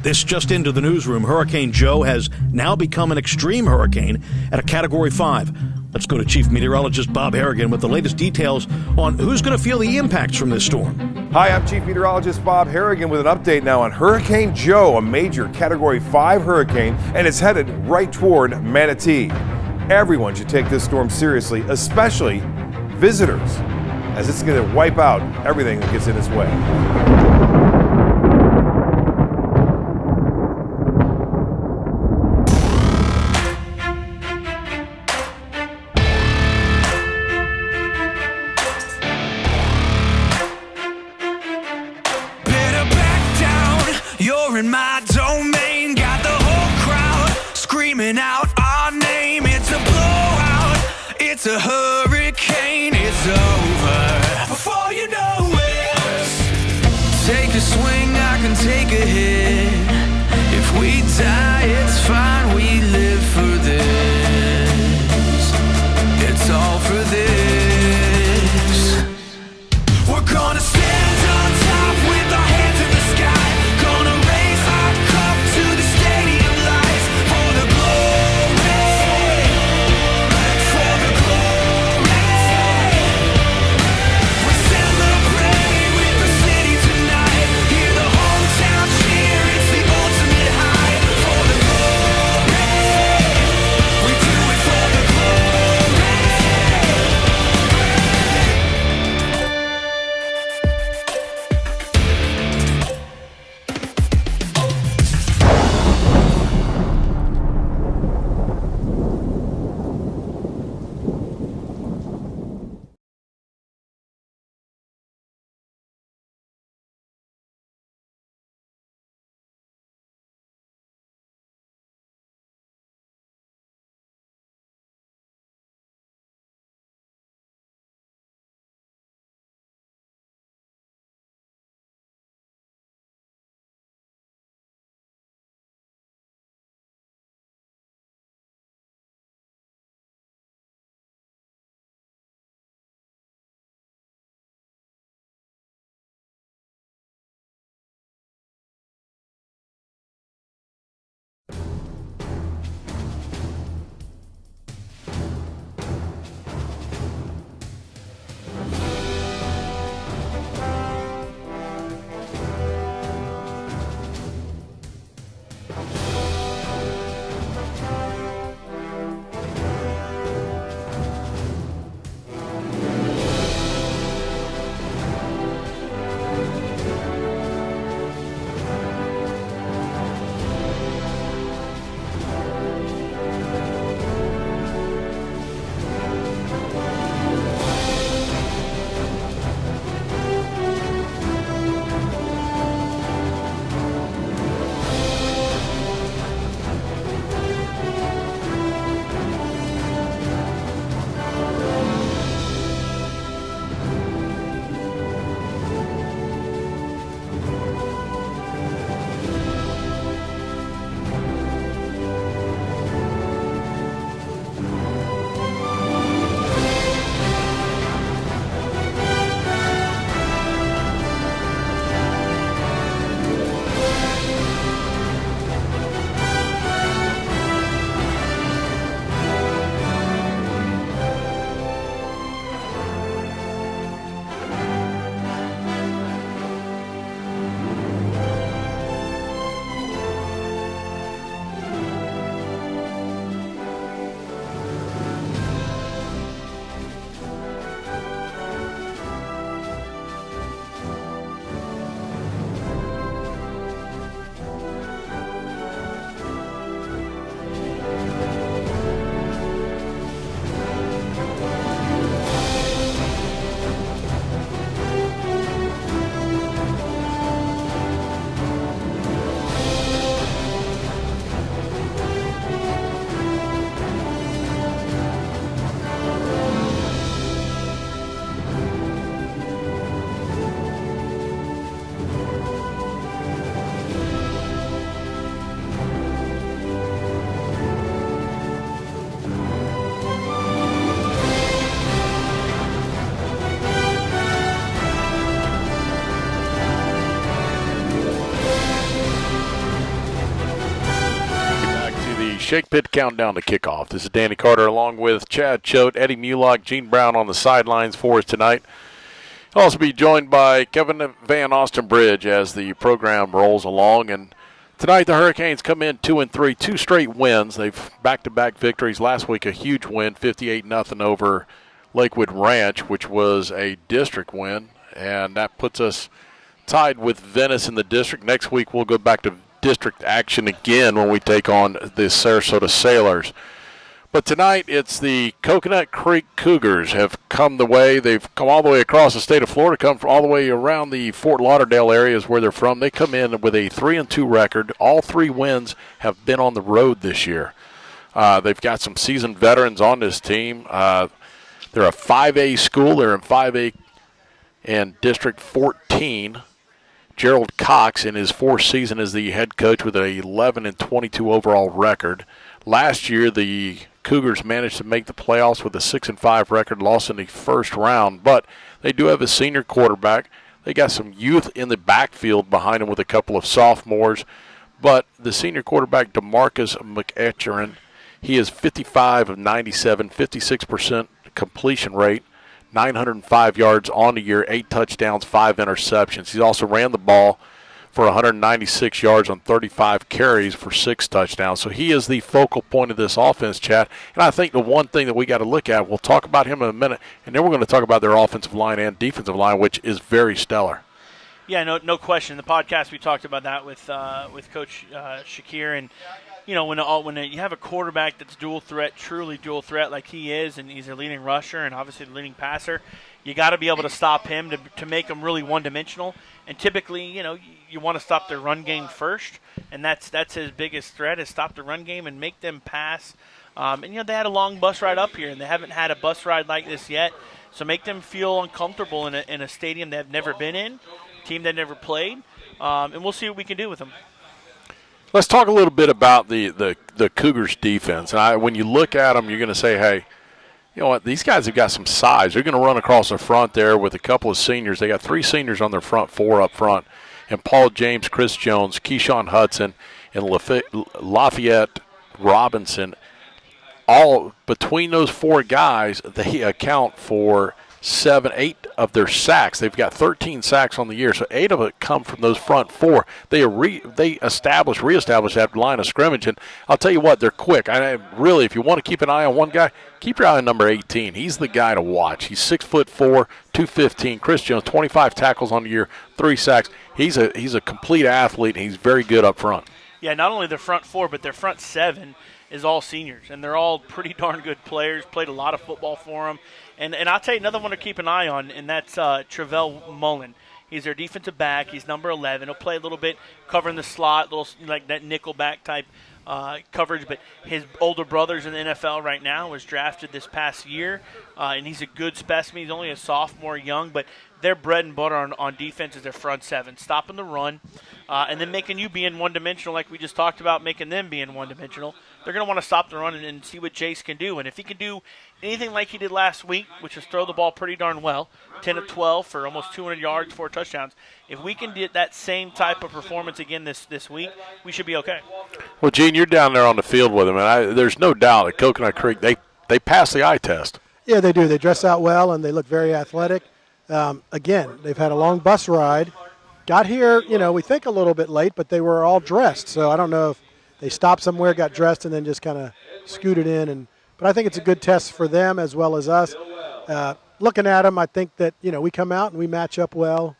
This just into the newsroom. Hurricane Joe has now become an extreme hurricane at a Category 5. Let's go to Chief Meteorologist Bob Harrigan with the latest details on who's going to feel the impacts from this storm. Hi, I'm Chief Meteorologist Bob Harrigan with an update now on Hurricane Joe, a major Category 5 hurricane, and it's headed right toward Manatee. Everyone should take this storm seriously, especially visitors, as it's going to wipe out everything that gets in its way. You're in my domain, got the whole crowd screaming out our name. It's a blowout, it's a hurricane, it's over before you know it. Shake Pit Countdown to Kickoff. This is Danny Carter along with Chad Choate, Eddie Mulock, Gene Brown on the sidelines for us tonight. I'll also be joined by Kevin Van Austin Bridge as the program rolls along. And tonight the Hurricanes come in 2-3, 2 straight wins. They've back-to-back victories. Last week a huge win, 58-0 over Lakewood Ranch, which was a district win. And that puts us tied with Venice in the district. Next week we'll go back to district action again when we take on the Sarasota Sailors. But tonight it's the Coconut Creek Cougars have come the way. They've come all the way across the state of Florida, come from all the way around the Fort Lauderdale areas where they're from. They come in with a 3-2 record. All 3 wins have been on the road this year. They've got some seasoned veterans on this team. They're a 5A school. They're in 5A in District 14. Gerald Cox in his 4th season as the head coach with an 11-22 overall record. Last year, the Cougars managed to make the playoffs with a 6-5 record, lost in the first round, but they do have a senior quarterback. They got some youth in the backfield behind them with a couple of sophomores, but the senior quarterback, DeMarcus McEachern, he is 55 of 97, 56% completion rate, 905 yards on the year, 8 touchdowns, 5 interceptions. He also ran the ball for 196 yards on 35 carries for 6 touchdowns. So he is the focal point of this offense, Chad. And I think the one thing that we got to look at, we'll talk about him in a minute, and then we're going to talk about their offensive line and defensive line, which is very stellar. Yeah, no question. In the podcast, we talked about that with Coach Shakir, and you know, when you have a quarterback that's dual threat, truly dual threat like he is, and he's a leading rusher and obviously the leading passer, you got to be able to stop him to make him really one-dimensional. And typically, you know, you want to stop their run game first, and that's his biggest threat is stop the run game and make them pass. And, you know, they had a long bus ride up here, and they haven't had a bus ride like this yet. So make them feel uncomfortable in a stadium they've never been in, team they've never played, and we'll see what we can do with them. Let's talk a little bit about the Cougars defense. And when you look at them, you're going to say, hey, you know what, these guys have got some size. They're going to run across the front there with a couple of seniors. They got 3 seniors on their front 4 up front. And Paul James, Chris Jones, Keyshawn Hudson, and Lafayette Robinson. All between those 4 guys, they account for 8 of their sacks. They've got 13 sacks on the year, so 8 of it come from those front 4. They reestablish that line of scrimmage, and I'll tell you what, they're quick. Really, if you want to keep an eye on one guy, keep your eye on number 18. He's the guy to watch. He's 6'4", 215. Chris Jones, 25 tackles on the year, 3 sacks. He's a complete athlete, and he's very good up front. Yeah, not only their front 4, but their front 7 is all seniors, and they're all pretty darn good players, played a lot of football for them. And I'll tell you another one to keep an eye on, and that's Travell Mullen. He's their defensive back. He's number 11. He'll play a little bit covering the slot, little like that nickel back type coverage. But his older brother's in the NFL right now, was drafted this past year, and he's a good specimen. He's only a sophomore young, but their bread and butter on defense is their front 7, stopping the run, and then making you be in one-dimensional like we just talked about, making them be in one-dimensional. They're going to want to stop the run and see what Jace can do. And if he can do anything like he did last week, which is throw the ball pretty darn well, 10 of 12 for almost 200 yards, 4 touchdowns, if we can get that same type of performance again this week, we should be okay. Well, Gene, you're down there on the field with him, and there's no doubt at Coconut Creek they pass the eye test. Yeah, they do. They dress out well, and they look very athletic. Again, they've had a long bus ride. Got here, you know, we think a little bit late, but they were all dressed. So I don't know if they stopped somewhere, got dressed, and then just kind of scooted in. But I think it's a good test for them as well as us. Looking at them, I think that, you know, we come out and we match up well,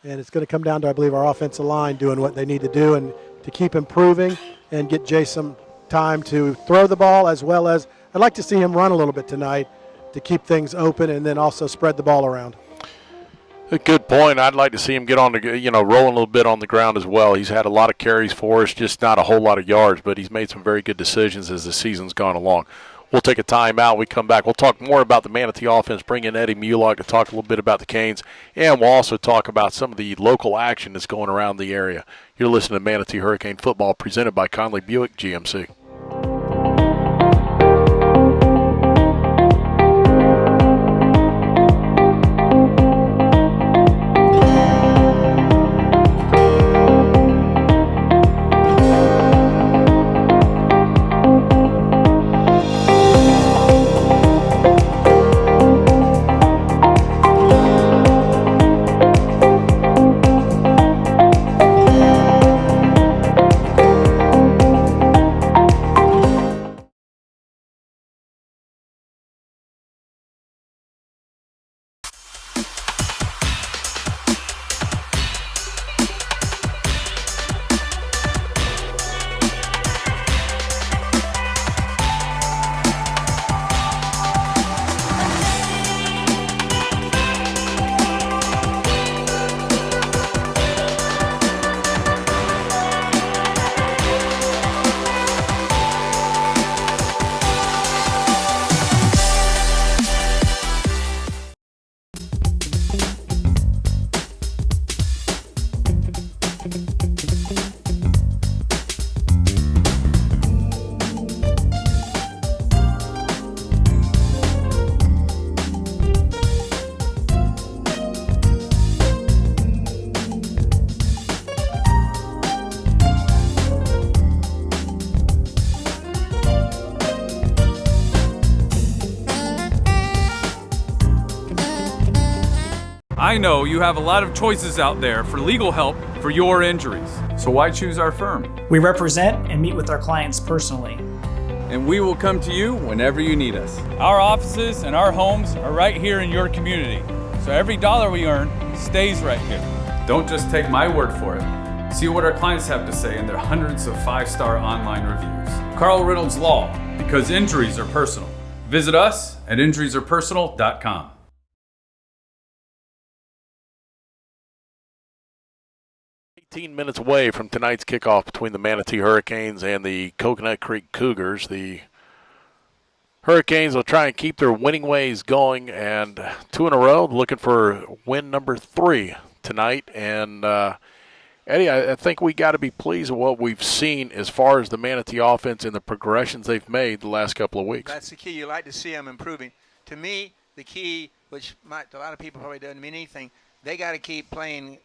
and it's going to come down to, I believe, our offensive line doing what they need to do and to keep improving and get Jay some time to throw the ball, as well as I'd like to see him run a little bit tonight to keep things open and then also spread the ball around. A good point. I'd like to see him get on rolling a little bit on the ground as well. He's had a lot of carries for us, just not a whole lot of yards, but he's made some very good decisions as the season's gone along. We'll take a timeout. We come back. We'll talk more about the Manatee offense, bring in Eddie Mulock to talk a little bit about the Canes, and we'll also talk about some of the local action that's going around the area. You're listening to Manatee Hurricane Football presented by Conley Buick GMC. I know you have a lot of choices out there for legal help for your injuries. So why choose our firm? We represent and meet with our clients personally. And we will come to you whenever you need us. Our offices and our homes are right here in your community. So every dollar we earn stays right here. Don't just take my word for it. See what our clients have to say in their hundreds of 5-star online reviews. Carl Reynolds Law, because injuries are personal. Visit us at injuriesarepersonal.com. 18 minutes away from tonight's kickoff between the Manatee Hurricanes and the Coconut Creek Cougars. The Hurricanes will try and keep their winning ways going, and 2 in a row, looking for win number 3 tonight. And Eddie, I think we got to be pleased with what we've seen as far as the Manatee offense and the progressions they've made the last couple of weeks. That's the key. You like to see them improving. To me, the key, which a lot of people probably doesn't mean anything, they got to keep playing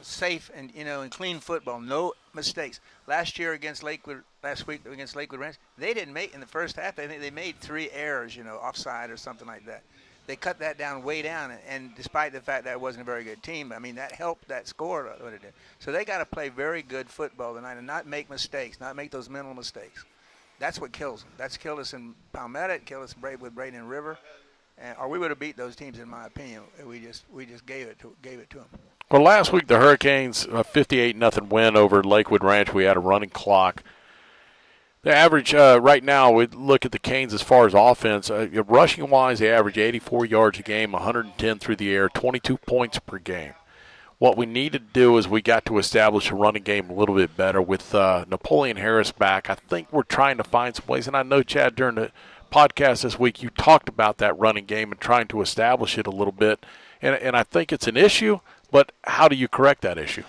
safe and and clean football, no mistakes. Last week against Lakewood Ranch, they didn't make in the first half. I think they made 3 errors, offside or something like that. They cut that down way down, and despite the fact that it wasn't a very good team, I mean that helped that score what it did. So they got to play very good football tonight and not make mistakes, not make those mental mistakes. That's what kills them. That's killed us in Palmetto. It killed us with Braden and River, or we would have beat those teams in my opinion. We just gave it to them. Well, last week the Hurricanes, a 58-0 win over Lakewood Ranch. We had a running clock. The average right now, we look at the Canes as far as offense. Rushing-wise, they average 84 yards a game, 110 through the air, 22 points per game. What we need to do is we got to establish a running game a little bit better. With Napoleon Harris back, I think we're trying to find some ways. And I know, Chad, during the podcast this week, you talked about that running game and trying to establish it a little bit. And I think it's an issue. But how do you correct that issue?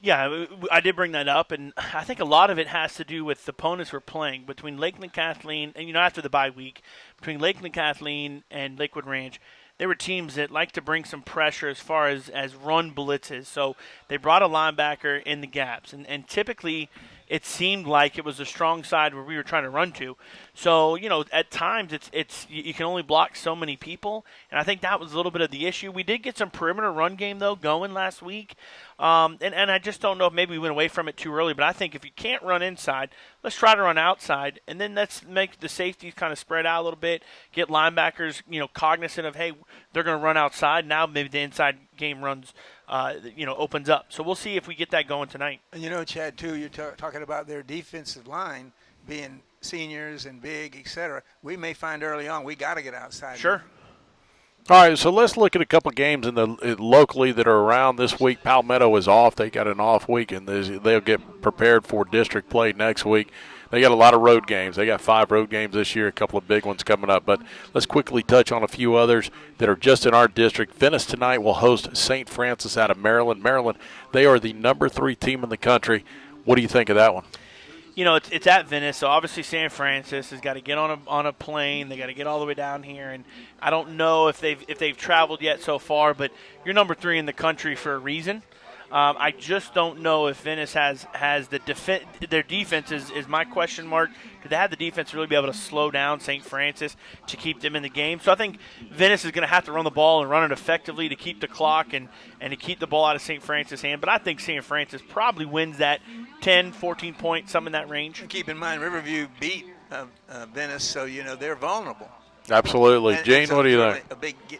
Yeah, I did bring that up, and I think a lot of it has to do with the opponents we're playing between Lakeland Kathleen, and after the bye week, between Lakeland Kathleen and Lakewood Ranch. They were teams that like to bring some pressure as far as run blitzes. So they brought a linebacker in the gaps, and typically it seemed like it was a strong side where we were trying to run to. So, at times it's you can only block so many people, and I think that was a little bit of the issue. We did get some perimeter run game, though, going last week, and I just don't know if maybe we went away from it too early, but I think if you can't run inside, let's try to run outside, and then let's make the safeties kind of spread out a little bit, get linebackers, cognizant of, hey, they're going to run outside. Now maybe the inside game runs opens up. So we'll see if we get that going tonight. And Chad, too, you're talking about their defensive line being seniors and big, etc. We may find early on we got to get outside. Sure. All right, so let's look at a couple games locally that are around this week. Palmetto is off. They got an off week, and they'll get prepared for district play next week. They got a lot of road games. They got 5 road games this year, a couple of big ones coming up. But let's quickly touch on a few others that are just in our district. Venice tonight will host St. Francis out of Maryland. Maryland, they are the number 3 team in the country. What do you think of that one? It's at Venice, so obviously San Francis has got to get on a plane. They got to get all the way down here, and I don't know if they've traveled yet so far, but you're number 3 in the country for a reason. I just don't know if Venice has their defense is my question mark. Do they have the defense to really be able to slow down St. Francis to keep them in the game? So I think Venice is going to have to run the ball and run it effectively to keep the clock and to keep the ball out of St. Francis' hand. But I think St. Francis probably wins that 10, 14 points, some in that range. And keep in mind, Riverview beat Venice, so they're vulnerable. Absolutely, Gene. What do you think?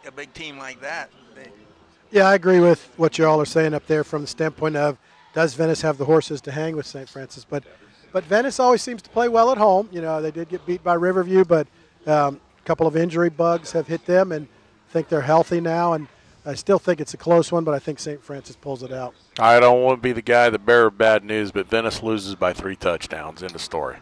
A big team like that. Yeah, I agree with what you all are saying up there from the standpoint of does Venice have the horses to hang with St. Francis? But Venice always seems to play well at home. They did get beat by Riverview, but a couple of injury bugs have hit them, and I think they're healthy now. And I still think it's a close one, but I think St. Francis pulls it out. I don't want to be the guy, the bearer of bad news, but Venice loses by 3 touchdowns. End of story.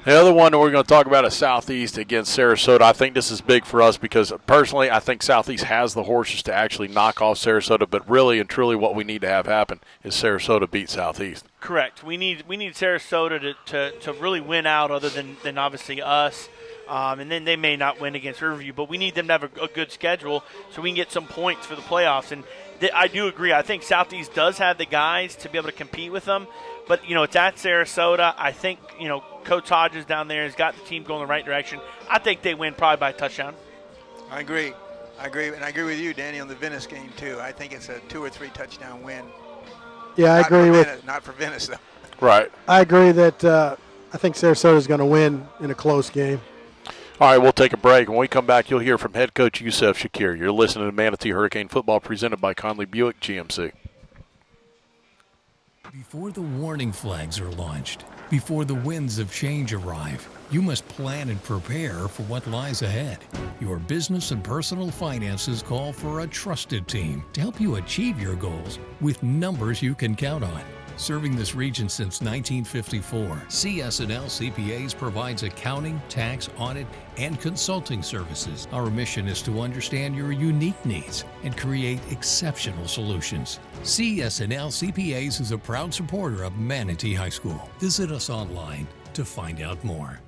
The other one that we're going to talk about is Southeast against Sarasota. I think this is big for us because, personally, I think Southeast has the horses to actually knock off Sarasota, but really and truly what we need to have happen is Sarasota beat Southeast. Correct. We need Sarasota to really win out other than obviously us. And then they may not win against Riverview, but we need them to have a good schedule so we can get some points for the playoffs. And I do agree. I think Southeast does have the guys to be able to compete with them. But, it's at Sarasota. I think, Coach Hodges down there has got the team going the right direction. I think they win probably by a touchdown. I agree. I agree, and I agree with you, Danny, on the Venice game too. I think it's a 2 or 3 touchdown win. Yeah, I agree with. Not for Venice though. Right. I agree that I think Sarasota's going to win in a close game. All right, we'll take a break. When we come back, you'll hear from head coach Yusef Shakir. You're listening to Manatee Hurricane Football presented by Conley Buick GMC. Before the warning flags are launched, before the winds of change arrive, you must plan and prepare for what lies ahead. Your business and personal finances call for a trusted team to help you achieve your goals with numbers you can count on. Serving this region since 1954, CS&L CPAs provides accounting, tax, audit, and consulting services. Our mission is to understand your unique needs and create exceptional solutions. CS&L CPAs is a proud supporter of Manatee High School. Visit us online to find out more.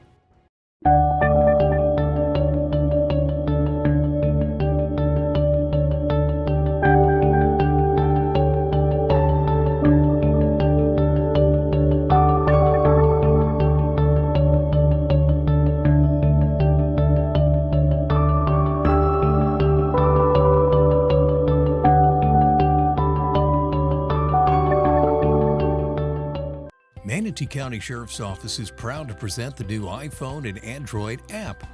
Manatee County Sheriff's Office is proud to present the new iPhone and Android app.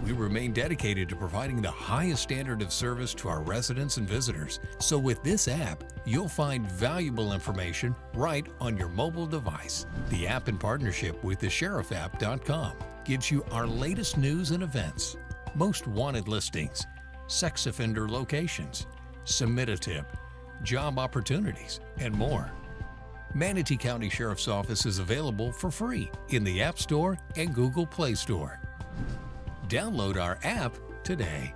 We remain dedicated to providing the highest standard of service to our residents and visitors. So with this app, you'll find valuable information right on your mobile device. The app, in partnership with thesherifapp.com, gives you our latest news and events, most wanted listings, sex offender locations, submit a tip, job opportunities, and more. Manatee County Sheriff's Office is available for free in the App Store and Google Play Store. Download our app today.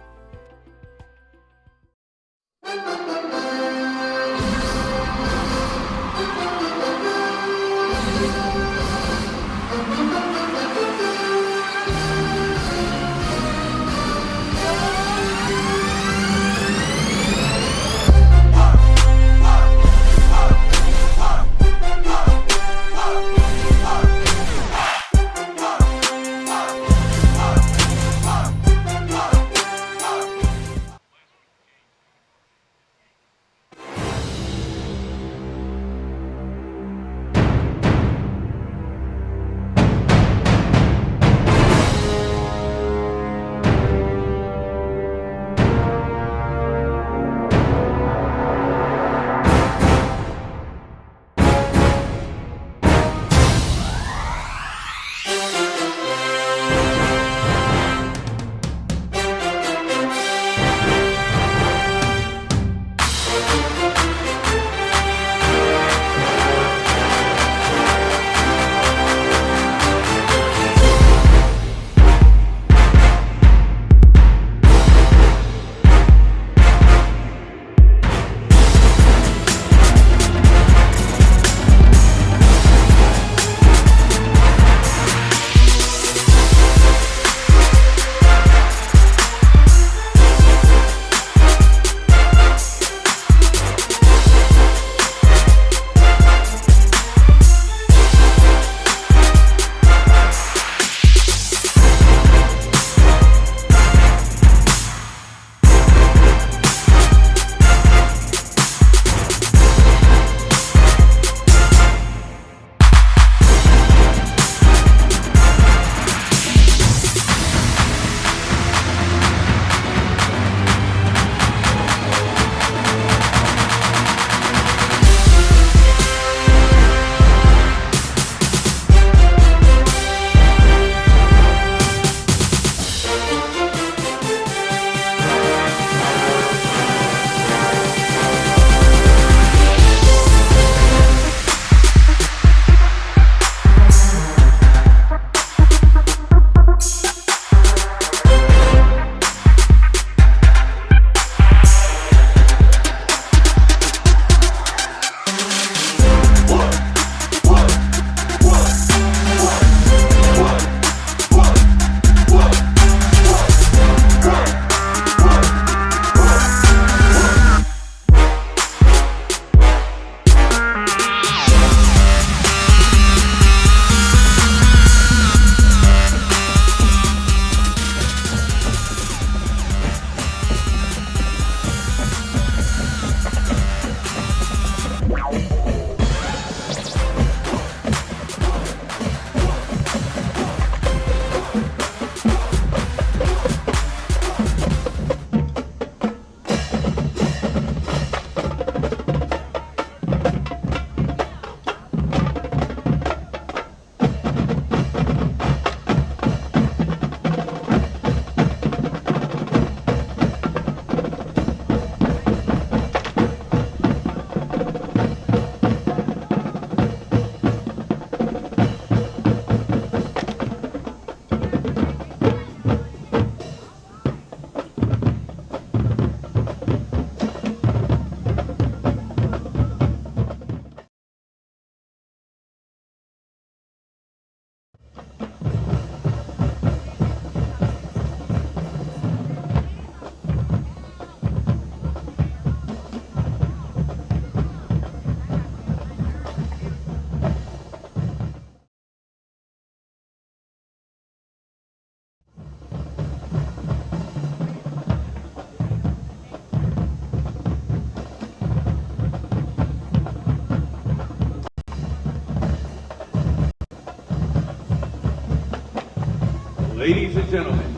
Ladies and gentlemen,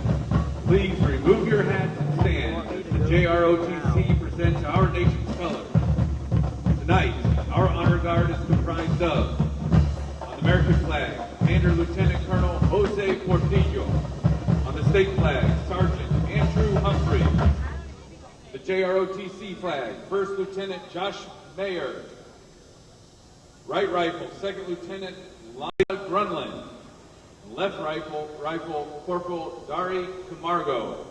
please remove your hats and stand as the JROTC presents our nation's colors. Tonight, our honor guard is comprised of, on the American flag, Commander Lieutenant Colonel Jose Portillo. On the state flag, Sergeant Andrew Humphrey. The JROTC flag, First Lieutenant Josh Mayer. Right rifle, Second Lieutenant Lyle Grunland. Left rifle, Corporal Dari Camargo.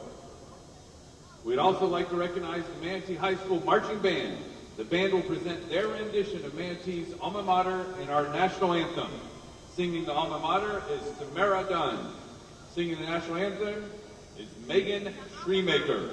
We'd also like to recognize the Manatee High School Marching Band. The band will present their rendition of Manatee's alma mater and our national anthem. Singing the alma mater is Tamara Dunn. Singing the national anthem is Megan Schreemaker.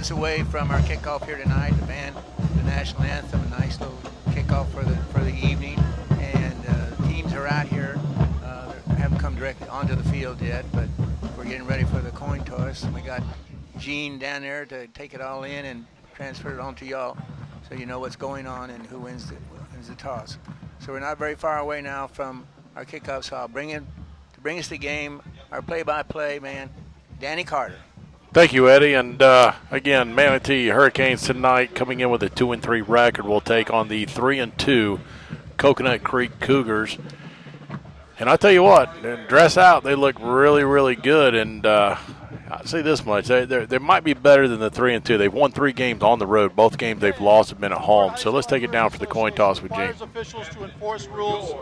Away from our kickoff here tonight, the band, the national anthem, a nice little kickoff for the evening, and teams are out here. Haven't come directly onto the field yet, but we're getting ready for the coin toss. And we got Gene down there to take it all in and transfer it on to y'all, so you know what's going on and who wins the toss. So we're not very far away now from our kickoff, so I'll bring us the game, our play-by-play man, Danny Carter. Thank you, Eddie. And again, Manatee Hurricanes tonight coming in with a 2-3 record will take on the 3-2 Coconut Creek Cougars. And I tell you what, dress out, they look really, really good. And I'll say this much: they might be better than the 3-2. They've won 3 games on the road. Both games they've lost have been at home. So let's take it down for the coin toss with Gene. Officials to enforce rules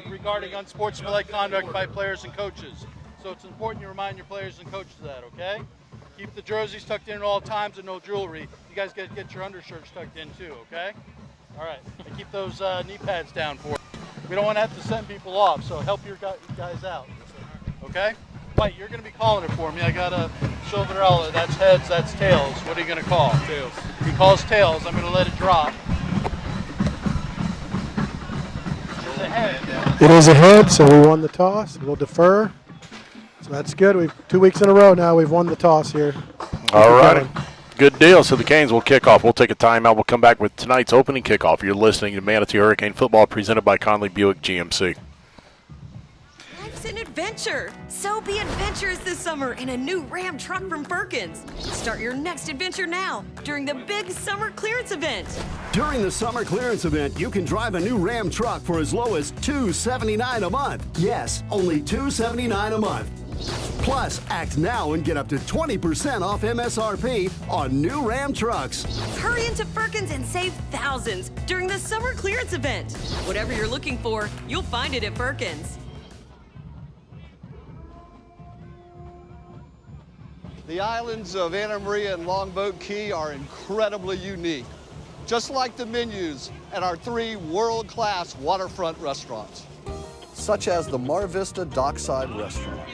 regarding unsportsmanlike conduct by players and coaches. So it's important you remind your players and coaches that, okay? Keep the jerseys tucked in at all times and no jewelry. You guys get your undershirts tucked in too, okay? All right, and keep those knee pads down for you. We don't want to have to send people off, so help your guys out, okay? White, you're going to be calling it for me. I got a Silverella. That's heads, that's tails. What are you going to call? Tails. He calls tails. I'm going to let it drop. It's a head. It is a head, so we won the toss. We'll defer. So that's good. We've 2 weeks in a row now. We've won the toss here. All right. Good deal. So the Canes will kick off. We'll take a timeout. We'll come back with tonight's opening kickoff. You're listening to Manatee Hurricane Football presented by Conley Buick GMC. Life's an adventure. So be adventurous this summer in a new Ram truck from Perkins. Start your next adventure now during the big summer clearance event. During the summer clearance event, you can drive a new Ram truck for as low as $279 a month. Yes, only $279 a month. Plus, act now and get up to 20% off MSRP on new Ram trucks. Hurry into Perkins and save thousands during the summer clearance event. Whatever you're looking for, you'll find it at Perkins. The islands of Anna Maria and Longboat Key are incredibly unique, just like the menus at our 3 world-class waterfront restaurants. Such as the Mar Vista Dockside Restaurant,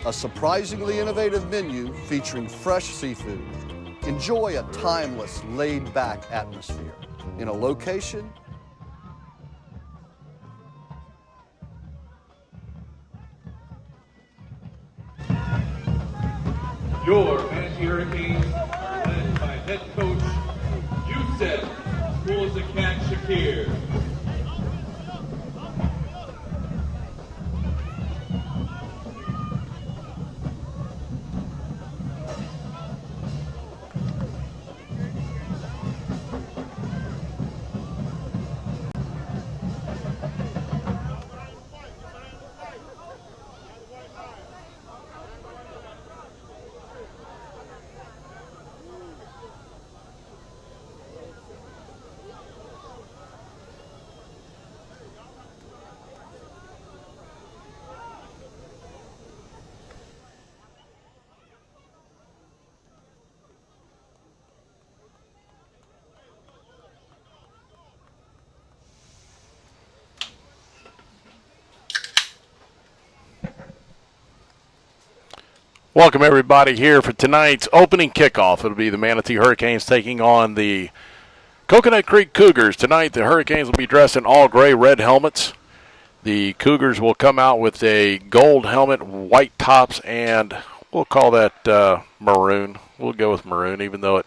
a surprisingly innovative menu featuring fresh seafood. Enjoy a timeless, laid-back atmosphere in a location Your Manatee Hurricanes are led by head coach Youssef Cool-as-a-Cat Shakir. Welcome, everybody, here for tonight's opening kickoff. It'll be the Manatee Hurricanes taking on the Coconut Creek Cougars. Tonight, the Hurricanes will be dressed in all gray, red helmets. The Cougars will come out with a gold helmet, white tops, and we'll call that maroon. We'll go with maroon, even though it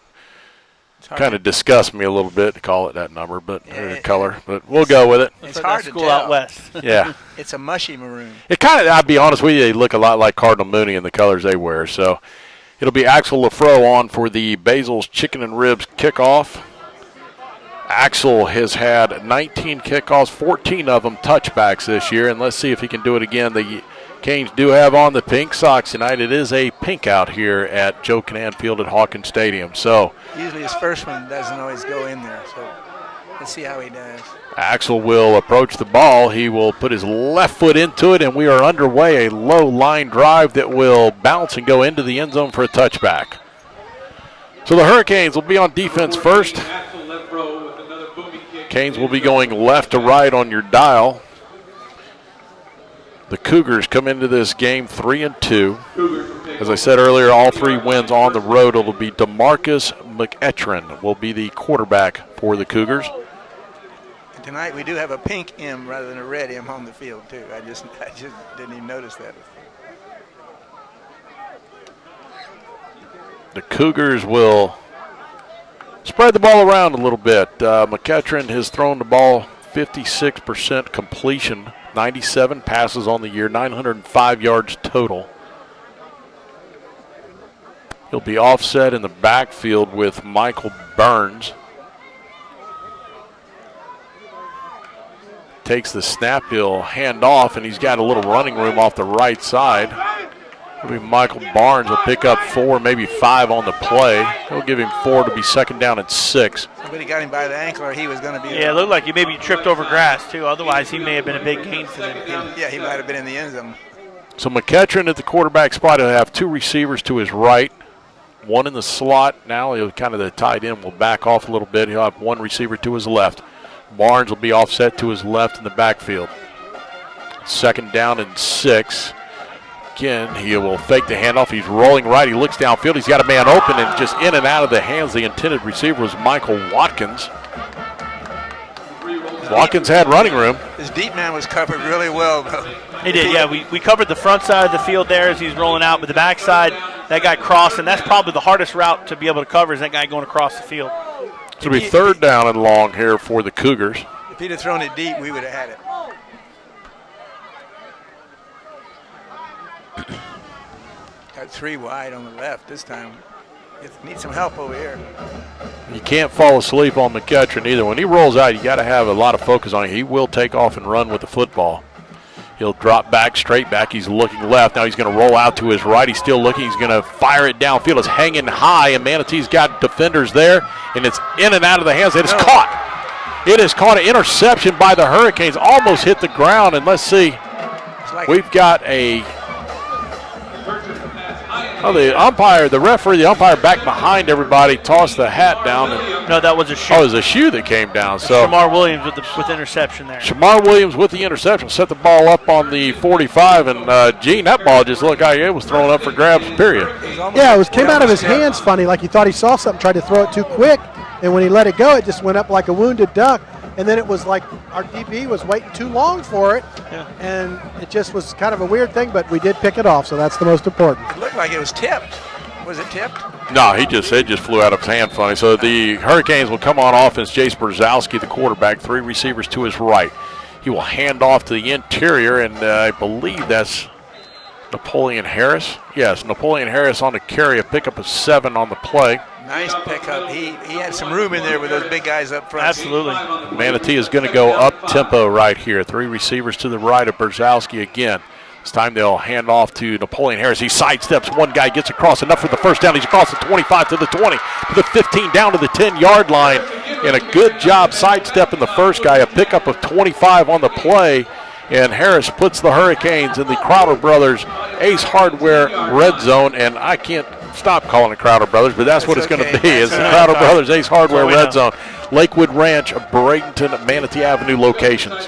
kind of disgusts me a little bit to call it that number, but color. But we'll go with it. It's hard to school tell. out west. Yeah. It's a mushy maroon. It kind of, I'll be honest with you, they look a lot like Cardinal Mooney in the colors they wear. So it'll be Axel Lafro on for the Basil's Chicken and Ribs kickoff. Axel has had 19 kickoffs, 14 of them touchbacks this year, and let's see if he can do it again. The Canes do have on the pink socks tonight. It is a pink out here at Joe Canaan Field at Hawkins Stadium. So Usually his first one doesn't always go in there, so let's see how he does. Axel will approach the ball. He will put his left foot into it, and we are underway. A low line drive that will bounce and go into the end zone for a touchback. So the Hurricanes will be on defense first. Canes will be going left to right on your dial. The Cougars come into this game 3-2. As I said earlier, all 3 wins on the road. It'll be DeMarcus McEachron will be the quarterback for the Cougars. And tonight we do have a pink M rather than a red M on the field too. I just didn't even notice that. The Cougars will spread the ball around a little bit. McEachron has thrown the ball 56% completion, 97 passes on the year, 905 yards total. He'll be offset in the backfield with Michael Burns. Takes the snap, he'll hand off, and he's got a little running room off the right side. It'll be Michael Barnes will pick up 4, maybe 5 on the play. He'll give him 4 to be second down at 6. Somebody got him by the ankle, or he was going to be. Yeah, it looked like he maybe tripped over grass, too. Otherwise, he may have been a big gain for them. Yeah, he might have been in the end zone. So McEachern at the quarterback spot. He'll have 2 receivers to his right, 1 in the slot. Now he'll kind of the tight end will back off a little bit. He'll have 1 receiver to his left. Barnes will be offset to his left in the backfield. Second down and 6. Again, he will fake the handoff. He's rolling right. He looks downfield. He's got a man open, and just in and out of the hands. The intended receiver was Michael Watkins. Watkins had running room. His deep man was covered really well, though. He did, yeah. We covered the front side of the field there as he's rolling out, but the back side, that guy crossed, and that's probably the hardest route to be able to cover is that guy going across the field. It'll be third down and long here for the Cougars. If he'd have thrown it deep, we would have had it. Got 3 wide on the left this time. Need some help over here. You can't fall asleep on McEachern either. When he rolls out, you got to have a lot of focus on it. He will take off and run with the football. He'll drop back, straight back. He's looking left. Now he's going to roll out to his right. He's still looking. He's going to fire it downfield. It's hanging high, and Manatee's got defenders there, and it's in and out of the hands. It is caught. It is caught. An interception by the Hurricanes. Almost hit the ground, and let's see. We've got a the referee, the umpire back behind everybody, tossed the hat down. And no, that was a shoe. Oh, it was a shoe that came down. So Shamar Williams with interception there. Shamar Williams with the interception, set the ball up on the 45, and Gene, that ball just looked like it was thrown up for grabs, period. Yeah, it came out of his hands funny, like he thought he saw something, tried to throw it too quick, and when he let it go, it just went up like a wounded duck. And then it was like our DB was waiting too long for it, and it just was kind of a weird thing, but we did pick it off, so that's the most important. It looked like it was tipped. Was it tipped? No, it just flew out of his hand funny. So the Hurricanes will come on offense. Jace Brzezowski, the quarterback, 3 receivers to his right. He will hand off to the interior, and I believe that's Napoleon Harris. Yes, Napoleon Harris on the carry, a pickup of 7 on the play. Nice pickup. He had some room in there with those big guys up front. Absolutely. Manatee is going to go up tempo right here. 3 receivers to the right of Brzezowski again. This time they'll hand off to Napoleon Harris. He sidesteps one guy, gets across enough for the first down. He's across the 25 to the 20 to the 15, down to the 10-yard line. And a good job sidestepping the first guy. A pickup of 25 on the play. And Harris puts the Hurricanes in the Crowder Brothers Ace Hardware red zone. And I can't stop calling it Crowder Brothers, but that's what it's going to be. It's the Crowder Brothers Ace Hardware red zone. Lakewood Ranch, Bradenton, Manatee Avenue locations.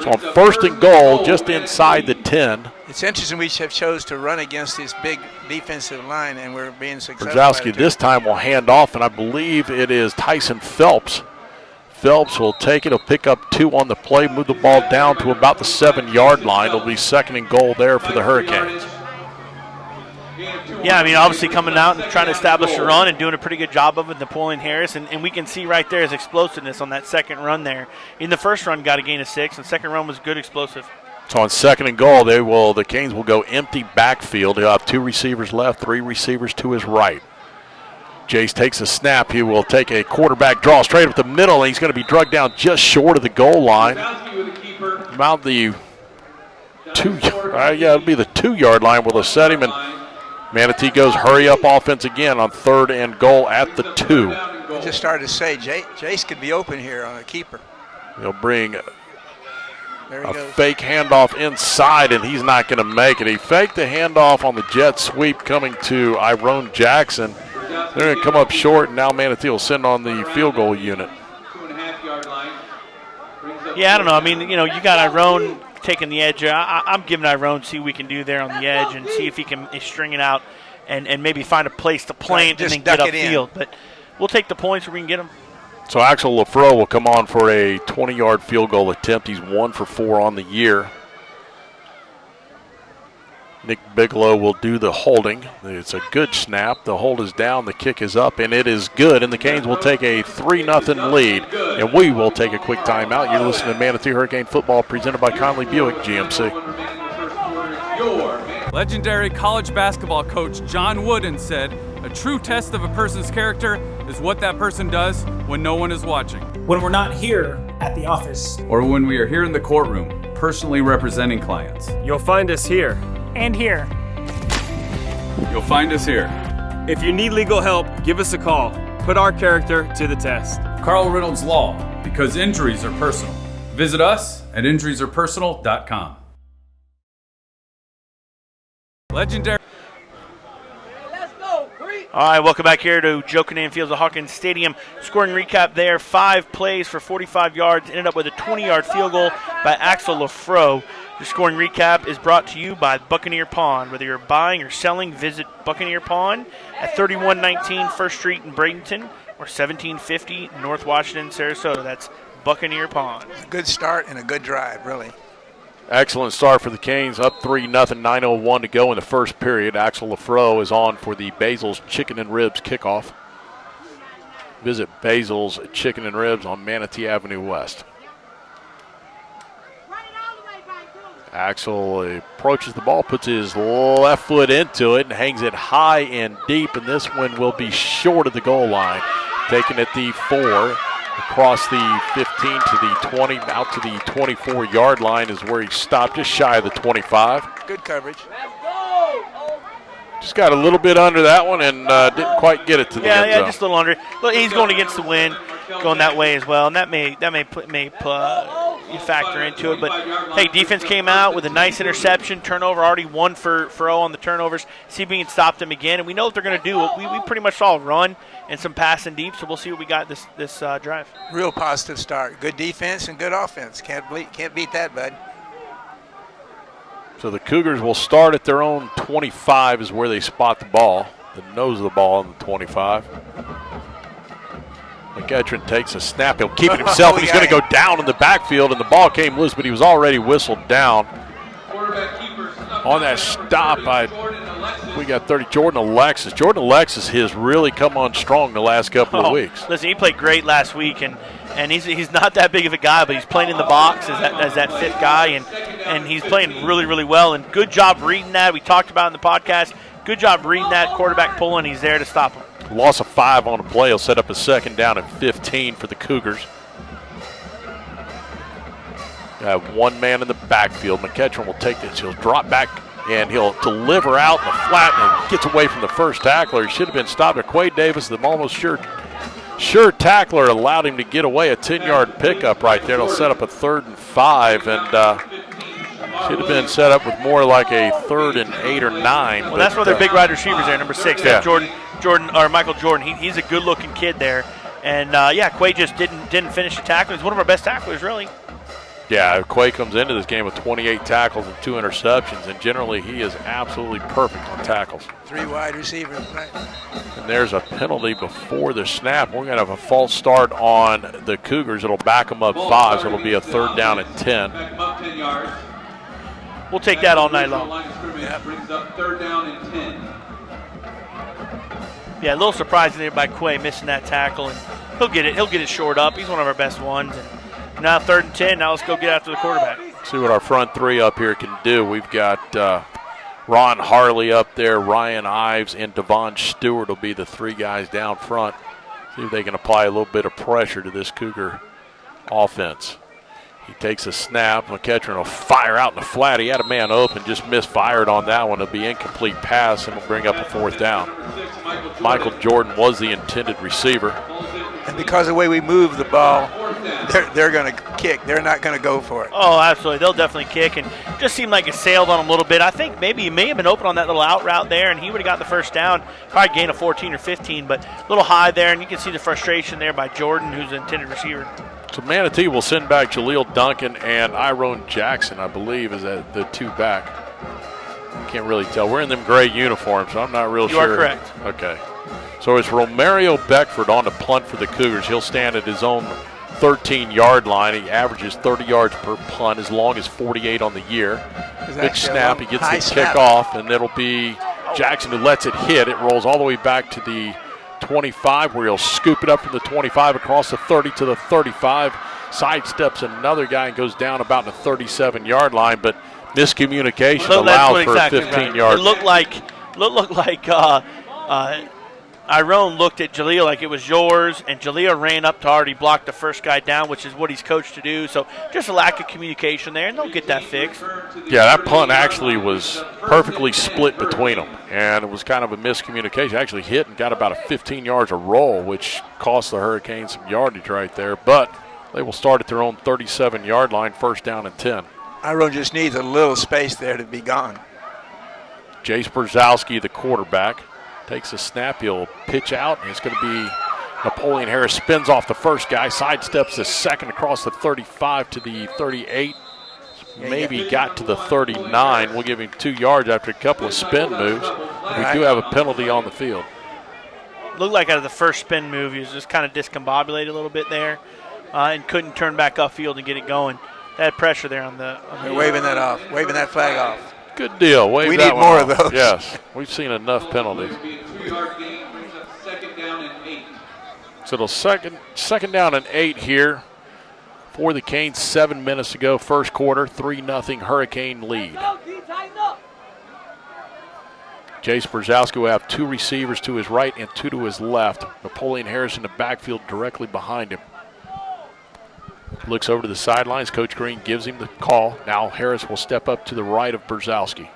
So on first and goal, just inside the 10. It's interesting we have chose to run against this big defensive line, and we're being successful. Brzezowski this time will hand off, and I believe it is Tyson Phelps. Phelps will take it. He'll pick up 2 on the play, move the ball down to about the 7-yard line. It'll be second and goal there for the Hurricanes. Yeah, I mean, obviously coming out and trying to establish a run and doing a pretty good job of it, Napoleon Harris, and we can see right there his explosiveness on that second run there. In the first run, got a gain of 6, and the second run was good explosive. So on second and goal, the Canes will go empty backfield. He'll have 2 receivers left, 3 receivers to his right. Jace takes a snap. He will take a quarterback draw straight up the middle, and he's going to be drugged down just short of the goal line. About the 2-yard line. We'll set him, and Manatee goes hurry up offense again on third and goal at the 2. I just started to say Jace could be open here on a keeper. They'll bring a fake handoff inside, and he's not going to make it. He faked the handoff on the jet sweep coming to Iron Jackson. They're going to come up short, and now Manatee will send on the field goal unit. Yeah, I don't know. I mean, you got Iron taking the edge. I'm giving Iron see what we can do there on the edge and see if he can string it out and maybe find a place to plant and then get upfield. But we'll take the points where we can get them. So Axel Lafreau will come on for a 20-yard field goal attempt. He's 1 for 4 on the year. Nick Bigelow will do the holding. It's a good snap. The hold is down. The kick is up, and it is good. And the Canes will take a 3-0 lead. And we will take a quick timeout. You're listening to Manatee Hurricane Football presented by Conley Buick GMC. Legendary college basketball coach John Wooden said, "A true test of a person's character is what that person does when no one is watching." When we're not here at the office, Or when we are here in the courtroom, personally representing clients. You'll find us here. and here. You'll find us here. If you need legal help, give us a call. Put our character to the test. Carl Reynolds Law, because injuries are personal. Visit us at injuriesarepersonal.com. Legendary. All right, welcome back here to Joe Kinnan Fields of Hawkins Stadium. Scoring recap there, 5 plays for 45 yards, ended up with a 20-yard field goal by Axel Lafro. Your scoring recap is brought to you by Buccaneer Pawn. Whether you're buying or selling, visit Buccaneer Pawn at 3119 First Street in Bradenton or 1750 North Washington, Sarasota. That's Buccaneer Pawn. Good start and a good drive, really. Excellent start for the Canes, up 3-0, 9:01 to go in the first period. Axel Lafro is on for the Basil's Chicken and Ribs kickoff. Visit Basil's Chicken and Ribs on Manatee Avenue West. Axel approaches the ball, puts his left foot into it, and hangs it high and deep, and this one will be short of the goal line. Taken at the 4. Across the 15 to the 20, out to the 24-yard line is where he stopped, just shy of the 25. Good coverage. Just got a little bit under that one and didn't quite get it to the end zone. Yeah, just a little under. But he's going against the wind, going that way as well, and that may factor into it. But hey, defense came out with a nice interception, turnover, already 1 for O on the turnovers. See if we can stop them again, and we know what they're going to do. We pretty much saw a run and some passing deep, so we'll see what we got this drive. Real positive start. Good defense and good offense. Can't beat that, bud. So the Cougars will start at their own 25 is where they spot the ball, the nose of the ball on the 25. McEachran takes a snap. He'll keep it himself, and he's going to go down in the backfield, and the ball came loose, but he was already whistled down. On that stop, we got 30, Jordan Alexis. Jordan Alexis has really come on strong the last couple of weeks. Listen, he played great last week, and he's not that big of a guy, but he's playing in the box as that fifth guy, and he's playing really, really well. And good job reading that. We talked about in the podcast. Good job reading that quarterback pull, and he's there to stop him. Loss of 5 on a play. He'll set up a second down at 15 for the Cougars. Got one man in the backfield. McEachran will take this. He'll drop back, and he'll deliver out in the flat, and gets away from the first tackler. He should have been stopped. Quade Davis, the almost sure tackler, allowed him to get away. A 10-yard pickup right there. It'll set up a 3rd and 5, and should have been set up with more like a 3rd and 8 or 9. Well, that's why they're big wide receivers there. Number 6, yeah. Michael Jordan. He's a good-looking kid there, and Quay just didn't finish the tackle. He's one of our best tacklers, really. Yeah, Quay comes into this game with 28 tackles and 2 interceptions, and generally he is absolutely perfect on tackles. 3 wide receivers, right? And there's a penalty before the snap. We're going to have a false start on the Cougars. It'll back them up 5, so it'll be a 3rd down and 10. We'll take that all night long. Brings up 3rd down and 10. Yeah, a little surprising there by Quay missing that tackle, and he'll get it shored up. He's one of our best ones. And now 3rd and 10. Now let's go get after the quarterback. See what our front 3 up here can do. We've got Ron Harley up there, Ryan Ives, and Devon Stewart will be the 3 guys down front. See if they can apply a little bit of pressure to this Cougar offense. He takes a snap. McEachran will fire out in the flat. He had a man open, just misfired on that one. It'll be incomplete pass, and will bring up a 4th down. Michael Jordan was the intended receiver. And because of the way we move the ball, they're going to kick. They're not going to go for it. Oh, absolutely. They'll definitely kick, and just seemed like it sailed on him a little bit. I think maybe he may have been open on that little out route there, and he would have got the 1st down. Probably gain of 14 or 15, but a little high there, and you can see the frustration there by Jordan, who's the intended receiver. So Manatee will send back Jaleel Duncan and Iron Jackson, I believe, is at the 2 back. Can't really tell. We're in them gray uniforms, so I'm not real sure. You are correct. Okay. So it's Romario Beckford on the punt for the Cougars. He'll stand at his own 13-yard line. He averages 30 yards per punt, as long as 48 on the year. Good snap. He gets the kickoff, and it'll be Jackson who lets it hit. It rolls all the way back to the 25, where he'll scoop it up from the 25 across the 30 to the 35. Sidesteps another guy and goes down about the 37-yard line. But Miscommunication allows for a 15-yard. It looked like Iron looked at Jaleel like it was yours, and Jaleel ran up to already block the first guy down, which is what he's coached to do. So just a lack of communication there, and they'll get that fixed. Yeah, that punt actually was perfectly split between them, and it was kind of a miscommunication. Actually hit and got about a 15 yards of roll, which cost the Hurricanes some yardage right there. But they will start at their own 37-yard line, first down and 10. Iron just needs a little space there to be gone. Jace Brzezowski, the quarterback, takes a snap. He'll pitch out, and it's going to be Napoleon Harris. Spins off the first guy, sidesteps the second across the 35 to the 38. Maybe got to the 39. We'll give him 2 yards after a couple of spin moves. We do have a penalty on the field. Looked like out of the first spin move, he was just kind of discombobulated a little bit there and couldn't turn back upfield and get it going. They had pressure there on the They're waving that off, waving that flag off. Good deal. We need more of those. Yes, we've seen enough penalties. So it'll second down and 8 here for the Canes. 7 minutes to go, first quarter, 3-0 Hurricane lead. Jace Brzezowski will have 2 receivers to his right and 2 to his left. Napoleon Harris in the backfield directly behind him. Looks over to the sidelines. Coach Green gives him the call. Now Harris will step up to the right of Brzezowski.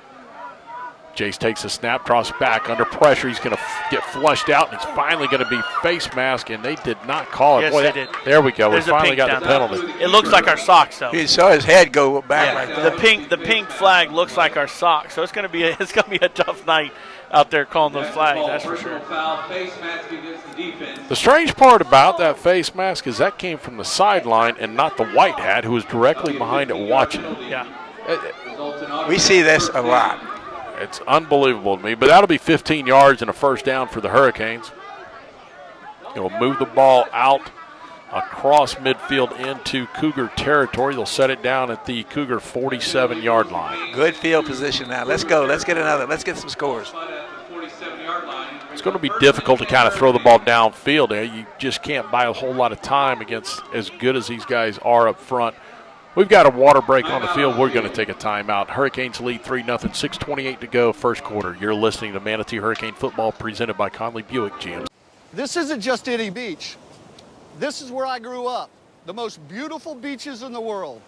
Jace takes a snap, drops back under pressure. He's going to get flushed out, and it's finally going to be face mask, and they did not call it. Yes, Boy, they did. There we go. There's we finally got the penalty. It looks like our socks, though. You saw his head go back like that. The pink flag looks like our socks, so it's going to be a tough night out there calling those flags. That's for sure. The strange part about that face mask is that came from the sideline and not the white hat who was directly behind it watching it. Yeah. We see this a lot. It's unbelievable to me, but that'll be 15 yards and a first down for the Hurricanes. It'll move the ball out across midfield into Cougar territory. They'll set it down at the Cougar 47-yard line. Good field position now. Let's go. Let's get another. Let's get some scores. It's going to be difficult to kind of throw the ball downfield there. You just can't buy a whole lot of time against as good as these guys are up front. We've got a water break on the field. We're going to take a timeout. Hurricanes lead 3-0, 6:28 to go, first quarter. You're listening to Manatee Hurricane Football presented by Conley Buick GM. This isn't just any beach. This is where I grew up. The most beautiful beaches in the world.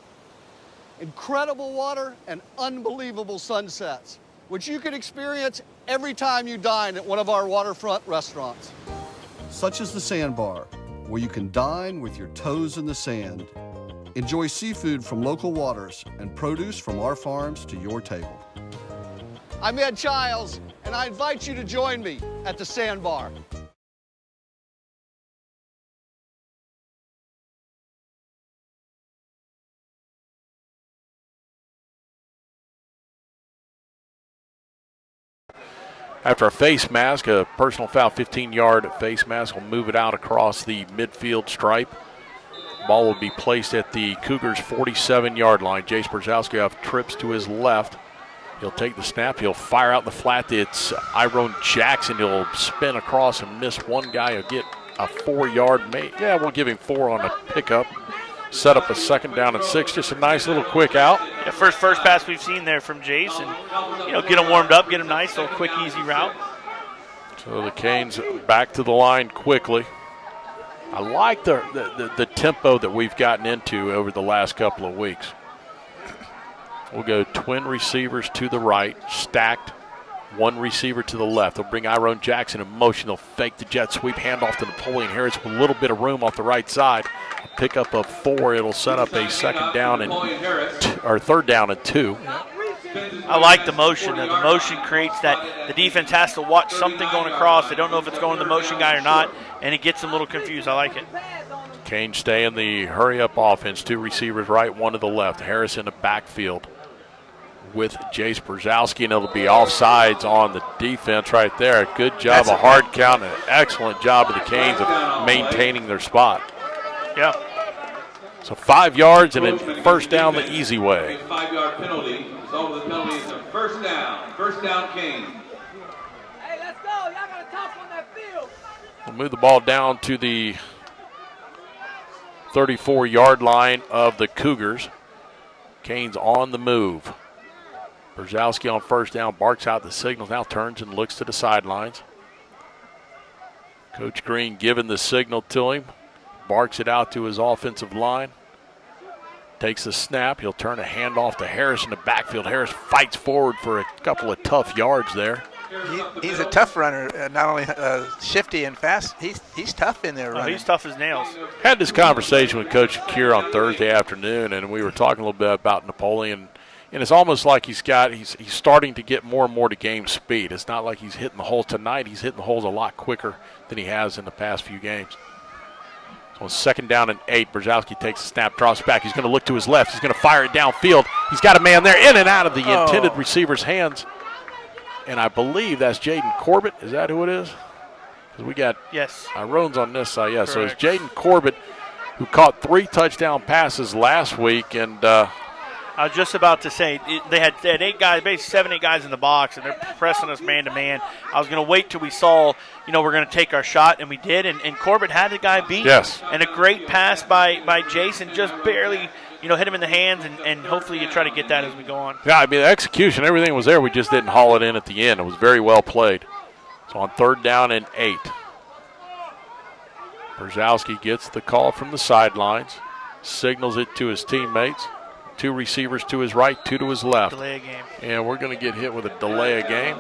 Incredible water and unbelievable sunsets, which you can experience every time you dine at one of our waterfront restaurants. Such as the Sandbar, where you can dine with your toes in the sand. Enjoy seafood from local waters and produce from our farms to your table. I'm Ed Childs, and I invite you to join me at the Sandbar. After a face mask, a personal foul 15-yard face mask will move it out across the midfield stripe. Ball will be placed at the Cougars' 47-yard line. Jace Brzezowski will have trips to his left. He'll take the snap. He'll fire out in the flat. It's Iron Jackson. He'll spin across and miss one guy. He'll get a 4-yard mate. Yeah, we'll give him 4 on the pickup. Set up a second down and 6. Just a nice little quick out. Yeah, first pass we've seen there from Jason. Get him warmed up, get him nice, little quick, easy route. So the Canes back to the line quickly. I like the tempo that we've gotten into over the last couple of weeks. We'll go twin receivers to the right, stacked, one receiver to the left. They'll bring Iron Jackson in motion. They'll fake the jet sweep, handoff to Napoleon Harris with a little bit of room off the right side. A pickup of 4. It'll set up a third down and 2. I like the motion. The motion creates that the defense has to watch something going across. They don't know if it's going to the motion guy or not, and it gets them a little confused. I like it. Canes stay in the hurry-up offense. 2 receivers right, 1 to the left. Harris in the backfield with Jace Brzezowski, and it'll be offsides on the defense right there. Good job, a hard count, and an excellent job of the Canes of maintaining their spot. Yeah. So 5 yards and a first down the easy way. 5-yard penalty. Result of the penalty is a first down. First down, Canes. Hey, let's go. Y'all got to top on that field. We'll move the ball down to the 34-yard line of the Cougars. Canes on the move. Brzezowski on first down, barks out the signals, now turns and looks to the sidelines. Coach Green giving the signal to him, barks it out to his offensive line. Takes the snap. He'll turn a handoff to Harris in the backfield. Harris fights forward for a couple of tough yards there. He's a tough runner, not only shifty and fast, he's tough in there running. He's tough as nails. Had this conversation with Coach Shakir on Thursday afternoon, and we were talking a little bit about Napoleon. And it's almost like he's starting to get more and more to game speed. It's not like he's hitting the holes tonight. He's hitting the holes a lot quicker than he has in the past few games. So on 2nd down and 8, Brzezowski takes a snap, drops back. He's going to look to his left. He's going to fire it downfield. He's got a man there, in and out of the intended receiver's hands. And I believe that's Jaden Corbett. Is that who it is? Because we got Irone's on this side. Yeah, so it's Jaden Corbett, who caught 3 touchdown passes last week. And I was just about to say, they had 8 guys, basically 7, 8 guys in the box, and they're pressing us man-to-man. I was going to wait till we saw, we're going to take our shot, and we did. And Corbett had the guy beat. Yes. And a great pass by Jason, just barely, hit him in the hands, and hopefully you try to get that as we go on. Yeah, I mean, the execution, everything was there. We just didn't haul it in at the end. It was very well played. So on 3rd down and 8, Brzezowski gets the call from the sidelines, signals it to his teammates. 2 receivers to his right, 2 to his left. Delay a game. And we're going to get hit with a delay a game.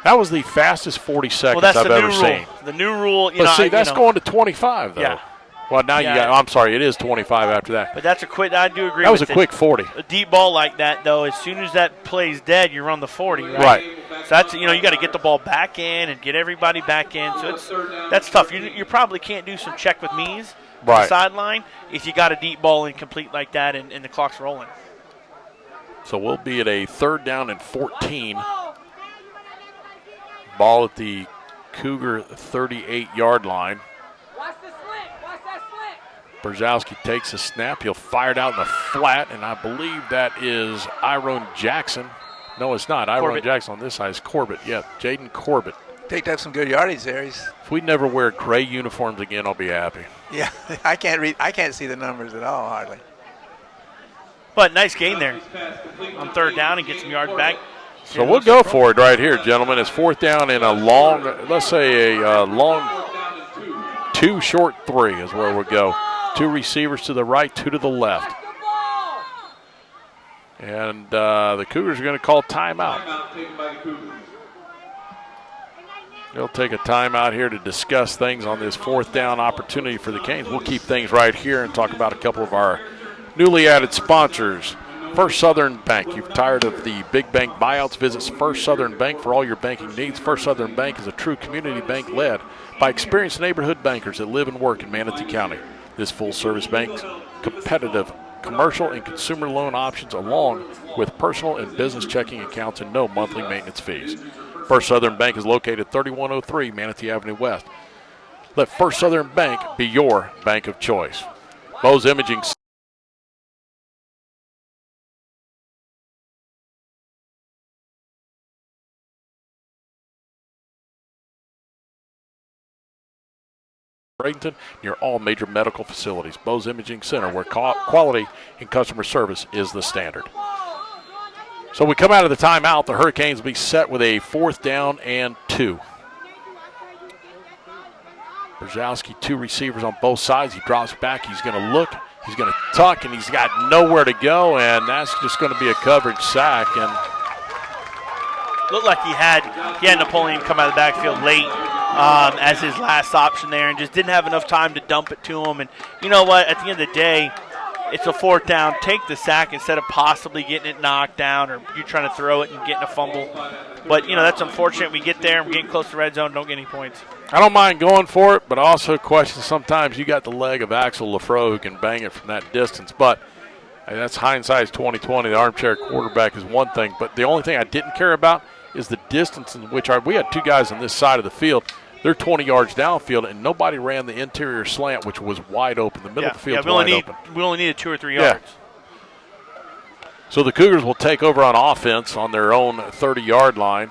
That was the fastest 40 seconds I've ever seen. The new rule. That's going to 25, though. Yeah. Well, now I'm sorry, it is 25 after that. But that's a quick, I do agree that with was a quick 40. A deep ball like that, though, as soon as that play's dead, you run the 40, right? So that's, you got to get the ball back in and get everybody back in. So that's tough. You probably can't do some check with me's. Right. The sideline if you got a deep ball incomplete like that and the clock's rolling. So we'll be at a 3rd down and 14. Ball at the Cougar 38-yard line. Watch the slant. Watch that slant. Brzezowski takes a snap. He'll fire it out in the flat, and I believe that is Iron Jackson. No, it's not. Iron Jackson on this side is Corbett. Yeah, Jaden Corbett. Picked up some good yardage there. If we never wear gray uniforms again, I'll be happy. Yeah, I can't see the numbers at all, hardly. But nice gain there on 3rd down and get some yards back. So we'll go for it right here, gentlemen. It's 4th down and a long, let's say a long 2 short 3 is where we'll go. 2 receivers to the right, 2 to the left. And the Cougars are going to call timeout. They'll take a timeout here to discuss things on this 4th down opportunity for the Canes. We'll keep things right here and talk about a couple of our newly added sponsors. First Southern Bank. You're tired of the big bank buyouts? Visit First Southern Bank for all your banking needs. First Southern Bank is a true community bank led by experienced neighborhood bankers that live and work in Manatee County. This full-service bank's competitive commercial and consumer loan options along with personal and business checking accounts and no monthly maintenance fees. First Southern Bank is located 3103 Manatee Avenue West. Let First Southern Bank be your bank of choice. Bose Imaging Bradenton near all major medical facilities. Bose Imaging Center, where quality and customer service is the standard. So we come out of the timeout. The Hurricanes will be set with a 4th down and 2. Brzezowski, 2 receivers on both sides. He drops back. He's going to look. He's going to tuck, and he's got nowhere to go, and that's just going to be a coverage sack. And looked like he had Napoleon come out of the backfield late as his last option there and just didn't have enough time to dump it to him. And you know what? At the end of the day, it's a 4th down. Take the sack instead of possibly getting it knocked down or you trying to throw it and getting a fumble. But, that's unfortunate. We get there and we're getting close to red zone, don't get any points. I don't mind going for it, but I also question sometimes you got the leg of Axel Lafro who can bang it from that distance. But that's hindsight's 2020. The armchair quarterback is one thing. But the only thing I didn't care about is the distance in which we had 2 guys on this side of the field. They're 20 yards downfield, and nobody ran the interior slant, which was wide open. The middle of the field was wide open. We only needed 2 or 3 yards. Yeah. So the Cougars will take over on offense on their own 30-yard line.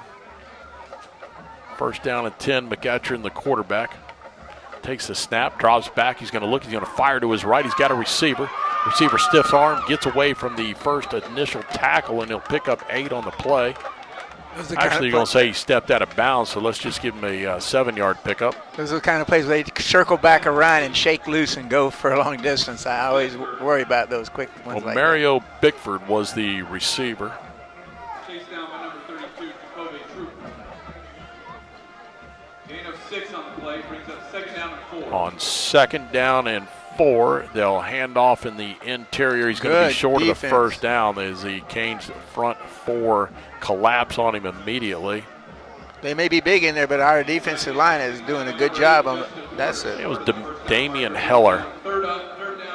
1st down and 10, McEachern, the quarterback. Takes the snap, drops back. He's going to look. He's going to fire to his right. He's got a receiver. Receiver stiffs arm, gets away from the first initial tackle, and he'll pick up 8 on the play. Actually, you're going to say he stepped out of bounds, so let's just give him a 7-yard pickup. Those are the kind of plays where they circle back around and shake loose and go for a long distance. I always worry about those quick ones like Mario Bickford was the receiver. Chased down by number 32, Jacoby Troop. Gain of 6 on the play, brings up 2nd down and 4. On 2nd down and 4, they'll hand off in the interior. He's going to be short of the first down as the Canes front 4 collapse on him immediately. They may be big in there, but our defensive line is doing a good job on that's it. It was Damian Heller.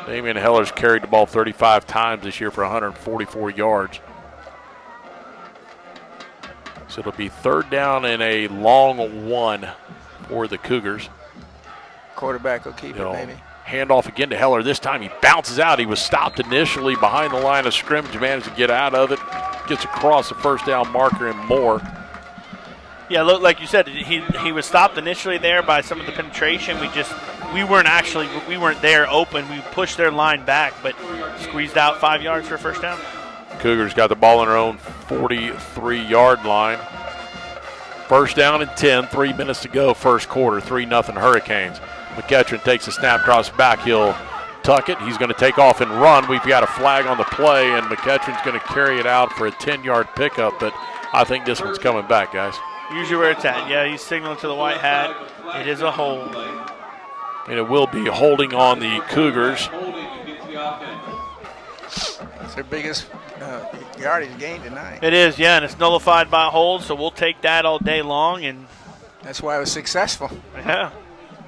Damian Heller's carried the ball 35 times this year for 144 yards. So it'll be 3rd down and a long 1 for the Cougars. Quarterback will keep it, maybe. Handoff again to Heller. This time he bounces out. He was stopped initially behind the line of scrimmage, managed to get out of it. Gets across the first down marker and more. Yeah, look, like you said, he was stopped initially there by some of the penetration. We weren't there open. We pushed their line back, but squeezed out 5 yards for a first down. Cougars got the ball on their own 43-yard line. First down and 10, 3 minutes to go, first quarter, 3-0 Hurricanes. McEachern takes the snap, drops back. He'll tuck it. He's going to take off and run. We've got a flag on the play, and McEachern's going to carry it out for a 10-yard pickup, but I think this one's coming back, guys. Usually where it's at. Yeah, he's signaling to the white hat. It is a hold. And it will be holding on the Cougars. It's their biggest yardage gain tonight. It is, yeah, and it's nullified by a hold, so we'll take that all day long. And that's why it was successful. Yeah,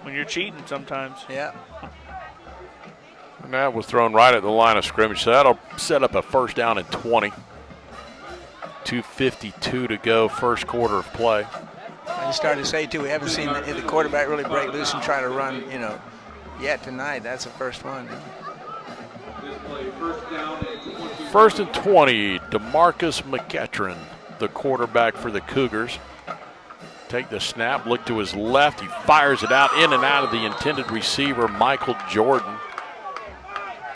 when you're cheating sometimes. Yeah. And that was thrown right at the line of scrimmage, so that'll set up a first down and 20. 2:52 to go, first quarter of play. I just started to say, too, we haven't seen the quarterback really break loose and try to run, yet tonight. That's the first one. First and 20, DeMarcus McEachern, the quarterback for the Cougars. Take the snap, look to his left. He fires it out, in and out of the intended receiver, Michael Jordan.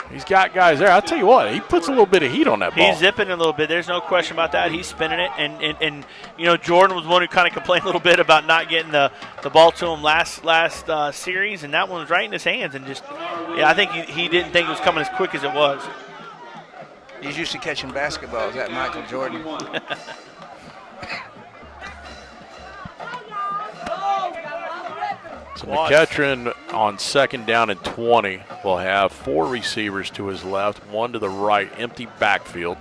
He's got guys there. I'll tell you what, he puts a little bit of heat on that ball. He's zipping a little bit. There's no question about that. He's spinning it. And Jordan was one who kind of complained a little bit about not getting the ball to him last series, and that one was right in his hands. And I think he didn't think it was coming as quick as it was. He's used to catching basketballs, that Michael Jordan. So McEachern on 2nd down and 20 will have 4 receivers to his left, 1 to the right, empty backfield.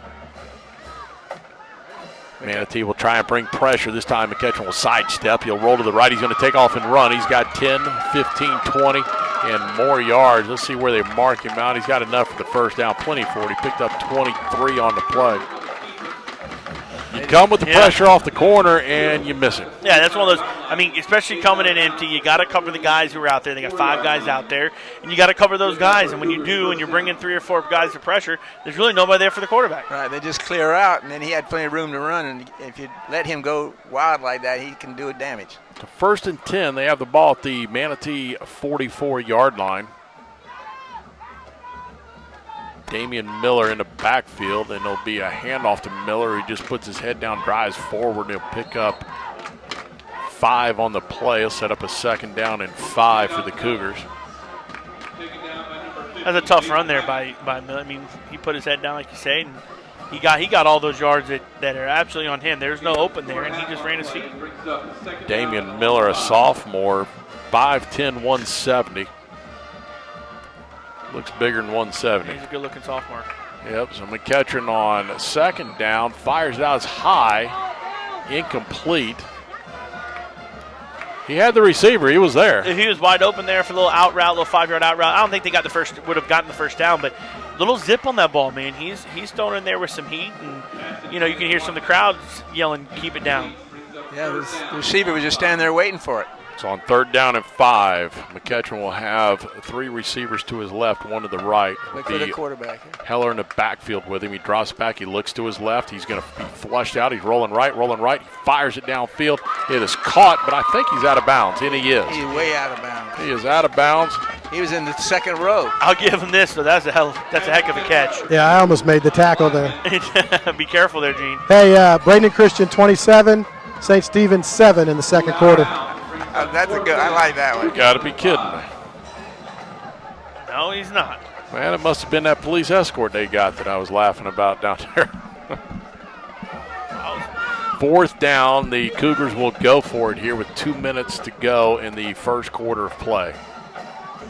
Manatee will try and bring pressure. This time McEachern will sidestep. He'll roll to the right. He's going to take off and run. He's got 10, 15, 20, and more yards. Let's see where they mark him out. He's got enough for the first down, plenty for it. He picked up 23 on the play. You come with the pressure off the corner, and you miss it. Yeah, that's one of those. I mean, especially coming in empty, you got to cover the guys who are out there. They got 5 guys out there, and you got to cover those guys. And when you do, and you're bringing 3 or 4 guys to pressure, there's really nobody there for the quarterback. Right, they just clear out, and then he had plenty of room to run. And if you let him go wild like that, he can do damage. So 1st and 10, they have the ball at the Manatee 44-yard line. Damian Miller in the backfield, and there'll be a handoff to Miller. He just puts his head down, drives forward, and he'll pick up 5 on the play. He'll set up a 2nd down and 5 for the Cougars. That's a tough run there by Miller. I mean, he put his head down, like you say, and he got all those yards that are absolutely on him. There's no open there, and he just ran his feet. Damian Miller, a sophomore, 5'10", 170. Looks bigger than 170. He's a good-looking sophomore. Yep, so McEachern on 2nd down, fires it out as high, incomplete. He had the receiver. He was there. He was wide open there for a little out route, little 5-yard out route. I don't think they would have gotten the first down, but little zip on that ball, man. He's thrown in there with some heat, and you can hear some of the crowds yelling, "Keep it down." Yeah, the receiver was just standing there waiting for it. So on 3rd down and 5, McEachern will have 3 receivers to his left, 1 to the right. Look for the quarterback. Heller in the backfield with him. He drops back. He looks to his left. He's going to be flushed out. He's rolling right. He fires it downfield. It is caught, but I think he's out of bounds, and he is. He's way out of bounds. He is out of bounds. He was in the second row. I'll give him this, though. That's a heck of a catch. Yeah, I almost made the tackle there. Be careful there, Gene. Hey, Braden Christian 27, St. Stephen's 7 in the second quarter. That's a good. I like that one. You got to be kidding me. No, he's not. Man, it must have been that police escort they got that I was laughing about down there. 4th down, the Cougars will go for it here with 2 minutes to go in the first quarter of play.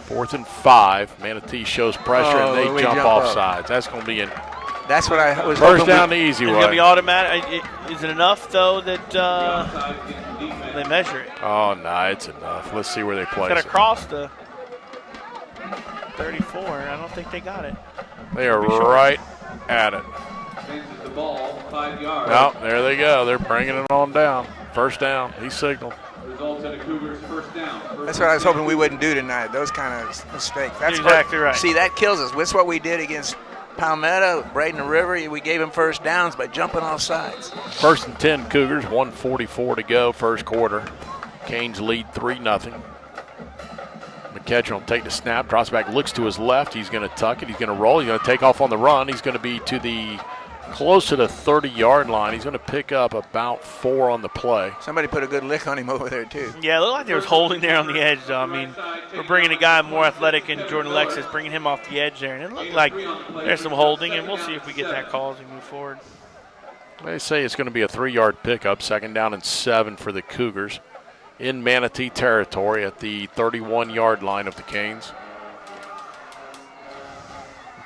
4th and 5. Manatee shows pressure and they jump off sides. That's going to be That's what I was first down the easy way. It's going to be automatic. Is it enough, though, that they measure it? Oh, no, it's enough. Let's see where they place It's it. got to cross the 34. I don't think they got it. They are right at it. The ball 5 yards. No, there they go. They're bringing it on down. First down. He signaled. Results in the Cougars first down. That's what I was hoping we wouldn't do tonight. Those kind of mistakes. That's exactly right. See, that kills us. That's what we did against Palmetto, Braden River. We gave them first downs by jumping off sides. 1st and 10 Cougars. 1:44 to go. First quarter. Canes lead 3-0. McCutcheon will take the snap, drops back, looks to his left. He's going to tuck it. He's going to roll. He's going to take off on the run. He's going to be close to the 30-yard line. He's going to pick up about 4 on the play. Somebody put a good lick on him over there, too. Yeah, it looked like there was holding there on the edge, though. I mean, we're bringing a guy more athletic in Jordan Alexis, bringing him off the edge there. And it looked like there's some holding, and we'll see if we get that call as we move forward. They say it's going to be a 3-yard pickup, 2nd down and 7 for the Cougars in Manatee territory at the 31-yard line of the Canes.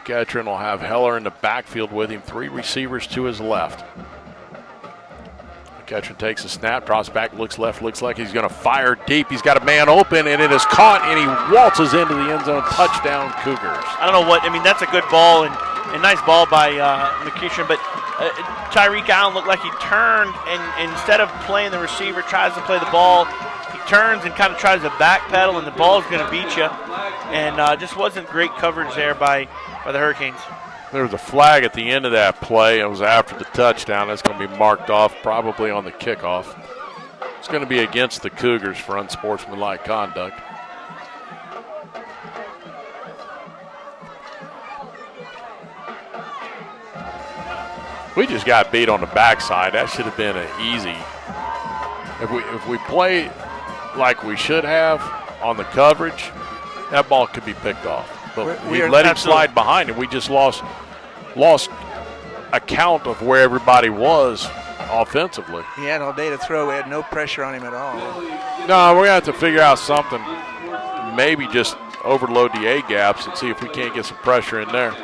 Ketron will have Heller in the backfield with him, 3 receivers to his left. Ketron takes a snap, drops back, looks left, looks like he's going to fire deep. He's got a man open, and it is caught, and he waltzes into the end zone. Touchdown, Cougars. I don't know what – I mean, that's a good ball and nice ball by McCutcheon, but Tyreek Allen looked like he turned, and instead of playing the receiver, tries to play the ball. He turns and kind of tries to backpedal, and the ball's going to beat you. And just wasn't great coverage there by the Hurricanes. There was a flag at the end of that play. It was after the touchdown. That's going to be marked off probably on the kickoff. It's going to be against the Cougars for unsportsmanlike conduct. We just got beat on the backside. That should have been an easy. If we play like we should have on the coverage, that ball could be picked off. But we let him slide behind, and we just lost account of where everybody was offensively. He had all day to throw. We had no pressure on him at all. No, we're going to have to figure out something. Maybe just overload the A gaps and see if we can't get some pressure in there.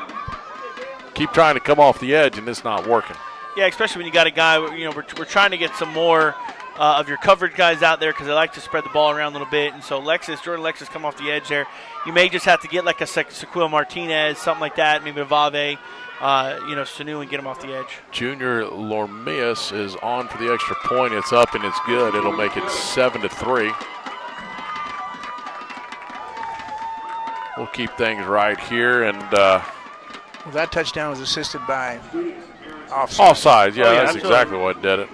Keep trying to come off the edge, and it's not working. Yeah, especially when you got a guy, we're trying to get some more of your coverage guys out there because they like to spread the ball around a little bit. And so Jordan Alexis come off the edge there. You may just have to get like a Sequil Martinez, something like that, maybe a Vave, Sanu, and get him off the edge. Junior Lormias is on for the extra point. It's up and it's good. It'll make it 7-3. We'll keep things right here. And well, that touchdown was assisted by offsides. Offsides, yeah, that's absolutely. exactly what did it.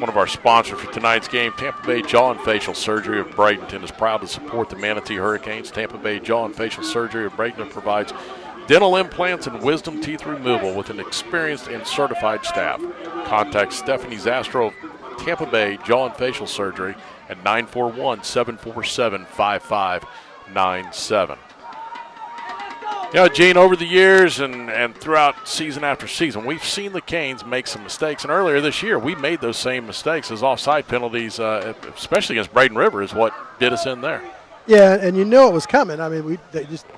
One of our sponsors for tonight's game, Tampa Bay Jaw and Facial Surgery of Bradenton, is proud to support the Manatee Hurricanes. Tampa Bay Jaw and Facial Surgery of Bradenton provides dental implants and wisdom teeth removal with an experienced and certified staff. Contact Stephanie Zastro of Tampa Bay Jaw and Facial Surgery at 941-747-5597. You know, Gene, over the years and throughout season after season, we've seen the Canes make some mistakes. And earlier this year, we made those same mistakes as offside penalties, especially against Braden River, is what did us in there. Yeah, and you know it was coming. I mean,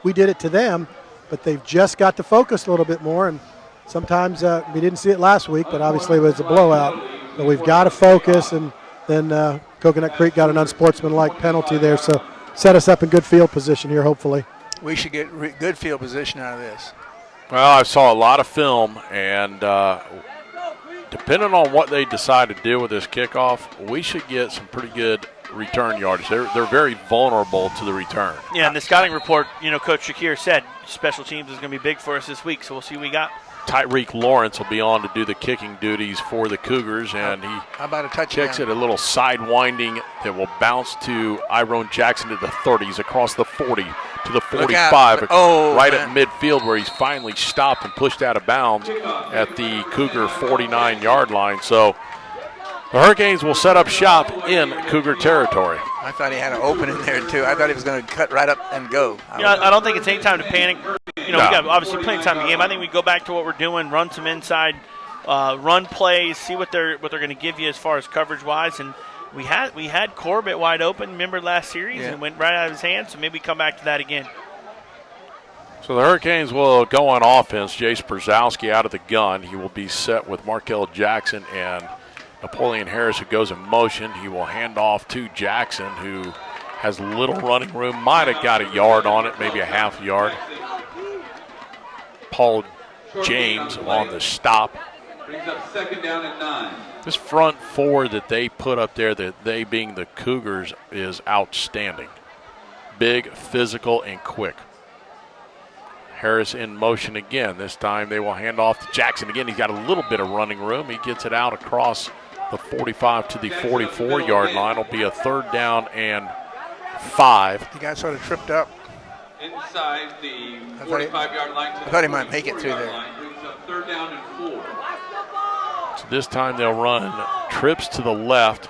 we did it to them, but they've just got to focus a little bit more. And sometimes we didn't see it last week, but obviously it was a blowout. But we've got to focus, and then Coconut Creek got an unsportsmanlike penalty there, so set us up in good field position here, hopefully. We should get good field position out of this. Well, I saw a lot of film, and depending on what they decide to do with this kickoff, we should get some pretty good return yardage. They're very vulnerable to the return. Yeah, and the scouting report, Coach Shakir said special teams is going to be big for us this week, so we'll see what we got. Tyreek Lawrence will be on to do the kicking duties for the Cougars, and he How about a touchdown? checks it, a little side winding that will bounce to Iron Jackson to the 30s, across the 40 to the 45, right at midfield, where he's finally stopped and pushed out of bounds at the Cougar 49-yard line. So the Hurricanes will set up shop in Cougar territory. I thought he had an opening there, too. I thought he was going to cut right up and go. I don't think it's any time to panic. We got obviously plenty of time in the game. I think we go back to what we're doing, run some inside, run plays, see what they're going to give you as far as coverage-wise. And we had Corbett wide open, remember last series, and went right out of his hands, so maybe come back to that again. So the Hurricanes will go on offense. Jace Brzezowski out of the gun. He will be set with Markel Jackson and Napoleon Harris, who goes in motion. He will hand off to Jackson, who has little running room. Might have got a yard on it, maybe a half yard. Paul James on the stop. Brings up 2nd down and 9. This front four that they put up there, that they being the Cougars, is outstanding. Big, physical, and quick. Harris in motion again. This time they will hand off to Jackson again. He's got a little bit of running room. He gets it out across the 45 to the 44-yard line. It'll be a 3rd down and 5. He got sort of tripped up. Inside the 45-yard line. I thought he might make it through there. Brings up 3rd down and 4. So this time they'll run trips to the left.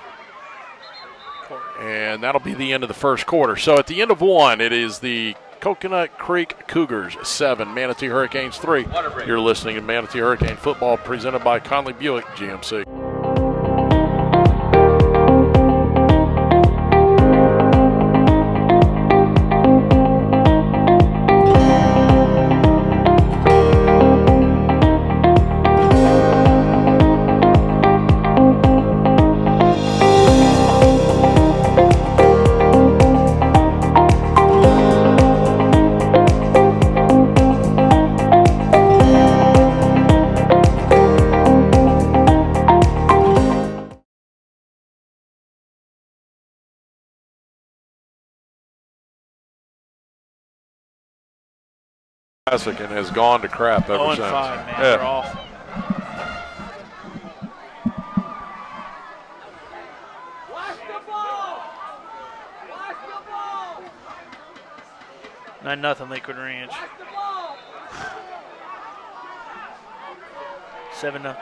And that'll be the end of the first quarter. So at the end of one, it is the Coconut Creek Cougars 7, Manatee Hurricanes 3. You're listening to Manatee Hurricane Football, presented by Conley Buick GMC. And has gone to crap ever since. 0-5, man. They're off. Nothing Lakewood Ranch. 7-0.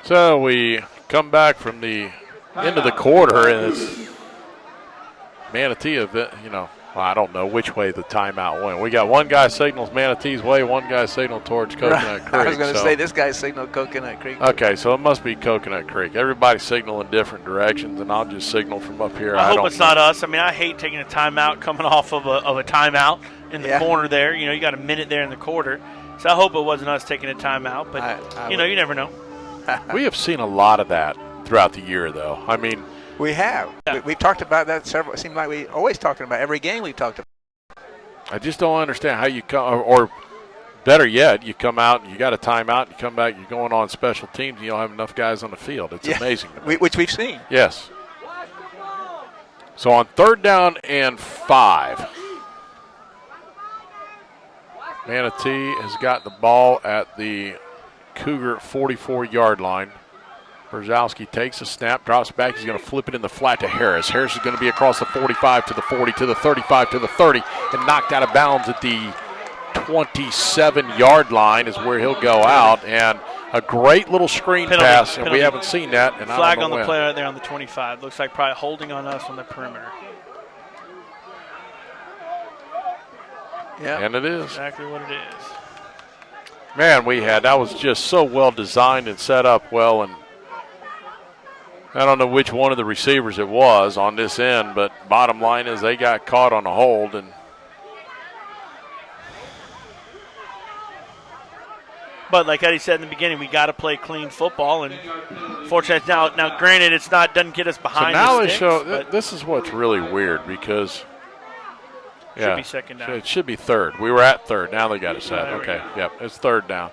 So we come back from the end of the quarter, and it's Manatee, I don't know which way the timeout went. We got one guy signals Manatee's way, one guy signaled towards Coconut Creek. I was going to say this guy signaled Coconut Creek. Okay, so it must be Coconut Creek. Everybody signal in different directions, and I'll just signal from up here. I hope it's not us. I mean, I hate taking a timeout coming off of a timeout in the corner there. You got a minute there in the quarter. So I hope it wasn't us taking a timeout, but, you never know. We have seen a lot of that throughout the year, though. I mean, we have. Yeah. We've talked about that several. It seems like we always talking about every game we've talked about. I just don't understand how you come, or better yet, you come out and you got a timeout, you come back, you're going on special teams, and you don't have enough guys on the field. It's amazing. Which we've seen. Yes. So on 3rd down and 5, Manatee has got the ball at the Cougar 44-yard line. Brzezowski takes a snap, drops back. He's going to flip it in the flat to Harris. Harris is going to be across the 45 to the 40 to the 35 to the 30 and knocked out of bounds at the 27-yard line is where he'll go out. And a great little screen pass, and we haven't seen that. And flag on the play right there on the 25. Looks like probably holding on us on the perimeter. Yeah, and it is. Exactly what it is. Man, that was just so well designed and set up well, and I don't know which one of the receivers it was on this end, but bottom line is they got caught on a hold. But like Eddie said in the beginning, we got to play clean football, and fortunately now granted, doesn't get us behind. So now the sticks, this is what's really weird because should be 2nd down. It should be 3rd. We were at 3rd. Now they got it set. Okay, yep, it's 3rd down.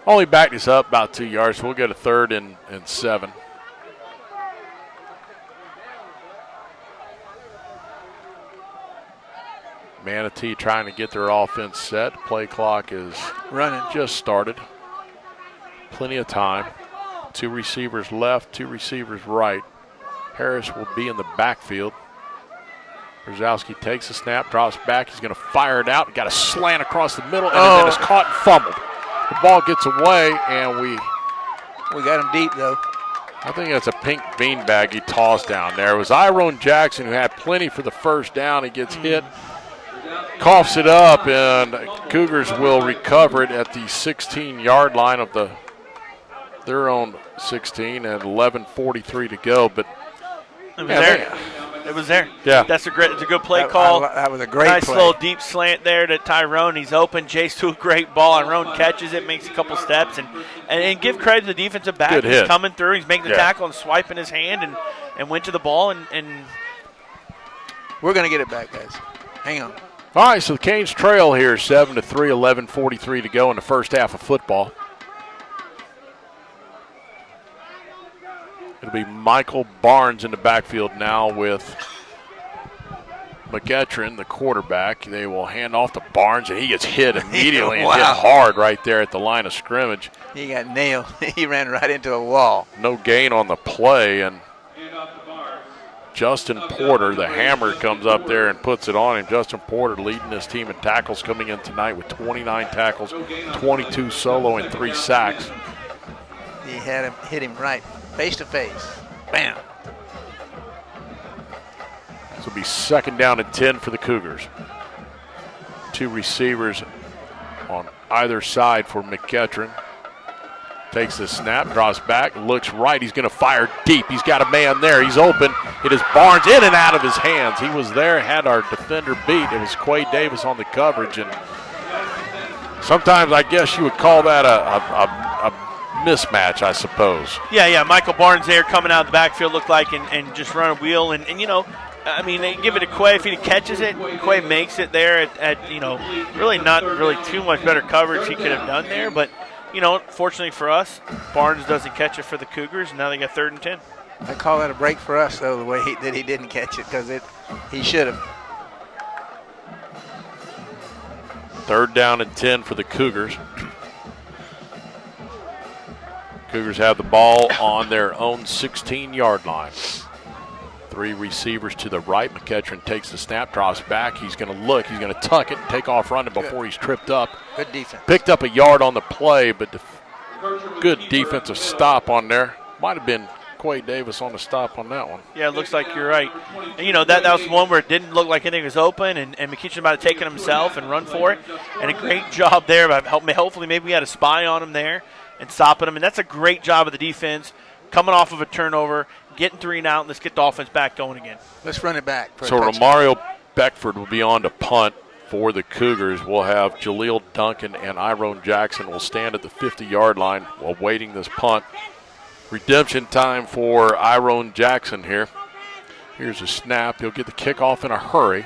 Only backed us up about 2 yards, so we'll go to 3rd and 7. Manatee trying to get their offense set. Play clock is running. Just started. Plenty of time. 2 receivers left, 2 receivers right. Harris will be in the backfield. Brzezowski takes the snap, drops back. He's going to fire it out. Got a slant across the middle, and then it's caught and fumbled. The ball gets away, and we got him deep, though. I think that's a pink beanbag he tossed down there. It was Iron Jackson who had plenty for the first down. He gets hit, coughs it up, and Cougars will recover it at the 16-yard line of their own 16 and 11:43 to go. But it was there. Yeah, it's a good play call. That was a great nice play. Little deep slant there to Tyrone. He's open. Jace to a great ball. Tyrone catches it, makes a couple steps, and give credit to the defensive back. Good He's hit. coming through. He's making the tackle and swiping his hand and went to the ball and we're gonna get it back, guys. Hang on. All right, so the Canes trail here, 7-3, 11:43 to go in the first half of football. It'll be Michael Barnes in the backfield now with McEachern, the quarterback. They will hand off to Barnes, and he gets hit immediately and hit hard right there at the line of scrimmage. He got nailed. He ran right into a wall. No gain on the play, and Justin Porter, the hammer, comes up there and puts it on him. Justin Porter leading his team in tackles coming in tonight with 29 tackles, 22 solo, and 3 sacks. He hit him right. Face to face. Bam. This will be 2nd down and 10 for the Cougars. 2 receivers on either side for McEachern. Takes the snap, drops back, looks right. He's going to fire deep. He's got a man there. He's open. It is Barnes in and out of his hands. He was there, had our defender beat. It was Quay Davis on the coverage. And sometimes I guess you would call that a mismatch, I suppose. Yeah. Michael Barnes there coming out of the backfield looked like and just run a wheel. And you know, I mean, they give it to Quay. If he catches it, Quay makes it there at you know, really not really too much better coverage he could have done there. But, you know, fortunately for us, Barnes doesn't catch it for the Cougars, and now they got 3rd and 10. I call that a break for us, though, the way that he didn't catch it, because he should have. 3rd down and 10 for the Cougars. Cougars have the ball on their own 16-yard line. 3 receivers to the right. McEachern takes the snap, drops back. He's going to look. He's going to tuck it and take off running before he's tripped up. Good defense. Picked up a yard on the play, but good defensive stop on there. Might have been Quay Davis on the stop on that one. Yeah, it looks like you're right. And, you know, that was one where it didn't look like anything was open, and McEachern about to take it himself and run for it. And a great job there. Hopefully maybe we had a spy on him there and stopping him. And that's a great job of the defense, coming off of a turnover, getting 3 and out, and let's get the offense back going again. Let's run it back. So Romario Beckford will be on to punt for the Cougars. We'll have Jaleel Duncan and Iron Jackson will stand at the 50-yard line while waiting this punt. Redemption time for Iron Jackson here. Here's a snap. He'll get the kickoff in a hurry.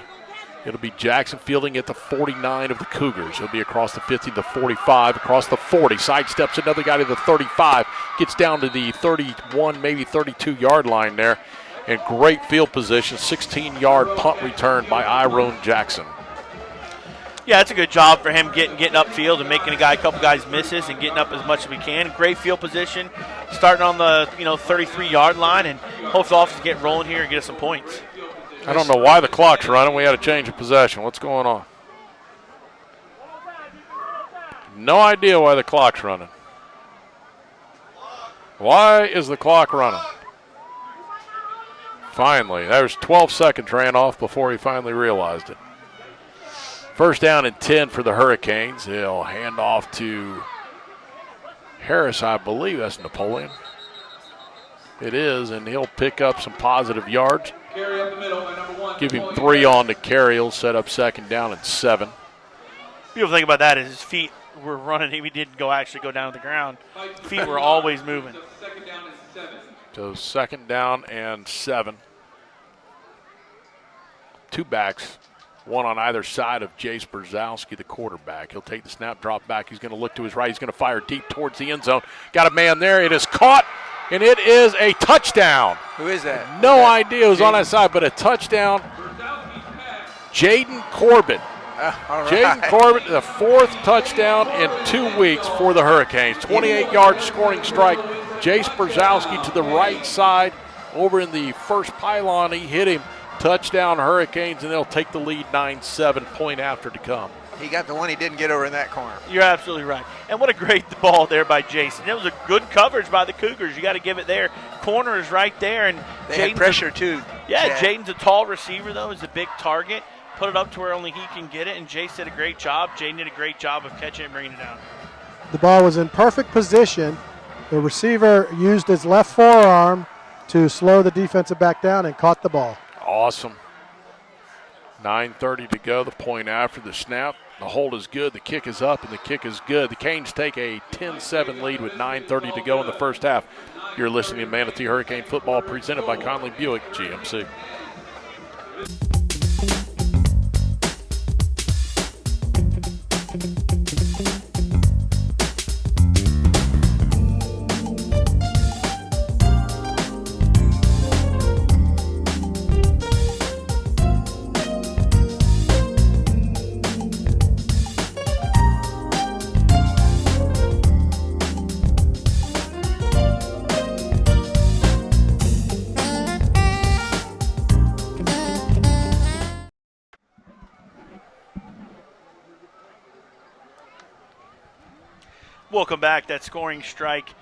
It'll be Jackson fielding at the 49 of the Cougars. He'll be across the 50, the 45, across the 40. Sidesteps another guy to the 35. Gets down to the 31, maybe 32-yard line there. And great field position. 16-yard punt return by Iron Jackson. Yeah, it's a good job for him getting upfield and making a couple guys misses and getting up as much as we can. Great field position, starting on the 33-yard line, and hope the offense get rolling here and get us some points. I don't know why the clock's running. We had a change of possession. What's going on? No idea why the clock's running. Why is the clock running? Finally, there's 12 seconds ran off before he finally realized it. 1st down and 10 for the Hurricanes. He'll hand off to Harris, I believe that's Napoleon. It is, and he'll pick up some positive yards. Give him 3 on the carry. He'll set up 2nd down and 7. Beautiful thing about that is his feet were running. He didn't actually go down to the ground. Feet were always moving. So 2nd down and 7. 2 backs One on either side of Jace Brzezowski, the quarterback. He'll take the snap, drop back. He's going to look to his right. He's going to fire deep towards the end zone. Got a man there. It is caught, and it is a touchdown. Who is that? No idea who's on that side, but a touchdown. Jaden Corbett. All right. Jaden Corbett, the 4th touchdown in 2 weeks for the Hurricanes. 28-yard scoring strike. Jace Brzezowski to the right side over in the first pylon. He hit him. Touchdown Hurricanes, and they'll take the lead 9-7, point after to come. He got the one he didn't get over in that corner. You're absolutely right. And what a great ball there by Jason. It was a good coverage by the Cougars. You got to give it there. Corner is right there. And they had pressure too. Yeah, Jaden's a tall receiver, though. He's a big target. Put it up to where only he can get it, and Jace did a great job. Jaden did a great job of catching it and bringing it down. The ball was in perfect position. The receiver used his left forearm to slow the defensive back down and caught the ball. Awesome. 9:30 to go, the point after the snap. The hold is good, the kick is up, and the kick is good. The Canes take a 10-7 lead with 9:30 to go in the first half. You're listening to Manatee Hurricane Football presented by Conley Buick GMC. Welcome back. That scoring strike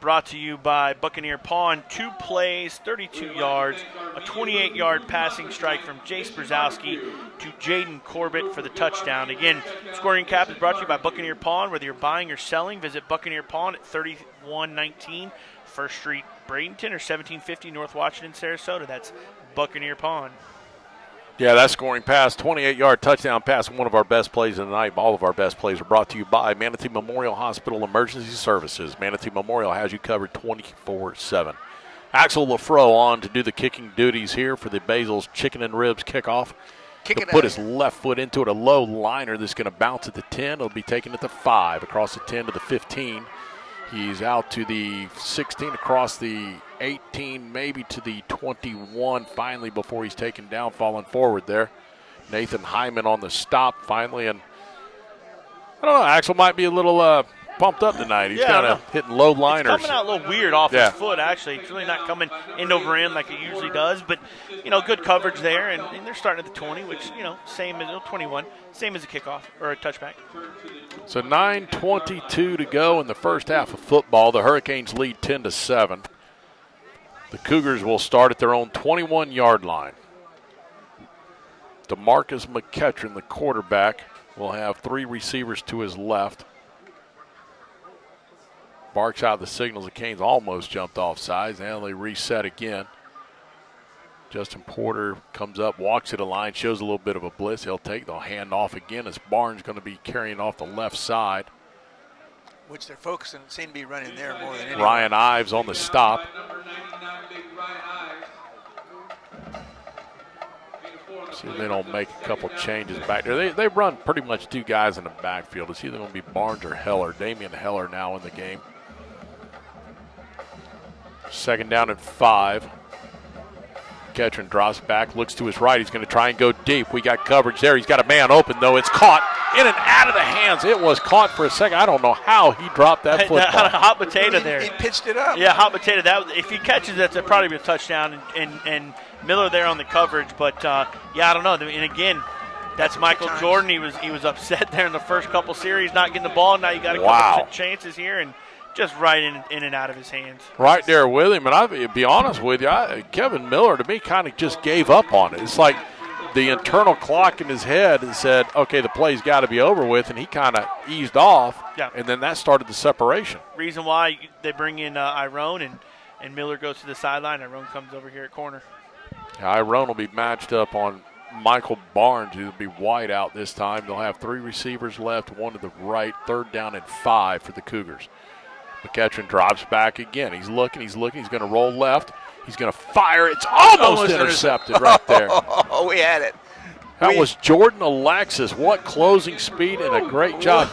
brought to you by Buccaneer Pawn. 2 plays, 32 yards, a 28-yard passing strike from Jace Brzezowski to Jaden Corbett for the touchdown. Again, scoring cap is brought to you by Buccaneer Pawn. Whether you're buying or selling, visit Buccaneer Pawn at 3119 First Street, Bradenton, or 1750 North Washington, Sarasota. That's Buccaneer Pawn. Yeah, that scoring pass, 28-yard touchdown pass, one of our best plays of the night. All of our best plays are brought to you by Manatee Memorial Hospital Emergency Services. Manatee Memorial has you covered 24/7. Axel Lafro on to do the kicking duties here for the Basil's Chicken and Ribs kickoff. He'll put his left foot into it, a low liner that's going to bounce at the 10. It'll be taken at the 5, across the 10 to the 15. He's out to the 16, across the 18, maybe to the 21 finally before he's taken down, falling forward there. Nathan Hyman on the stop finally, and I don't know, Axel might be a little pumped up tonight. He's kind of hitting low liners. It's coming out a little weird off his foot, actually. It's really not coming end over end like it usually does, but, good coverage there, and they're starting at the 20, which, same as 21, same as a kickoff or a touchback. So 9:22 to go in the first half of football. The Hurricanes lead 10-7. The Cougars will start at their own 21-yard line. DeMarcus McEachern, the quarterback, will have 3 receivers to his left. Barks out the signals. The Canes almost jumped off sides, and they reset again. Justin Porter comes up, walks to the line, shows a little bit of a blitz. They'll hand off again as Barnes going to be carrying off the left side. Which they're focusing, seem to be running there more than anyone. Ryan Ives on the stop. See if they don't make a couple changes back there. They run pretty much 2 guys in the backfield. It's either going to be Barnes or Heller. Damian Heller now in the game. 2nd down and 5. Ketron drops back, looks to his right. He's going to try and go deep. We got coverage there. He's got a man open, though. It's caught in and out of the hands. It was caught for a second. I don't know how he dropped that football. Hot potato there. He pitched it up. Yeah, hot potato. If he catches that, that'd probably be a touchdown. And Miller there on the coverage. But, I don't know. And, again, that's Michael Jordan. He was upset there in the first couple series, not getting the ball. Now you got a couple chances here. And just right in and out of his hands. Right there with him. And I'll be honest with you, Kevin Miller, to me, kind of just gave up on it. It's like the internal clock in his head and said, okay, the play's got to be over with, and he kind of eased off, and then that started the separation. Reason why they bring in Iron, and Miller goes to the sideline. Iron comes over here at corner. Iron will be matched up on Michael Barnes, who will be wide out this time. They'll have 3 receivers left, 1 to the right, 3rd down and 5 for the Cougars. McEachern drops back again. He's looking. He's going to roll left. He's going to fire. It's almost intercepted right there. Oh, we had it. That was Jordan Alexis. What closing speed and a great job.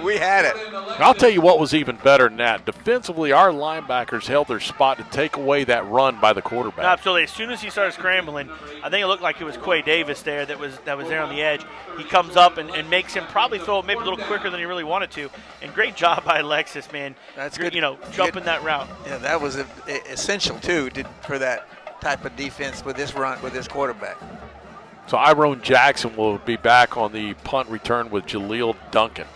We had it. I'll tell you what was even better than that. Defensively, our linebackers held their spot to take away that run by the quarterback. Absolutely. As soon as he started scrambling, I think it looked like it was Quay Davis there that was there on the edge. He comes up and makes him probably throw it maybe a little quicker than he really wanted to. And great job by Alexis, man. That's good. Jumping that route. Yeah, that was essential, too, for that type of defense with this run, with this quarterback. So Iron Jackson will be back on the punt return with Jaleel Duncan.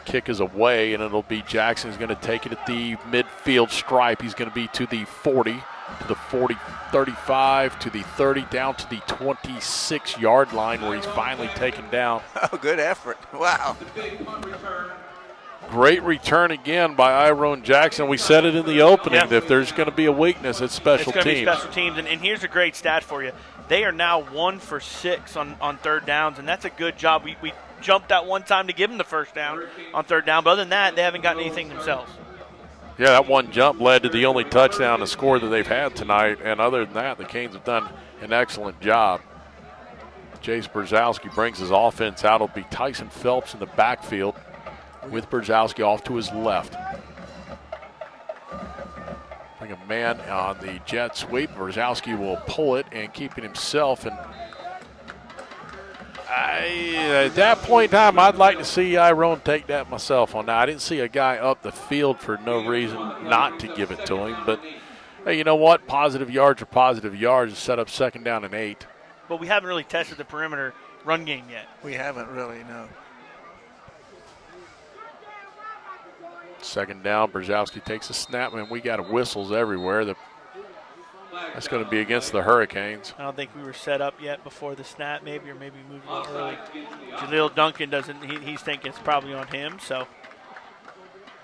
Kick is away, and it'll be Jackson's going to take it at the midfield stripe. He's going to be to the 40, to the 40, 35, to the 30, down to the 26-yard line where he's finally taken down. Oh, good effort. Wow. Great return again by Iron Jackson. We said it in the opening that if there's going to be a weakness, it's special teams. It's going to be special teams, and here's a great stat for you. They are now 1 for 6 on third downs, and that's a good job. We jumped that one time to give them the first down on third down, but other than that, they haven't gotten anything themselves. Yeah, that one jump led to the only touchdown to score that they've had tonight, and other than that, the Canes have done an excellent job. Jace Brzezowski brings his offense out. It'll be Tyson Phelps in the backfield with Brzezowski off to his left. Bring a man on the jet sweep. Brzezowski will pull it and keep it himself. And at that point in time, I'd like to see Iron take that myself on that. I didn't see a guy up the field for no reason not to give it to him. But, hey, you know what? Positive yards are positive yards. Set up 2nd down and 8. But we haven't really tested the perimeter run game yet. We haven't really, no. 2nd down, Brzezowski takes a snap, and we got whistles everywhere. That's going to be against the Hurricanes. I don't think we were set up yet before the snap, maybe, or maybe moved a little early. Jaleel Duncan doesn't. He's thinking it's probably on him. So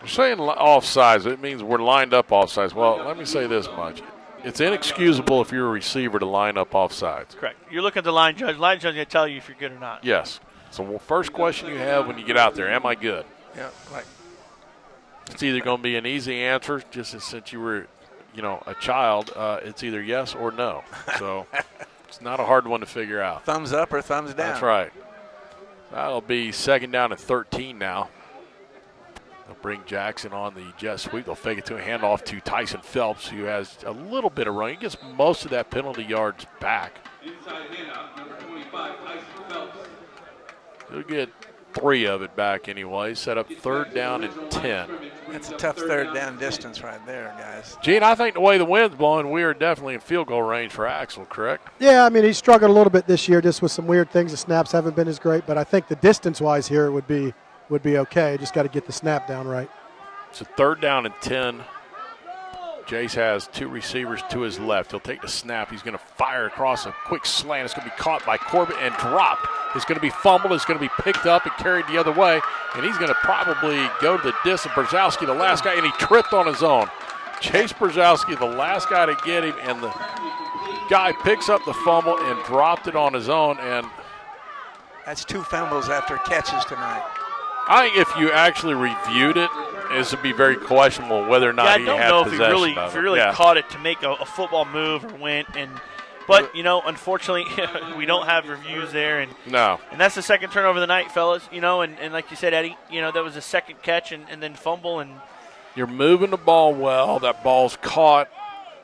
we're saying offsides. It means we're lined up offsides. Well, let me say this much: it's inexcusable if you're a receiver to line up offsides. Correct. You're looking at the line judge. Line judge going to tell you if you're good or not. Yes. So first question you have when you get out there: am I good? Yeah. Right. It's either going to be an easy answer, just since you were, a child. It's either yes or no. So it's not a hard one to figure out. Thumbs up or thumbs down. That's right. That'll be 2nd down and 13 now. They'll bring Jackson on the jet sweep. They'll fake it to a handoff to Tyson Phelps, who has a little bit of running. He gets most of that penalty yards back. Inside handoff, number 25, Tyson Phelps. He'll get 3 of it back anyway. Set up 3rd down and 10. That's a tough 3rd down distance right there, guys. Gene, I think the way the wind's blowing, we are definitely in field goal range for Axel, correct? Yeah, I mean, he's struggled a little bit this year just with some weird things. The snaps haven't been as great, but I think the distance-wise here would be okay. Just got to get the snap down right. It's a 3rd down and 10. Jace has 2 receivers to his left. He'll take the snap. He's going to fire across a quick slant. It's going to be caught by Corbett and dropped. It's going to be fumbled. It's going to be picked up and carried the other way. And he's going to probably go to the distance. Brzezowski, the last guy, and he tripped on his own. Chase Brzezowski, the last guy to get him, and the guy picks up the fumble and dropped it on his own. And that's 2 fumbles after catches tonight. I think if you actually reviewed it, this would be very questionable whether or not he had possession of it. I don't know if he really caught it to make a football move or went. But, unfortunately, we don't have reviews there. And that's the 2nd turnover of the night, fellas. And like you said, Eddie, that was a 2nd catch and then fumble. And you're moving the ball well. That ball's caught,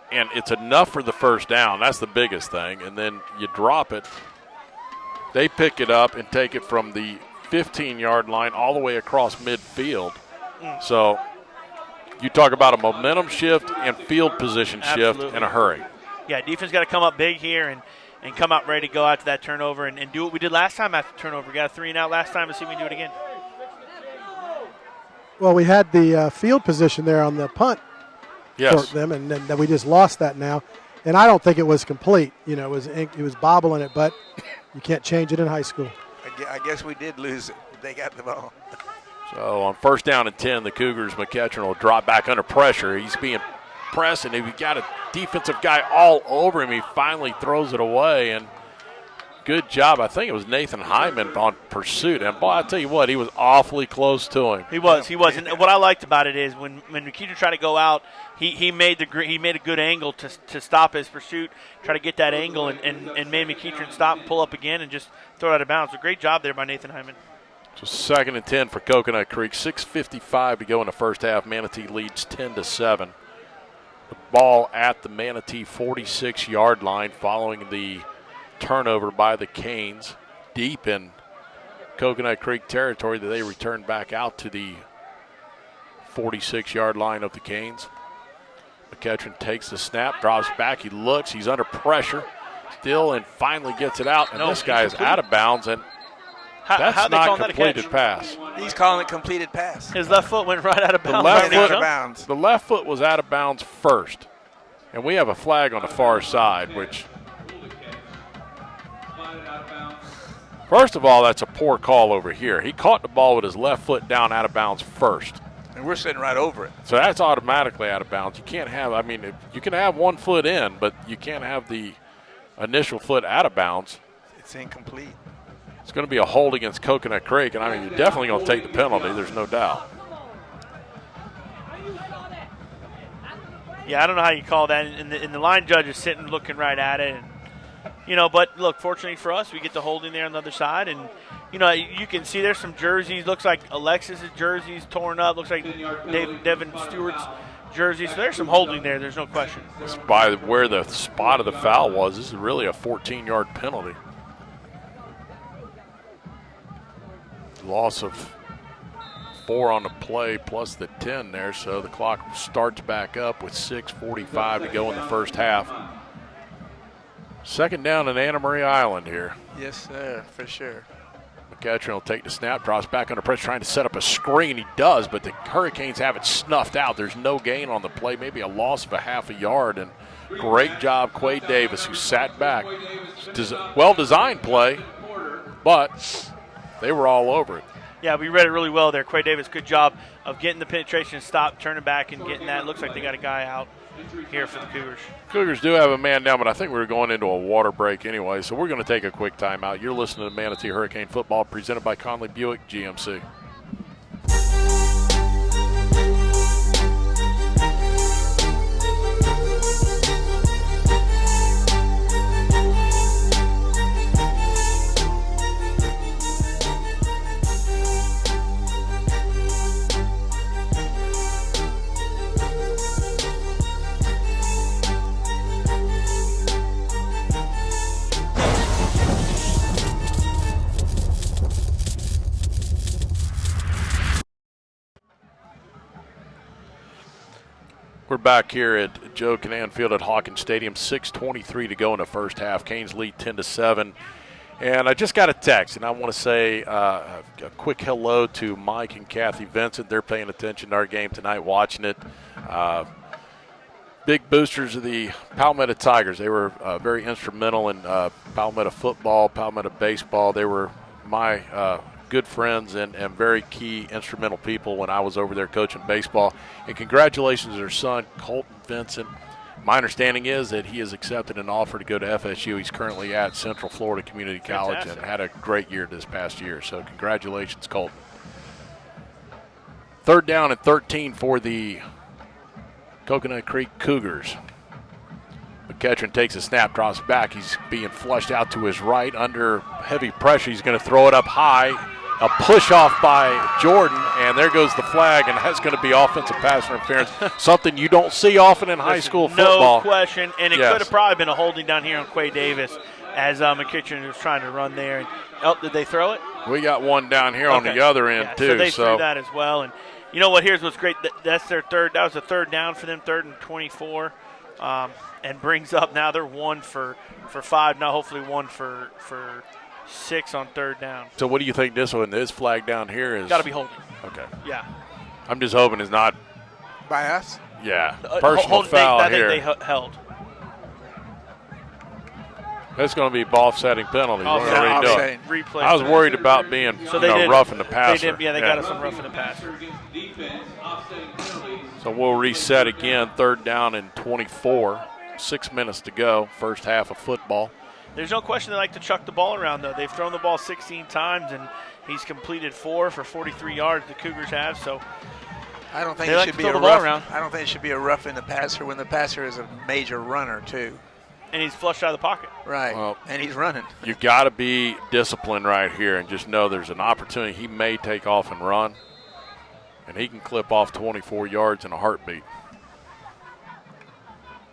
and it's enough for the 1st down. That's the biggest thing. And then you drop it. They pick it up and take it from the 15-yard line all the way across midfield. So you talk about a momentum shift and field position shift in a hurry. Yeah, defense got to come up big here and come out ready to go after that turnover and do what we did last time after the turnover. We got a 3-and-out last time. Let's see if we can do it again. Well, we had the field position there on the punt for them, and then we just lost that now. And I don't think it was complete. It was bobbling it, but you can't change it in high school. I guess we did lose it. They got the ball. So on 1st down and 10, the Cougars, McEachern will drop back under pressure. He's being pressed, and he got a defensive guy all over him. He finally throws it away, and good job. I think it was Nathan Hyman on pursuit. And, boy, I tell you what, he was awfully close to him. He was. And what I liked about it is when McEachern tried to go out, he made a good angle to stop his pursuit, try to get that angle, and made McEachern stop and pull up again and just throw it out of bounds. A great job there by Nathan Hyman. So 2nd and 10 for Coconut Creek. 6:55 to go in the first half. Manatee leads 10-7. The ball at the Manatee 46-yard line following the turnover by the Canes deep in Coconut Creek territory that they returned back out to the 46-yard line of the Canes. McEachern takes the snap, drops back, he looks, he's under pressure still, and finally gets it out. And this guy is out of bounds, and that's not completed pass. He's calling it completed pass. His left foot went right out of bounds. The left foot was out of bounds first. And we have a flag on the far side, which, first of all, that's a poor call over here. He caught the ball with his left foot down out of bounds first. And we're sitting right over it. So that's automatically out of bounds. You can't have, you can have 1 foot in, but you can't have the initial foot out of bounds. It's incomplete. It's going to be a hold against Coconut Creek, and you're definitely going to take the penalty. There's no doubt. Yeah, I don't know how you call that. And the line judge is sitting looking right at it. And, but look, fortunately for us, we get the holding there on the other side. And, you can see there's some jerseys. Looks like Alexis's jersey's torn up. Looks like Devin Stewart's jersey. So there's some holding there. There's no question. By where the spot of the foul was, this is really a 14-yard penalty. Loss of 4 on the play plus the 10 there, so the clock starts back up with 6:45 to go in the first half. 2nd down in Anna Maria Island here. Yes, sir, for sure. McEachern will take the snap, drops back under pressure, trying to set up a screen. He does, but the Hurricanes have it snuffed out. There's no gain on the play, maybe a loss of a half a yard, and great job, Quade Davis, who sat back. Well-designed play, but they were all over it. Yeah, we read it really well there. Quay Davis, good job of getting the penetration stop, turning back, and getting that. Looks like they got a guy out here for the Cougars. Cougars do have a man down, but I think we were going into a water break anyway, so we're going to take a quick timeout. You're listening to Manatee Hurricane Football presented by Conley Buick GMC. We're back here at Joe Canaan Field at Hawkins Stadium. 6:23 to go in the first half. Canes lead 10-7. And I just got a text, and I want to say a quick hello to Mike and Kathy Vincent. They're paying attention to our game tonight, watching it. Big boosters of the Palmetto Tigers. They were very instrumental in Palmetto football, Palmetto baseball. They were my good friends and very key instrumental people when I was over there coaching baseball. And congratulations to their son, Colton Vincent. My understanding is that he has accepted an offer to go to FSU. He's currently at Central Florida Community College and had a great year this past year. So congratulations, Colton. 3rd down and 13 for the Coconut Creek Cougars. McEachern takes a snap, drops back. He's being flushed out to his right under heavy pressure. He's going to throw it up high. A push-off by Jordan, and there goes the flag, and that's going to be offensive pass interference, something you don't see often in high school football. No question, and it could have probably been a holding down here on Quay Davis as McEachern was trying to run there. And, did they throw it? We got one down here on the other end, too. So they threw that as well. And you know what? Here's what's great. That's their third. That was a 3rd down for them, 3rd and 24, and brings up now they're 1 for 5. Now hopefully 1 for 6 on 3rd down. So what do you think this one, this flag down here is? Got to be holding. Okay. Yeah. I'm just hoping it's not. By us? Yeah. Personal foul here. They held. That's going to be ball-setting penalty. Replay. I was worried about being rough in the passer. They got us some rough in the passer. So we'll reset again, 3rd down and 24. 6 minutes to go, first half of football. There's no question they like to chuck the ball around, though. They've thrown the ball 16 times, and he's completed 4 for 43 yards, the Cougars have. So I don't think they it like should to be throw a the ball rough. around. I don't think it should be a rough in the passer when the passer is a major runner too. And he's flushed out of the pocket. Right. Well, and he's running. You got to be disciplined right here and just know there's an opportunity. He may take off and run, and he can clip off 24 yards in a heartbeat.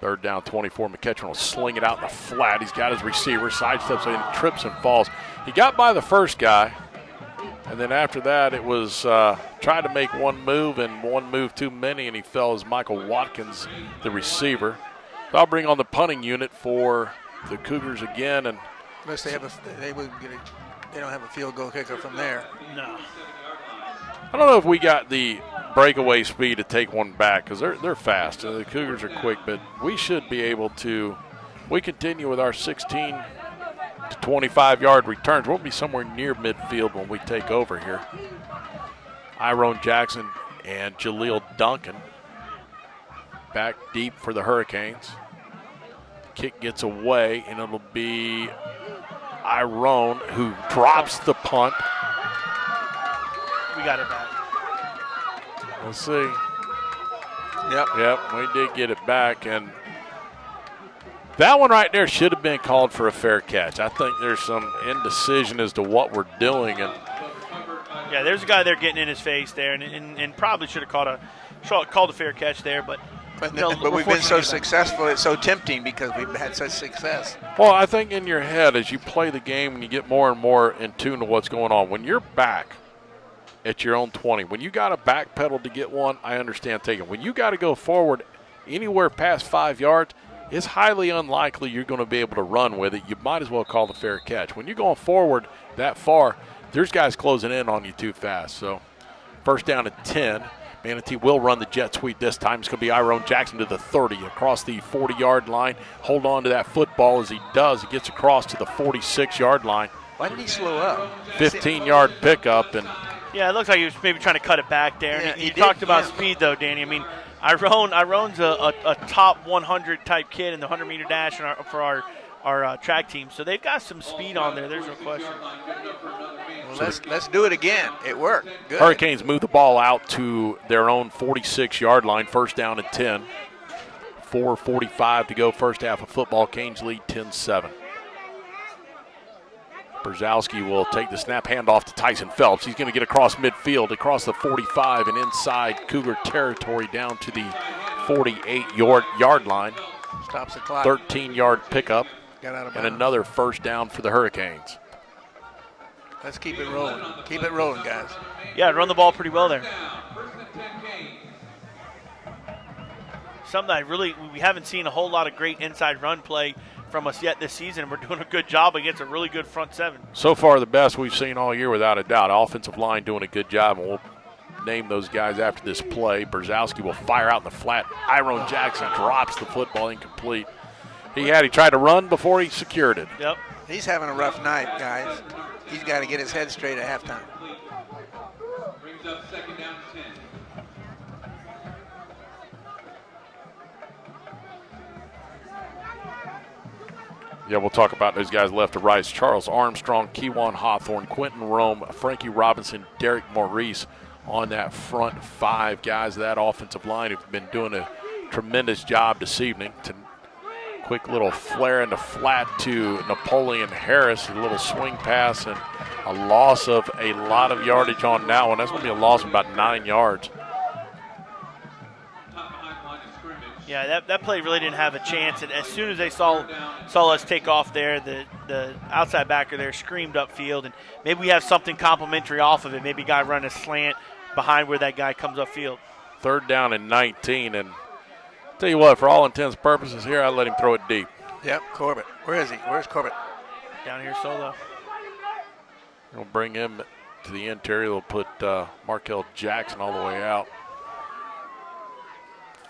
Third down, 24. McEachern will sling it out in the flat. He's got his receiver, sidesteps and trips and falls. He got by the first guy, and then after that it was tried to make one move, and one move too many, and he fell as Michael Watkins, the receiver. So I'll bring on the punting unit for the Cougars again. And unless they have they don't have a field goal kicker from there. No. I don't know if we got the breakaway speed to take one back because they're fast. The Cougars are quick, but we should be able to. We continue with our 16 to 25-yard returns. We'll be somewhere near midfield when we take over here. Iron Jackson and Jaleel Duncan back deep for the Hurricanes. Kick gets away, and it'll be Iron who drops the punt. We got it back. Let's see. Yep, we did get it back, and that one right there should have been called for a fair catch. I think there's some indecision as to what we're doing, and yeah, there's a guy there getting in his face there, and probably should have called a fair catch there, but we've been so successful. It's so tempting because we've had such success. Well, I think in your head as you play the game and you get more and more in tune to what's going on, when you're back at your own 20, when you got to backpedal to get one, I understand taking. When you got to go forward anywhere past 5 yards, it's highly unlikely you're going to be able to run with it. You might as well call the fair catch. When you're going forward that far, there's guys closing in on you too fast. So first down at 10. Manatee will run the jet sweep this time. It's going to be Iron Jackson to the 30 across the 40-yard line. Hold on to that football as he does. He gets across to the 46-yard line. Why did he slow up? 15-yard pickup. And yeah, it looks like he was maybe trying to cut it back there. Yeah, he talked about speed, though, Danny. I mean, Iron's a top 100 type kid in the 100-meter dash for our track team. So they've got some speed on there. There's no question. Well, let's do it again. It worked. Good. Hurricanes move the ball out to their own 46-yard line. First down and 10. 4:45 to go first half of football. Canes lead 10-7. Brzezowski will take the snap, handoff to Tyson Phelps. He's going to get across midfield, across the 45 and inside Cougar territory down to the 48-yard line. Stops the clock. 13-yard pickup. Got out of and bounds. another first down for the Hurricanes. Let's keep it rolling. Keep it rolling, guys. Yeah, run the ball pretty well there. Something we haven't seen a whole lot of great inside run play from us yet this season. We're doing a good job against a really good front seven. So far, the best we've seen all year, without a doubt. Offensive line doing a good job, and we'll name those guys after this play. Brzezowski will fire out in the flat. Iron Jackson drops the football incomplete. He tried to run before he secured it. Yep. He's having a rough night, guys. He's got to get his head straight at halftime. Brings up second down 10. Yeah, we'll talk about those guys left to right. Charles Armstrong, Kewan Hawthorne, Quentin Rome, Frankie Robinson, Derek Maurice on that front five. Guys of that offensive line who've been doing a tremendous job this evening. Quick little flare in the flat to Napoleon Harris, a little swing pass, and a loss of a lot of yardage on that one. That's going to be a loss of about 9 yards. Yeah, that play really didn't have a chance. And as soon as they saw us take off there, the outside backer there screamed upfield. And maybe we have something complimentary off of it. Maybe a guy run a slant behind where that guy comes upfield. Third down and 19. And tell you what, for all intents and purposes here, I'd let him throw it deep. Yep, Corbett. Where is he? Where's Corbett? Down here solo. We'll bring him to the interior. They'll put Markel Jackson all the way out.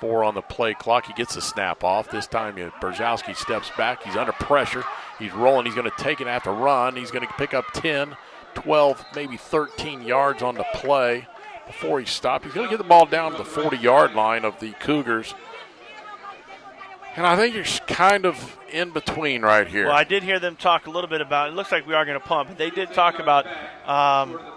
4 on the play clock. He gets the snap off. This time Brzezowski steps back. He's under pressure. He's rolling. He's going to take it, have to run. He's going to pick up 10, 12, maybe 13 yards on the play before he stopped. He's going to get the ball down to the 40-yard line of the Cougars. And I think you're kind of in between right here. Well, I did hear them talk a little bit about it. It looks like we are going to punt, but they did talk about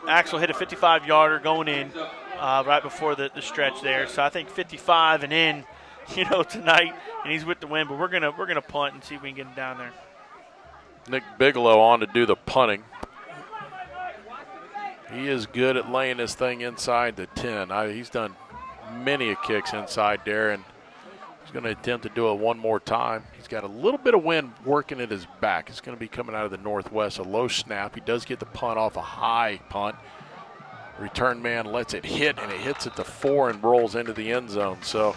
Axel hit a 55-yarder going in right before the stretch there. So I think 55 and in, tonight, and he's with the win. But we're gonna punt and see if we can get him down there. Nick Bigelow on to do the punting. He is good at laying this thing inside the 10. He's done many kicks inside there, and he's going to attempt to do it one more time. He's got a little bit of wind working at his back. It's going to be coming out of the northwest, a low snap. He does get the punt off a high punt. Return man lets it hit, and it hits at the 4 and rolls into the end zone. So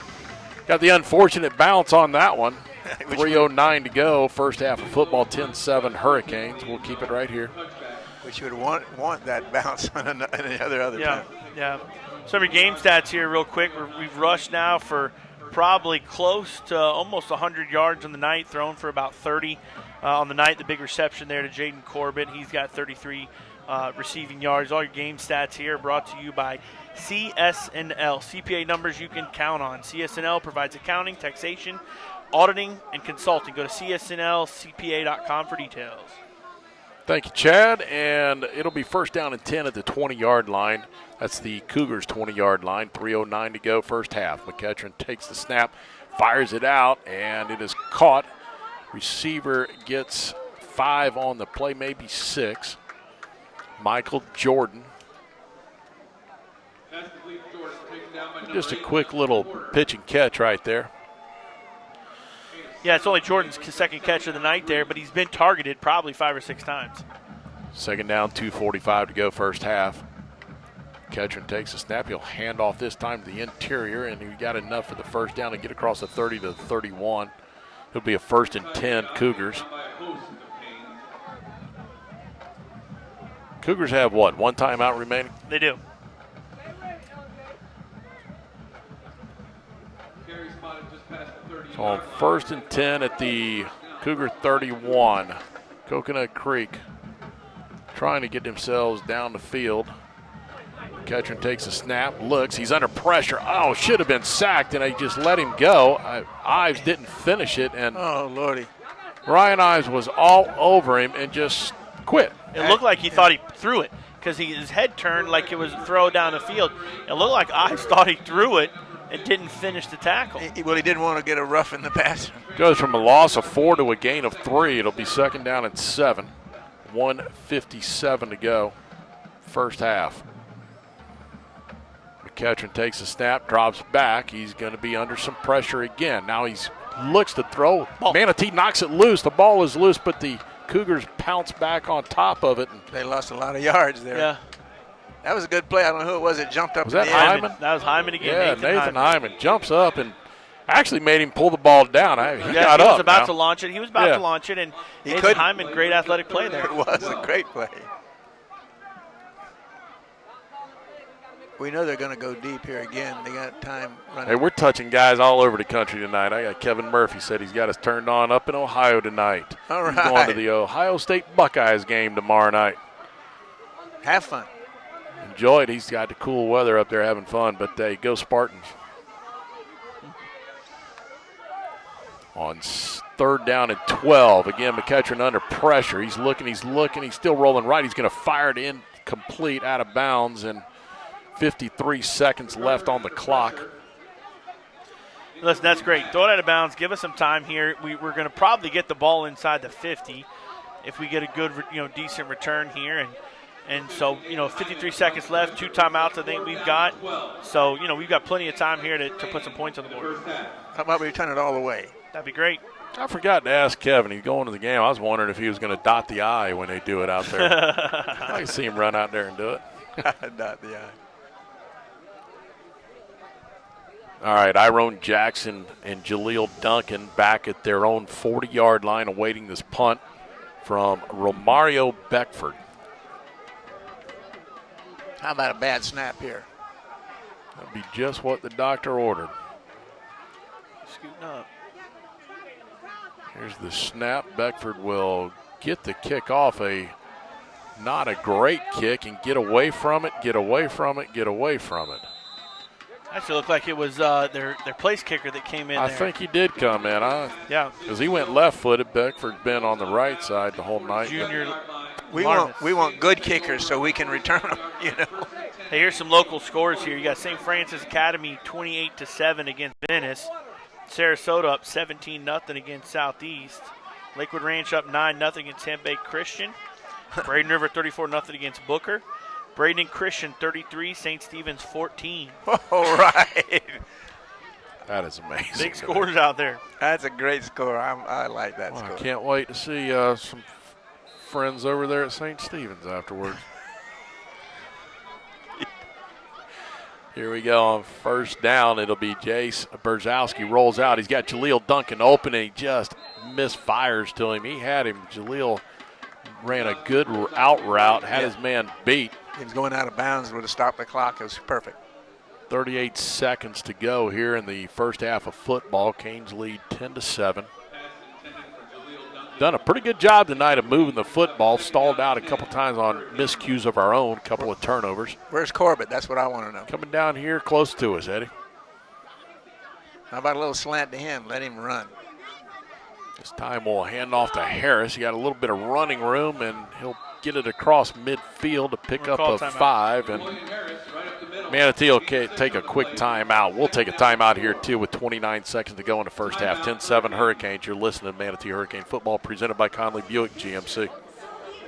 got the unfortunate bounce on that one. 3:09 to go, first half of football, 10-7 Hurricanes. We'll keep it right here. Which you would want that bounce on any other time. Yeah. Some of your game stats here real quick. We've rushed now for probably close to almost 100 yards on the night, thrown for about 30 on the night. The big reception there to Jaden Corbett. He's got 33 receiving yards. All your game stats here brought to you by CSNL. CPA numbers you can count on. CSNL provides accounting, taxation, auditing, and consulting. Go to csnlcpa.com for details. Thank you, Chad. And it'll be first down and 10 at the 20-yard line. That's the Cougars' 20-yard line. 3:09 to go, first half. McEachern takes the snap, fires it out, and it is caught. Receiver gets 5 on the play, maybe 6. Michael Jordan. Just a quick little pitch and catch right there. Yeah, it's only Jordan's second catch of the night there, but he's been targeted probably 5 or 6 times. Second down, 2:45 to go, first half. Ketchum takes a snap. He'll hand off this time to the interior, and he got enough for the first down to get across the 30 to the 31. It'll be a 1st and 10 Cougars. Cougars have what, 1 timeout remaining? They do. So on 1st and 10 at the Cougar 31. Coconut Creek trying to get themselves down the field. Ketchum takes a snap, looks, he's under pressure. Oh, should have been sacked, and they just let him go. Ives didn't finish it, and oh, Lordy. Ryan Ives was all over him and just quit. It looked like he thought he threw it because his head turned like it was a throw down the field. It looked like Ives thought he threw it and didn't finish the tackle. Well, he didn't want to get a rough in the passer. Goes from a loss of 4 to a gain of 3. It'll be 2nd down and 7. 1:57 to go, first half. McEachern takes a snap, drops back. He's going to be under some pressure again. Now he looks to throw. Manatee knocks it loose. The ball is loose, but the Cougars pounce back on top of it. They lost a lot of yards there. Yeah. That was a good play. I don't know who it was that jumped up. Was that Hyman? That was Hyman again. Yeah, Nathan Hyman jumps up and actually made him pull the ball down. He got up. He was about to launch it. He was about to launch it, and Nathan Hyman, great athletic play there. It was a great play. We know they're going to go deep here again. They got time running. Hey, we're touching guys all over the country tonight. I got Kevin Murphy said he's got us turned on up in Ohio tonight. All right. He's going to the Ohio State Buckeyes game tomorrow night. Have fun. Enjoy it. He's got the cool weather up there having fun, but go Spartans. On 3rd down and 12. Again, McEachern under pressure. He's looking. He's still rolling right. He's going to fire it incomplete, out of bounds, and 53 seconds left on the clock. Listen, that's great. Throw it out of bounds. Give us some time here. We're going to probably get the ball inside the 50 if we get a good, decent return here. And so, 53 seconds left, 2 timeouts I think we've got. So, we've got plenty of time here to put some points on the board. How about we return it all the way? That'd be great. I forgot to ask Kevin. He's going to the game. I was wondering if he was going to dot the I when they do it out there. I can see him run out there and do it. Dot the I. All right, Iron Jackson and Jaleel Duncan back at their own 40-yard line awaiting this punt from Romario Beckford. How about a bad snap here? That'd be just what the doctor ordered. Scooting up. Here's the snap. Beckford will get the kick off. Not a great kick, and get away from it, get away from it, get away from it. Actually, looked like it was their place kicker that came in. I there. think he did come in. Yeah. Because he went left-footed. Beckford's been on the right side the whole night. Junior. We want good kickers so we can return them. Hey, here's some local scores here. You got St. Francis Academy 28-7 against Venice. Sarasota up 17-0 against Southeast. Lakewood Ranch up 9-0 against Hempay Christian. Braden River 34-0 against Booker. Braden Christian 33, St. Stephen's 14. All right. That is amazing. Big scores out there. That's a great score. I like that score. I can't wait to see some friends over there at St. Stephen's afterwards. Here we go on first down. It'll be Jace Berzowski rolls out. He's got Jaleel Duncan open, and he just misfires to him. He had him. Jaleel ran a good out route, had his man beat. He was going out of bounds, would have stopped the clock. It was perfect. 38 seconds to go here in the first half of football. Canes lead 10-7. Done a pretty good job tonight of moving the football. Stalled out a couple times on miscues of our own, a couple of turnovers. Where's Corbett? That's what I want to know. Coming down here close to us, Eddie. How about a little slant to him? Let him run. This time we'll hand off to Harris. He got a little bit of running room, and he'll get it across midfield to pick up a 5. And Manatee will take a quick timeout. We'll take a timeout here, too, with 29 seconds to go in the first half. 10-7 Hurricanes. You're listening to Manatee Hurricane Football presented by Conley Buick GMC.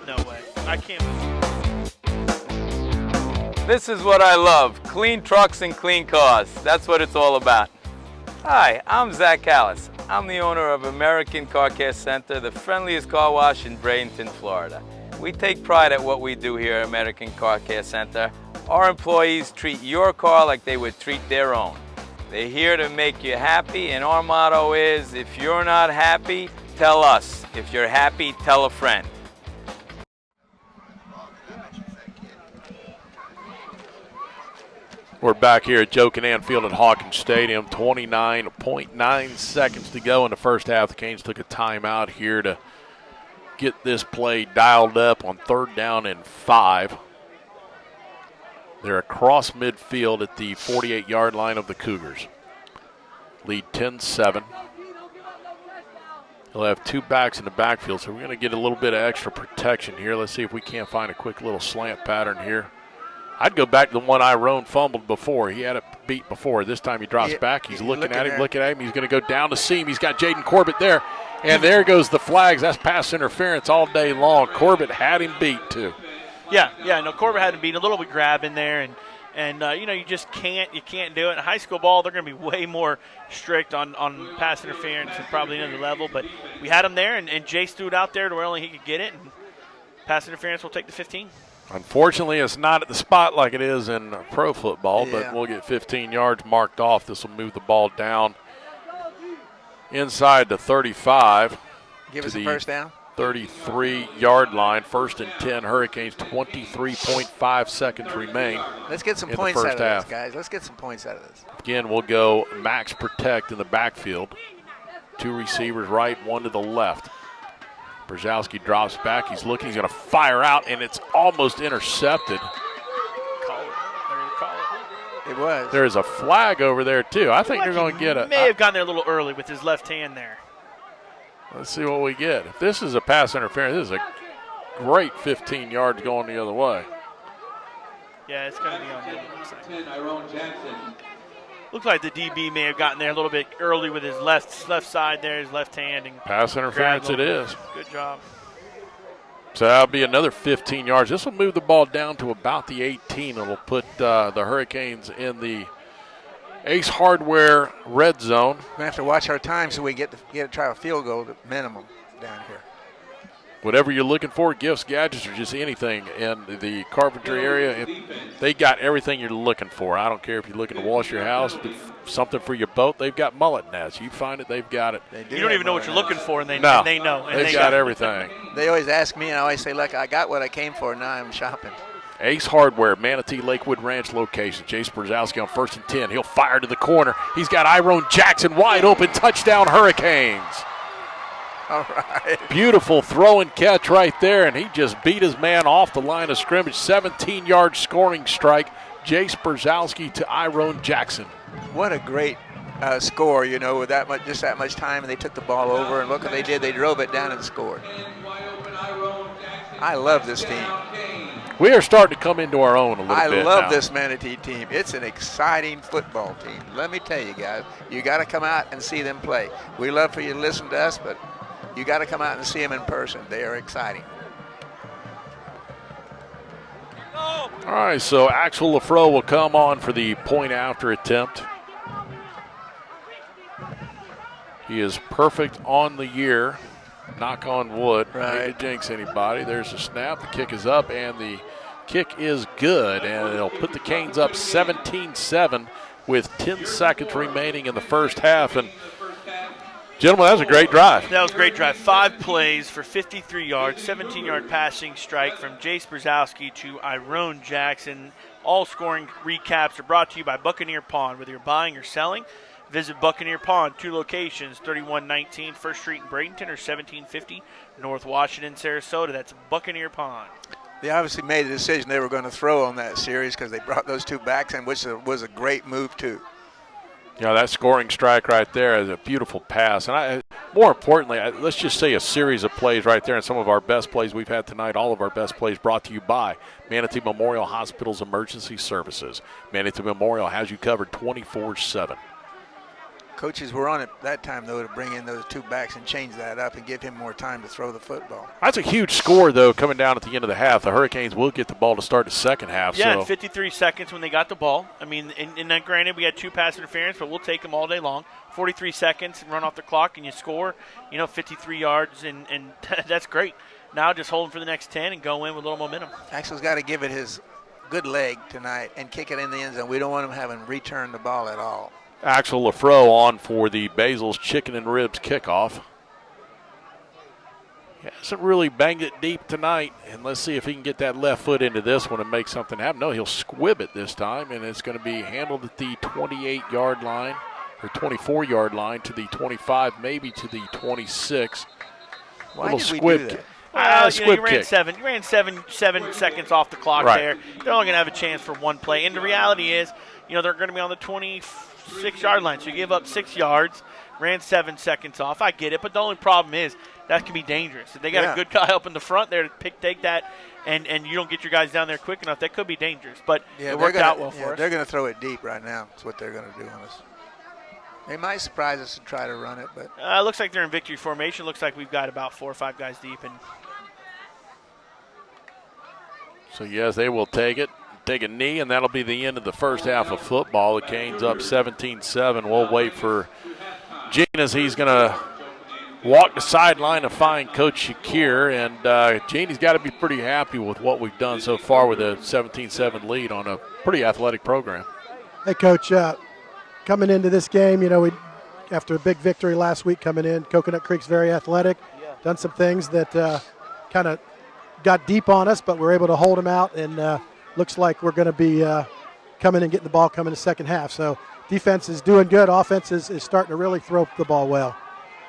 No way. I can't. This is what I love. Clean trucks and clean cars. That's what it's all about. Hi, I'm Zach Callis. I'm the owner of American Car Care Center, the friendliest car wash in Bradenton, Florida. We take pride at what we do here at American Car Care Center. Our employees treat your car like they would treat their own. They're here to make you happy, and our motto is, if you're not happy, tell us. If you're happy, tell a friend. We're back here at Joe Cannan Field at Hawkins Stadium. 29.9 seconds to go in the first half. The Canes took a timeout here to get this play dialed up on 3rd down and 5. They're across midfield at the 48-yard line of the Cougars. Lead 10-7. He'll have 2 backs in the backfield, so we're going to get a little bit of extra protection here. Let's see if we can't find a quick little slant pattern here. I'd go back to the one Iron fumbled before. He had it beat before. This time he drops back. He's looking at him. He's going to go down the seam. He's got Jaden Corbett there. And there goes the flags. That's pass interference all day long. Corbett had him beat, too. Yeah, no, Corbett had him beat. A little bit grab in there, and you just can't do it. In high school ball, they're going to be way more strict on pass interference and probably another level. But we had him there, and Jace threw it out there to where only he could get it, and pass interference will take the 15. Unfortunately, it's not at the spot like it is in pro football, but we'll get 15 yards marked off. This will move the ball down inside the 35. Give us a first down. 33-yard line. 1st and 10. Hurricanes, 23.5 seconds remain. Let's get some points out of this, guys. Let's get some points out of this. Again, we'll go max protect in the backfield. 2 receivers right, 1 to the left. Brzezowski drops back. He's looking. He's going to fire out, and it's almost intercepted. It was. There is a flag over there, too. I think they're going to get it. May have gotten there a little early with his left hand there. Let's see what we get. If this is a pass interference, this is a great 15 yards going the other way. Yeah, it's going to be on the other side. Looks like the DB may have gotten there a little bit early with his left side there, his left hand. And pass interference it is. Good job. So that'll be another 15 yards. This will move the ball down to about the 18. It'll put the Hurricanes in the Ace Hardware red zone. We're going to have to watch our time so we get to try a field goal at minimum down here. Whatever you're looking for, gifts, gadgets, or just anything in the carpentry area, they got everything you're looking for. I don't care if you're looking to wash your house, something for your boat, they've got mullet nets. You find it, they've got it. You don't even know what you're looking for, and they know. And they've got everything. They always ask me, and I always say, look, I got what I came for, now I'm shopping. Ace Hardware, Manatee Lakewood Ranch location. Jace Brzezowski on 1st and 10. He'll fire to the corner. He's got Iron Jackson wide open. Touchdown Hurricanes. All right. Beautiful throw and catch right there, and he just beat his man off the line of scrimmage. 17-yard scoring strike. Jace Brzezowski to Iron Jackson. What a great score, you know, with just that much time, and they took the ball over, and look what they did. They drove it down and scored. I love this team. We are starting to come into our own a little bit. I love now. this Manatee team. It's an exciting football team. Let me tell you guys, you got to come out and see them play. We love for you to listen to us, but you got to come out and see them in person. They are exciting. All right, so Axel Lafro will come on for the point after attempt. He is perfect on the year. Knock on wood. Right. Hate to jinx anybody. There's a snap. The kick is up, and the kick is good. And it'll put the Canes up 17-7 with 10 seconds remaining in the first half. And, gentlemen, that was a great drive. That was a great drive. 5 plays for 53 yards, 17-yard passing strike from Jace Brzezowski to Iron Jackson. All scoring recaps are brought to you by Buccaneer Pawn. Whether you're buying or selling, visit Buccaneer Pawn, 2 locations, 3119 First Street in Bradenton or 1750 North Washington, Sarasota. That's Buccaneer Pawn. They obviously made the decision they were going to throw on that series because they brought those 2 backs in, which was a great move, too. Yeah, that scoring strike right there is a beautiful pass. And more importantly, let's just say a series of plays right there, and some of our best plays we've had tonight, all of our best plays brought to you by Manatee Memorial Hospital's Emergency Services. Manatee Memorial has you covered 24/7. Coaches were on it that time, though, to bring in those 2 backs and change that up and give him more time to throw the football. That's a huge score, though, coming down at the end of the half. The Hurricanes will get the ball to start the second half. Yeah, so. and 53 seconds when they got the ball. I mean, and then granted, we had 2 pass interference, but we'll take them all day long. 43 seconds and run off the clock, and you score, 53 yards, and that's great. Now just hold them for the next 10 and go in with a little momentum. Axel's got to give it his good leg tonight and kick it in the end zone. We don't want him having returned the ball at all. Axel Lafro on for the Basil's Chicken and Ribs kickoff. He hasn't really banged it deep tonight, and let's see if he can get that left foot into this one and make something happen. No, he'll squib it this time, and it's going to be handled at the 28-yard line or 24-yard line to the 25, maybe to the 26. Why little did we squib do that? kick. You ran seven seconds off the clock Right. there. They're only going to have a chance for 1 play. And the reality is, they're going to be on the 26-yard line. So you give up 6 yards, ran 7 seconds off. I get it, but the only problem is that can be dangerous. If they got a good guy up in the front there to take that, and you don't get your guys down there quick enough, that could be dangerous. But it worked out well for us. They're going to throw it deep right now. That's what they're going to do on us. They might surprise us and try to run it, but it looks like they're in victory formation. Looks like we've got about 4 or 5 guys deep. And So, yes, they will take a knee, and that'll be the end of the first half of football. The Canes up 17-7. We'll wait for Gene as he's going to walk the sideline to find Coach Shakir. And Gene, he's got to be pretty happy with what we've done so far with a 17-7 lead on a pretty athletic program. Hey, Coach, coming into this game, we after a big victory last week coming in, Coconut Creek's very athletic, done some things that kind of got deep on us, but we're able to hold them out, and looks like we're going to be coming and getting the ball coming in the second half. So defense is doing good. Offense is starting to really throw the ball well.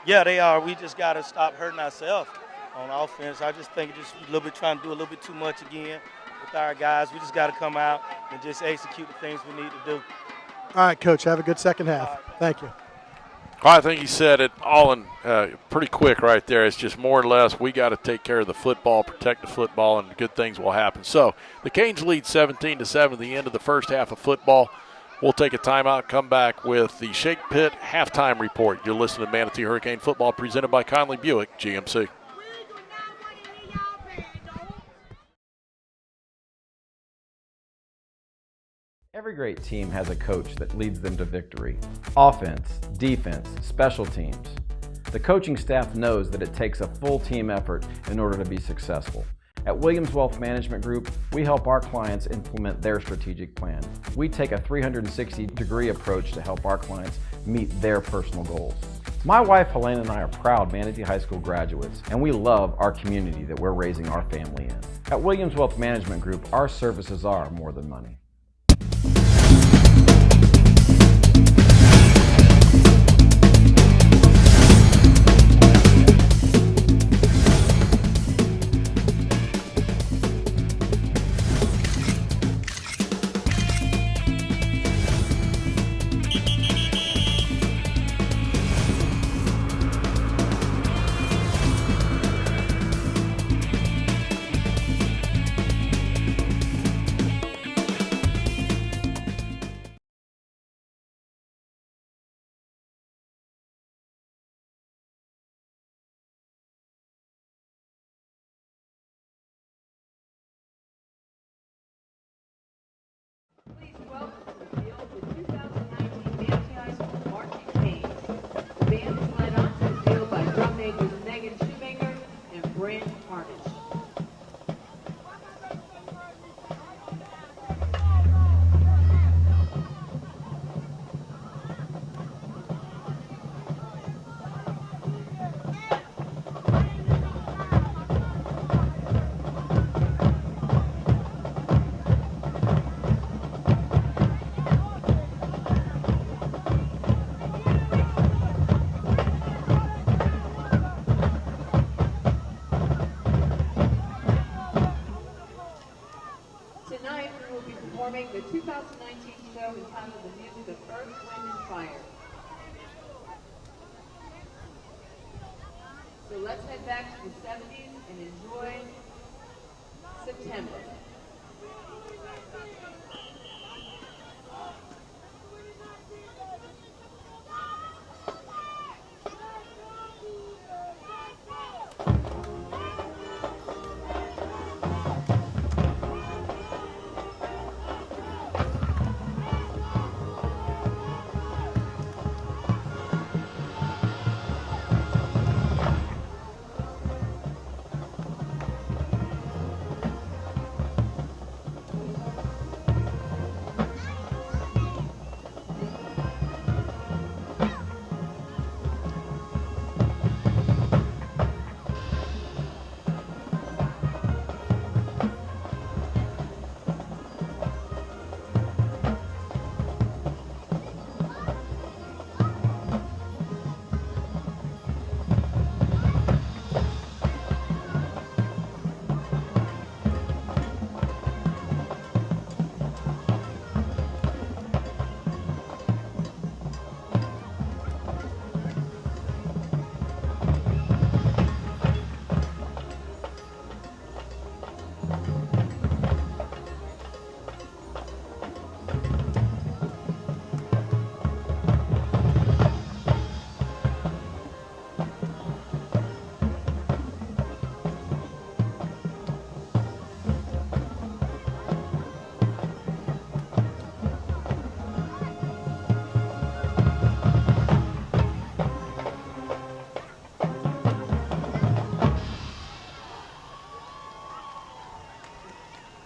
Yeah, they are. We just got to stop hurting ourselves on offense. I just think just a little bit trying to do a little bit too much again with our guys. We just got to come out and just execute the things we need to do. All right, Coach, have a good second half. Thank you. I think he said it all in pretty quick right there. It's just more or less we got to take care of the football, protect the football, and good things will happen. So the Canes lead 17-7 at the end of the first half of football. We'll take a timeout, come back with the Shake Pit halftime report. You're listening to Manatee Hurricane Football presented by Conley Buick GMC. Every great team has a coach that leads them to victory. Offense, defense, special teams. The coaching staff knows that it takes a full team effort in order to be successful. At Williams Wealth Management Group, we help our clients implement their strategic plan. We take a 360-degree approach to help our clients meet their personal goals. My wife Helene and I are proud Manatee High School graduates, and we love our community that we're raising our family in. At Williams Wealth Management Group, our services are more than money. Grand Carnage. Tonight we will be performing the 2019 show entitled The Music of Earth, Wind, and Fire. So let's head back to the 70s and enjoy September.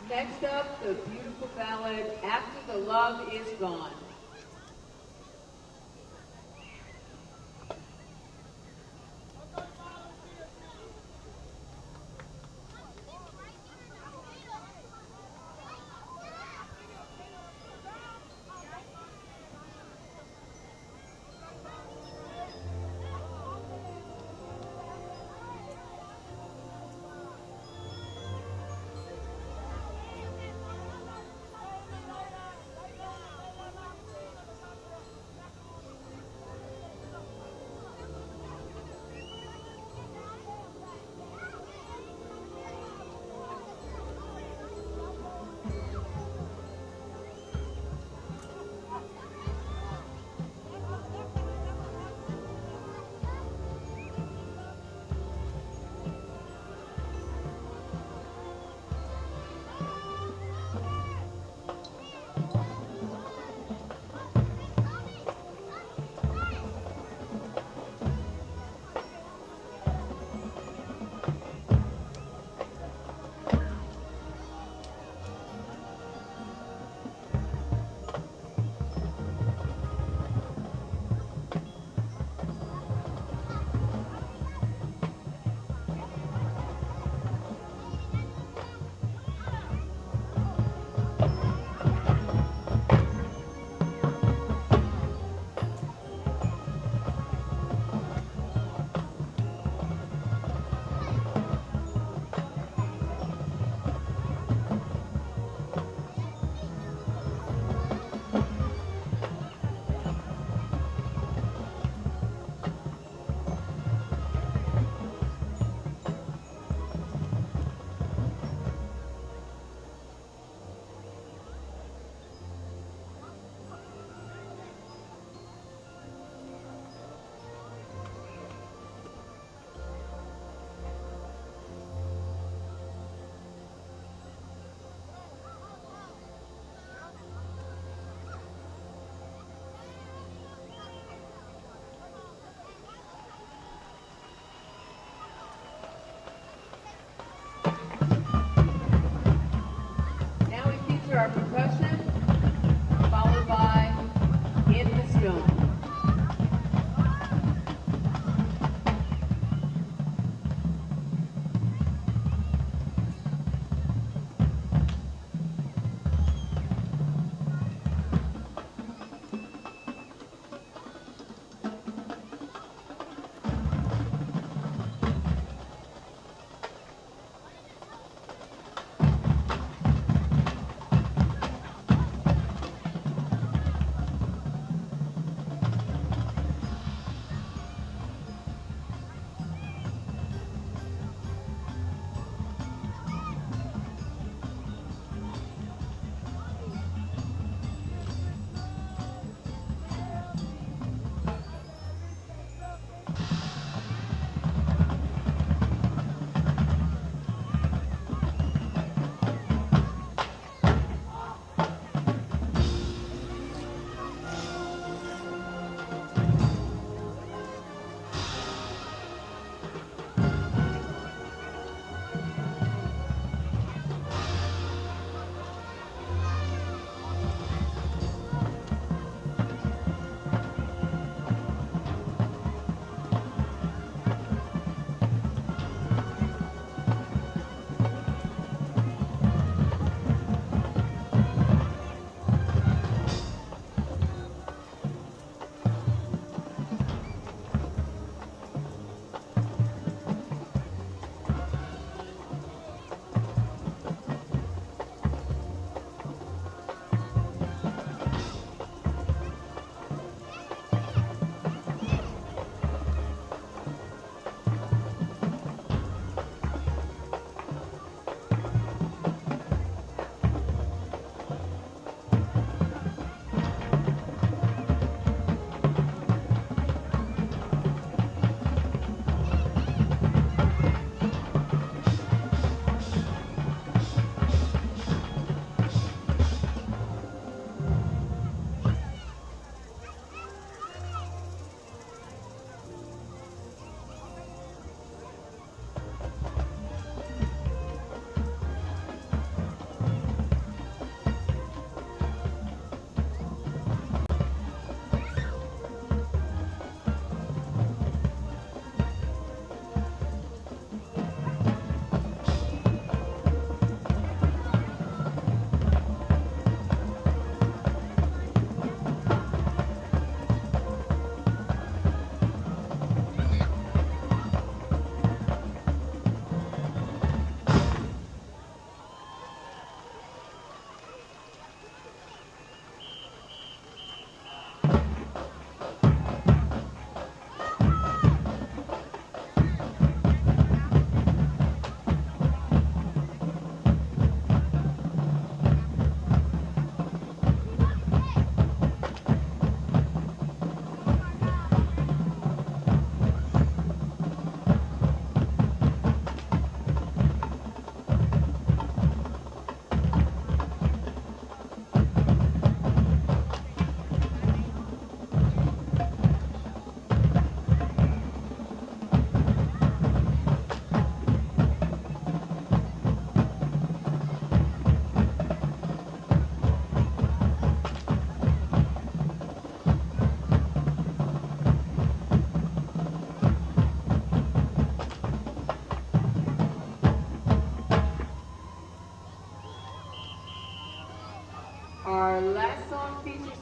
Next up, the beautiful ballad, After the Love Is Gone.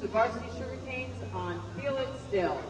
the varsity Sugarcanes on Feel It Still.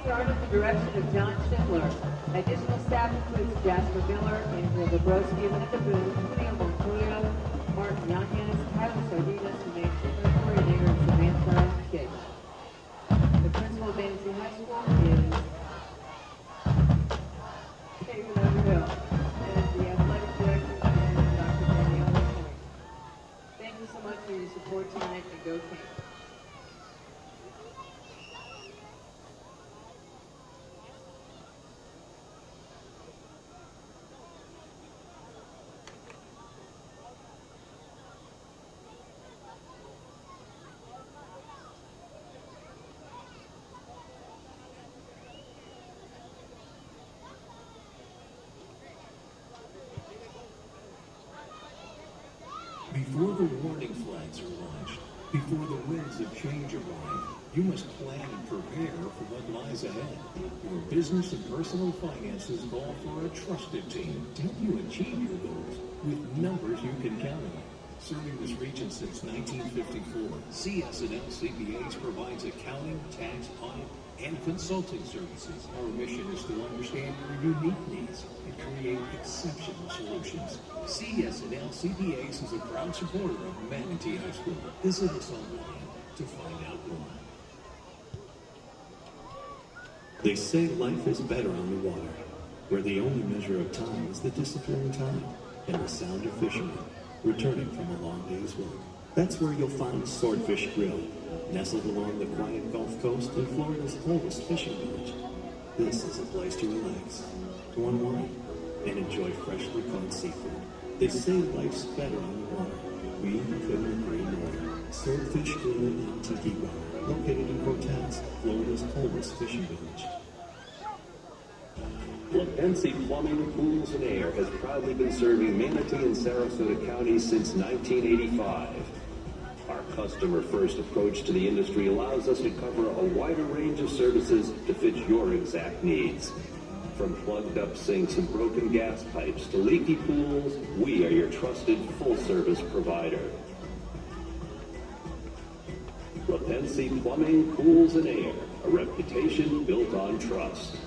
Under the direction of John Schindler. Additional staff includes Jasper Miller, Andrea Bobrowski, Linda Boone, Julio Montoya, Martin Yanez, Tyler Sardinas, Renee Schindler, Corey Nager, and Samantha Kish. The principal of Manatee High School is David Overhill, and the athletic director is Dr. Danielle Point. Thank you so much for your support tonight, and go Kings. Before the warning flags are launched, before the winds of change arrive, you must plan and prepare for what lies ahead. Your business and personal finances call for a trusted team to help you achieve your goals with numbers you can count on. Serving this region since 1954, CS&L CPAs provides accounting, tax, audit, and consulting services. Our mission is to understand your unique needs and create exceptional solutions. CS&L CPAs is a proud supporter of Manatee High School. Visit us online to find out more. They say life is better on the water, where the only measure of time is the disappearing tide and the sound of fishermen returning from a long day's work. That's where you'll find Swordfish Grill, nestled along the quiet Gulf Coast in Florida's oldest fishing village. This is a place to relax, to unwind, and enjoy freshly caught seafood. They say life's better on the water. We couldn't agree more. Swordfish Grill and Tiki Bar, located in Cortez, Florida's oldest fishing village. Manatee Plumbing, Pools, and Air has proudly been serving Manatee and Sarasota counties since 1985. Our customer-first approach to the industry allows us to cover a wider range of services to fit your exact needs. From plugged-up sinks and broken gas pipes to leaky pools, we are your trusted full-service provider. Manatee Plumbing, Pools, and Air, a reputation built on trust.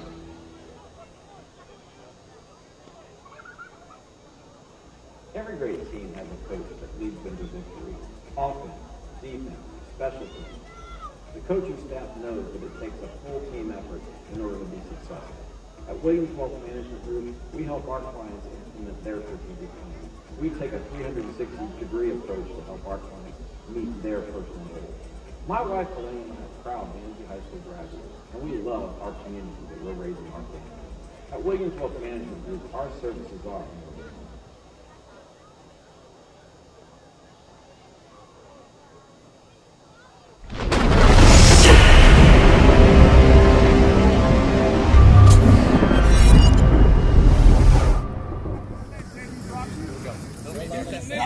Every great team has a coach that leads them to victory. Offense, defense, special teams. The coaching staff knows that it takes a full team effort in order to be successful. At Williams Wealth Management Group, we help our clients implement their strategic plan. We take a 360-degree approach to help our clients meet their personal goals. My wife Elaine and I are proud Manatee High School graduates, and we love our community that we're raising our family. At Williamsville Management Group, our services are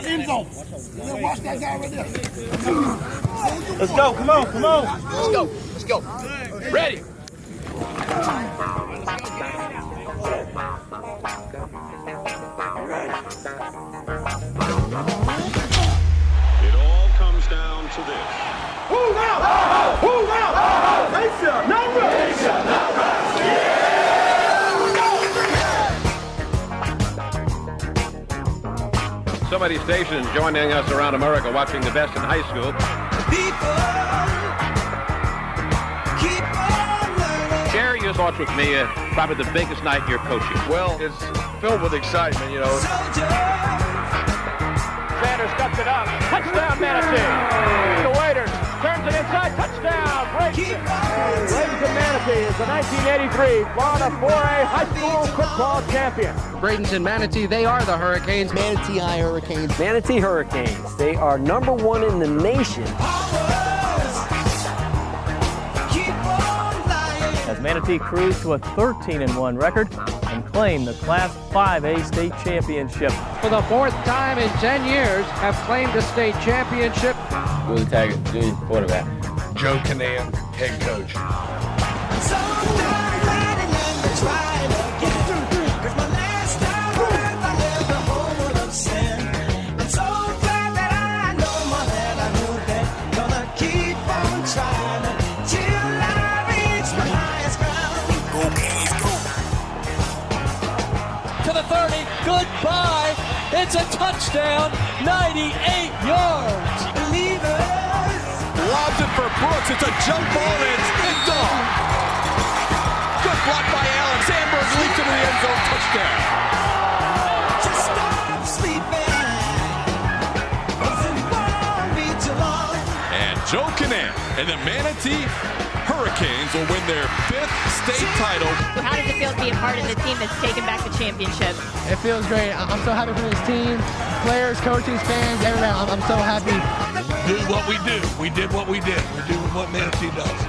End zone. Watch that guy right there. Let's go. Come on. Come on. Let's go. Ready. It all comes down to this. Who now? Who now? They shall not rest. They shall not rest. So many stations joining us around America watching the best in high school. Share your thoughts with me, probably the biggest night you're coaching. Well, it's filled with excitement, you know. Sanders cuts it up. Touchdown, Manatee. The Waiters turns it inside. Touchdown, Bradenton. Bradenton Manatee is the 1983 Florida 4A high school football champion. Bradenton Manatee, they are the Hurricanes. Manatee High Hurricanes. Manatee Hurricanes. They are #1 in the nation. As Manatee cruised to a 13-1 record and claimed the Class 5A state championship. For the 4th time in 10 years, have claimed a state championship. Who's the target? Who's the quarterback? Joe Canan, head coach. To the 30, goodbye. It's a touchdown, 98 yards. Lobs it for Brooks. It's a jump ball and it's picked off. Good block by Allen. Sandberg leaps into the end zone. Touchdown. Just stop sleeping. And Joe Canan and the Manatee Hurricanes will win their 5th state title. How does it feel to be a part of the team that's taken back the championship? It feels great. I'm so happy for this team, players, coaches, fans, everybody. I'm so happy. Do what we do. We did what we did. We're doing what Manatee does.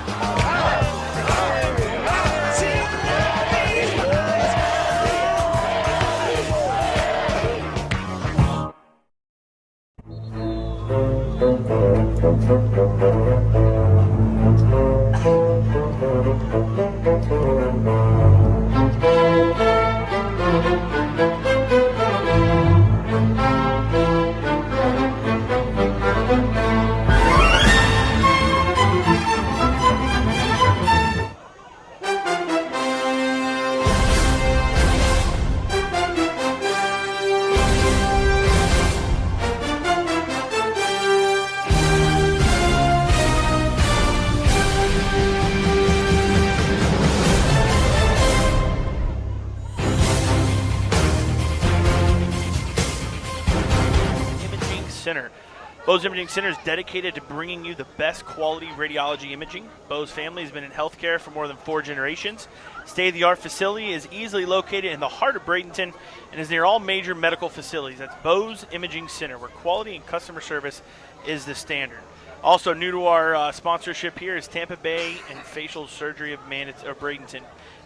Bose Imaging Center is dedicated to bringing you the best quality radiology imaging. Bose family has been in healthcare for more than 4 generations. State-of-the-art facility is easily located in the heart of Bradenton and is near all major medical facilities. That's Bose Imaging Center, where quality and customer service is the standard. Also new to our sponsorship here is Tampa Bay and Facial Surgery of Bradenton.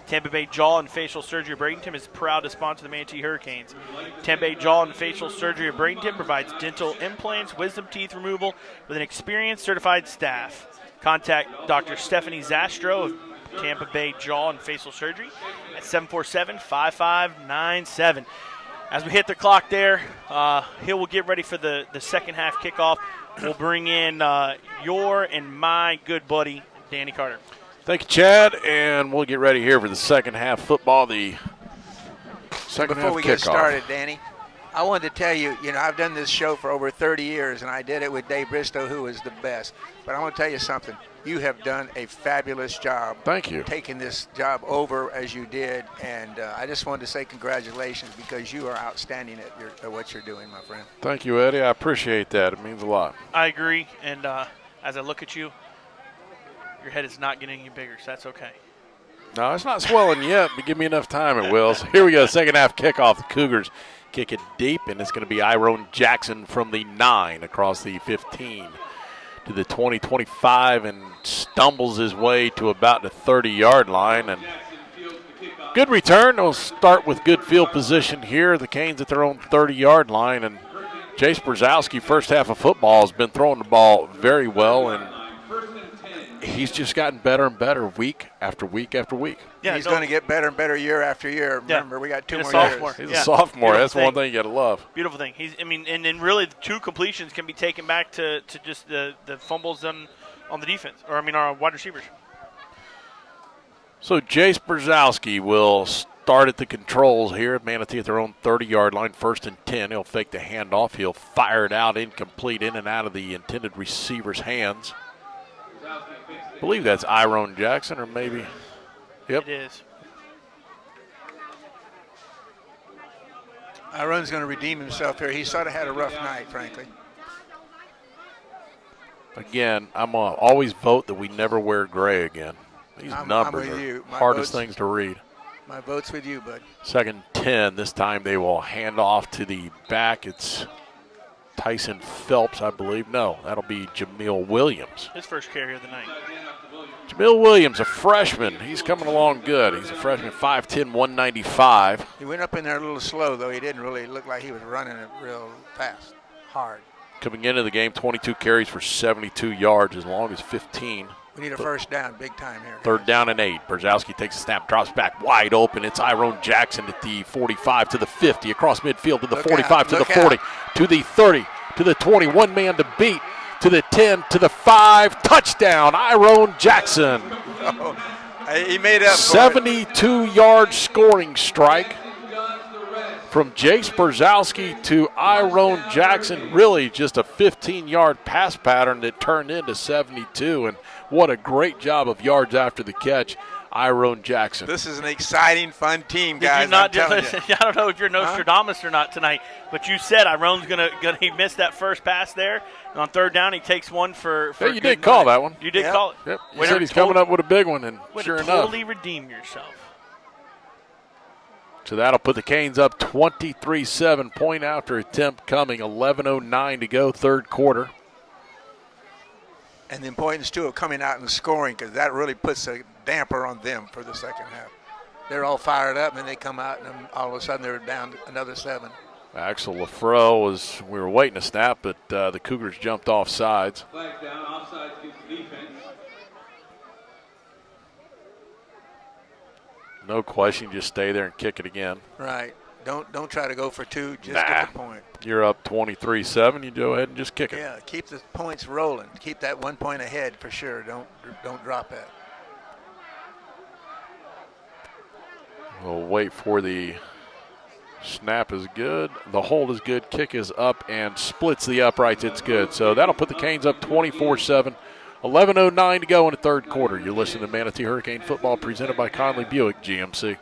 Tampa Bay Jaw and Facial Surgery of Bradenton is proud to sponsor the Manatee Hurricanes. Tampa Bay Jaw and Facial Surgery of Bradenton provides dental implants, wisdom teeth removal with an experienced certified staff. Contact Dr. Stephanie Zastro of Tampa Bay Jaw and Facial Surgery at 747-5597. As we hit the clock there, Hill will get ready for the second half kickoff. We'll bring in your and my good buddy, Danny Carter. Thank you, Chad, and we'll get ready here for the second half football, the second half Before we kickoff. get started, Danny, I wanted to tell you, I've done this show for over 30 years, and I did it with Dave Bristow, who was the best. But I want to tell you something. You have done a fabulous job. Thank you. Taking this job over as you did, and I just wanted to say congratulations because you are outstanding at what you're doing, my friend. Thank you, Eddie. I appreciate that. It means a lot. I agree, and as I look at you, your head is not getting any bigger, so that's okay. No, it's not swelling yet, but give me enough time, it will. So here we go, second half kickoff. The Cougars kick it deep, and it's going to be Iron Jackson from the 9 across the 15 to the 20-25 and stumbles his way to about the 30-yard line. And good return. They'll start with good field position here. The Canes at their own 30-yard line. And Jace Brzezowski, first half of football, has been throwing the ball very well, and he's just gotten better and better week after week after week. Yeah, he's going to get better and better year after year. Remember, we got 2 more years. He's a sophomore. That's one thing you got to love. Beautiful thing. And then really the 2 completions can be taken back to just the fumbles on the defense, or our wide receivers. So Jace Brzezowski will start at the controls here at Manatee at their own 30-yard line, 1st and 10. He'll fake the handoff. He'll fire it out incomplete, in and out of the intended receiver's hands. I believe that's Iron Jackson, or maybe. Yep. It is. Iron's going to redeem himself here. He sort of had a rough night, frankly. Again, I'm going to always vote that we never wear gray again. These numbers are hardest things to read. My vote's with you, bud. 2nd 10. This time they will hand off to the back. It's Tyson Phelps, I believe. No, that'll be Jamil Williams. His first carry of the night. Jamil Williams, a freshman. He's coming along good. He's a freshman, 5'10", 195. He went up in there a little slow, though. He didn't really look like he was running it real fast, hard. Coming into the game, 22 carries for 72 yards, as long as 15. We need a first down, big time here. 3rd down and 8. Brzezowski takes a snap, drops back wide open. It's Iron Jackson at the 45 to the 50, across midfield to the 45 to the 40, to the 30, to the 20. One man to beat, to the 10, to the 5. Touchdown, Iron Jackson. He made up for 72-yard scoring strike from Jace Brzezowski to Iron Jackson. Really just a 15-yard pass pattern that turned into 72, and what a great job of yards after the catch, Iron Jackson. This is an exciting, fun team, guys. I don't know if you're Nostradamus or not tonight, but you said Iron's he missed that first pass there. And on 3rd down, he takes one for you did call that one. You did call it. Yep. You said he's coming up with a big one, and sure enough. Totally redeem yourself. So that'll put the Canes up 23-7. Point after attempt coming. 11:09 to go, 3rd quarter. And the importance, too, of coming out and scoring, because that really puts a damper on them for the second half. They're all fired up, and then they come out, and then all of a sudden they're down to another 7. Axel Lafreau we were waiting to snap, but the Cougars jumped off sides. Flag down, offside against the defense. No question, just stay there and kick it again. Right. Don't try to go for 2, just get the point. You're up 23-7, you go ahead and just kick it. Yeah, keep the points rolling. Keep that 1 point ahead for sure. Don't drop that. We'll wait for the snap is good. The hold is good. Kick is up and splits the uprights. It's good. So that'll put the Canes up 24-7. 11:09 to go in the 3rd quarter. You're listening to Manatee Hurricane Football presented by Conley Buick GMC.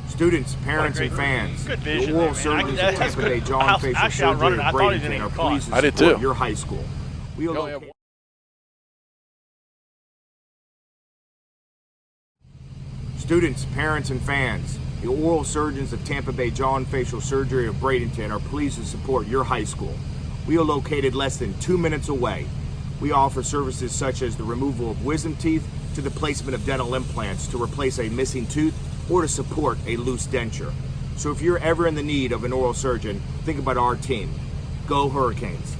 Students, parents, and fans, good the vision Oral there, Surgeons man. of Tampa Bay John Facial Surgery of Bradenton are pleased to I did support too. your high school. We Go are ahead. Students, parents, and fans, the Oral Surgeons of Tampa Bay John Facial Surgery of Bradenton are pleased to support your high school. We are located less than 2 minutes away. We offer services such as the removal of wisdom teeth to the placement of dental implants to replace a missing tooth or to support a loose denture. So if you're ever in the need of an oral surgeon, think about our team. Go Hurricanes.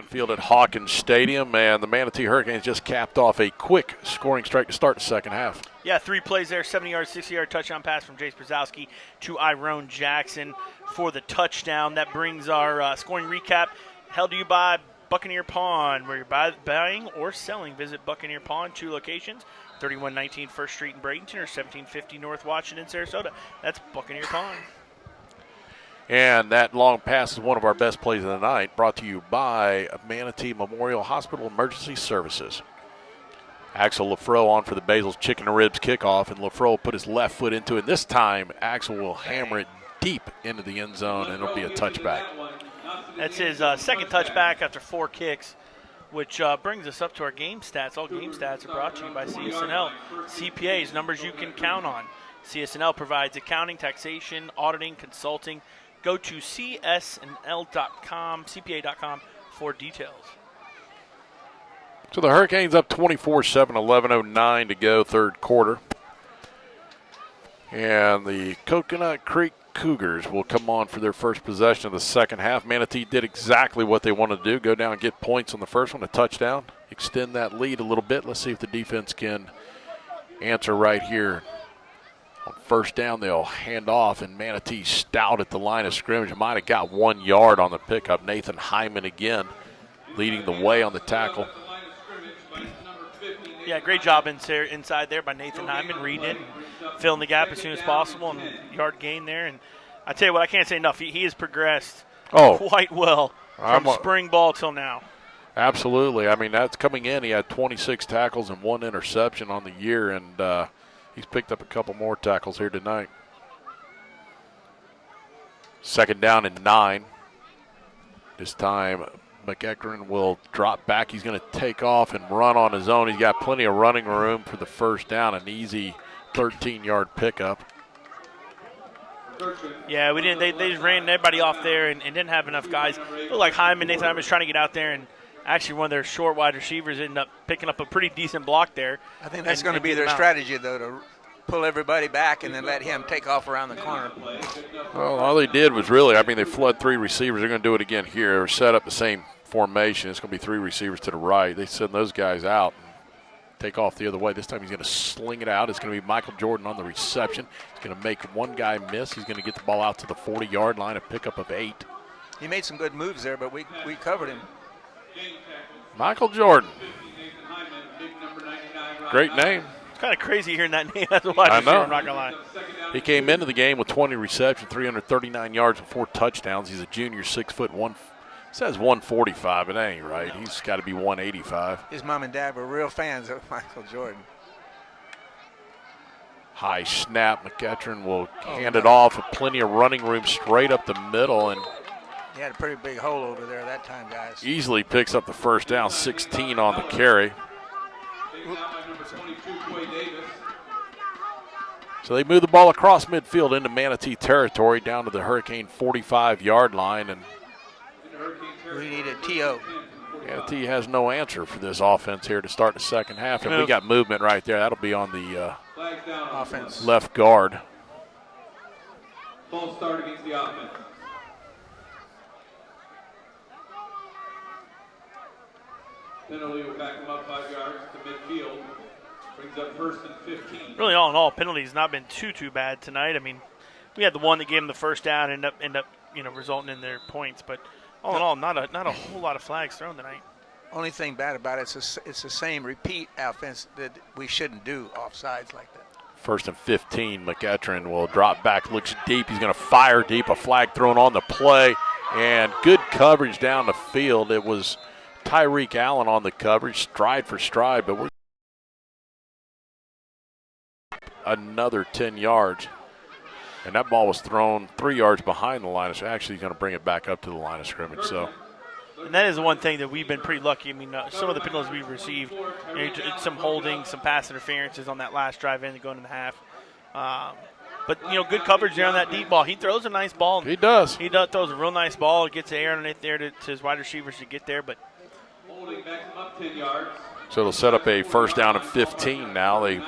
Field at Hawkins Stadium, and the Manatee Hurricanes just capped off a quick scoring strike to start the second half. Yeah, 3 plays there, 70-yard, 60-yard touchdown pass from Jace Brzezowski to Iron Jackson for the touchdown. That brings our scoring recap held to you by Buccaneer Pawn, where you're buying or selling. Visit Buccaneer Pawn, 2 locations, 3119 First Street in Bradenton or 1750 North Washington, Sarasota. That's Buccaneer Pawn. And that long pass is one of our best plays of the night, brought to you by Manatee Memorial Hospital Emergency Services. Axel Lafreau on for the Basil's Chicken and Ribs kickoff, and Lafreau will put his left foot into it. This time, Axel will hammer it deep into the end zone, and it'll be a touchback. That's his second touchback after 4 kicks. which brings us up to our game stats. All game stats are brought to you by CSNL. CPAs, numbers you can count on. CSNL provides accounting, taxation, auditing, consulting. Go to csnl.com, cpa.com for details. So the Hurricanes up 24-7, 11:09 to go, third quarter. And the Coconut Creek Cougars will come on for their first possession of the second half. Manatee did exactly what they wanted to do, go down and get points on the first one, a touchdown, extend that lead a little bit. Let's see if the defense can answer right here. On first down, they'll hand off, and Manatee stout at the line of scrimmage. Might have got 1 yard on the pickup. Nathan Hyman again leading the way on the tackle. Yeah, great job inside there by Nathan Hyman, reading it and filling the gap as soon as possible, and yard gain there. And I tell you what, I can't say enough. He has progressed quite well from spring ball till now. Absolutely. I mean, that's coming in. He had 26 tackles and 1 interception on the year, and he's picked up a couple more tackles here tonight. Second down and 9. This time, McEachran will drop back. He's going to take off and run on his own. He's got plenty of running room for the first down, an easy 13-yard pickup. Yeah, we didn't. They just ran everybody off there and didn't have enough guys. It looked like Nathan Hyman was trying to get out there, and actually one of their short wide receivers ended up picking up a pretty decent block there. I think that's going to be their strategy, though, to pull everybody back and then let him take off around the corner. Well, all they did was really, they flood 3 receivers. They're going to do it again here. They're set up the same formation. It's going to be 3 receivers to the right. They send those guys out and take off the other way. This time he's going to sling it out. It's going to be Michael Jordan on the reception. He's going to make one guy miss. He's going to get the ball out to the 40-yard line, a pickup of 8. He made some good moves there, but we covered him. Michael Jordan. Great name. It's kind of crazy hearing that name as a wide receiver, I'm not going to lie. He came into the game with 20 receptions, 339 yards, and 4 touchdowns. He's a junior, 6'1". Says 145, but that ain't right. He's got to be 185. His mom and dad were real fans of Michael Jordan. High snap. McEachran will hand it off with plenty of running room straight up the middle, and he had a pretty big hole over there that time, guys. Easily picks up the first down, 16 on the carry. So they move the ball across midfield into Manatee territory down to the Hurricane 45-yard line, and we need a TO. Manatee has no answer for this offense here to start the second half, and we got movement right there. That'll be on the offense left guard. False start against the offense. Penalty will back them up 5 yards to midfield. Brings up first and 15. Really, all in all, penalties not been too bad tonight. I mean, we had the one that gave them the first down, end up resulting in their points. But all in all, not a whole lot of flags thrown tonight. Only thing bad about it is it's the same repeat offense that we shouldn't do offsides like that. First and 15, McEachran will drop back, looks deep. He's going to fire deep, a flag thrown on the play, and good coverage down the field. It was Tyreek Allen on the coverage, stride for stride, but we're another 10 yards. And that ball was thrown 3 yards behind the line. So actually, he's going to bring it back up to the line of scrimmage. So, and that is the one thing that we've been pretty lucky. I mean, some of the penalties we've received, some holding, some pass interferences on that last drive in going in the half. But, good coverage there on that deep ball. He throws a nice ball. He does. He throws a real nice ball. Gets the air underneath there to his wide receivers to get there. But holding backs him up 10 yards. So it'll set up a first down and 15 now. They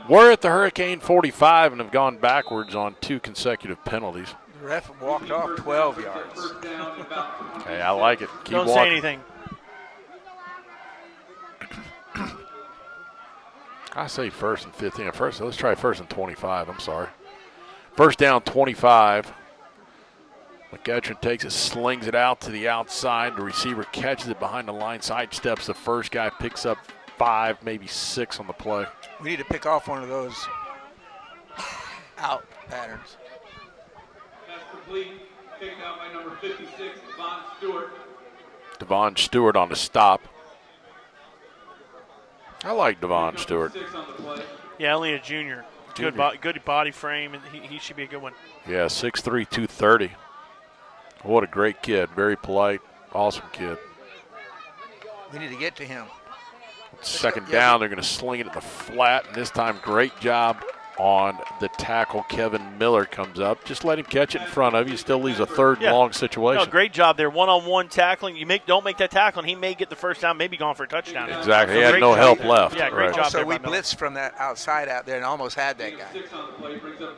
were at the Hurricane 45 and have gone backwards on 2 consecutive penalties. The ref walked off 12 yards. Hey, I like it. Keep Don't walking. say anything. I say first and 15. Let's try first and 25. I'm sorry. First down, 25. McEachran takes it, slings it out to the outside. The receiver catches it behind the line, sidesteps the first guy, picks up 5, maybe 6 on the play. We need to pick off one of those out patterns. That's complete. Picked out by number 56, Devon Stewart. Devon Stewart on the stop. I like Devon Stewart. Yeah, only a junior. Good body frame, and he should be a good one. Yeah, 6'3", 230. What a great kid. Very polite, awesome kid. We need to get to him. Second down, they're going to sling it at the flat, and this time great job on the tackle. Kevin Miller comes up. Just let him catch it in front of you. Still leaves a third and long situation. No, great job there. One-on-one tackling. Don't make that tackle, and he may get the first down, maybe gone for a touchdown. Exactly. He had no help left. Yeah, great job. So we blitzed from that outside out there and almost had that guy.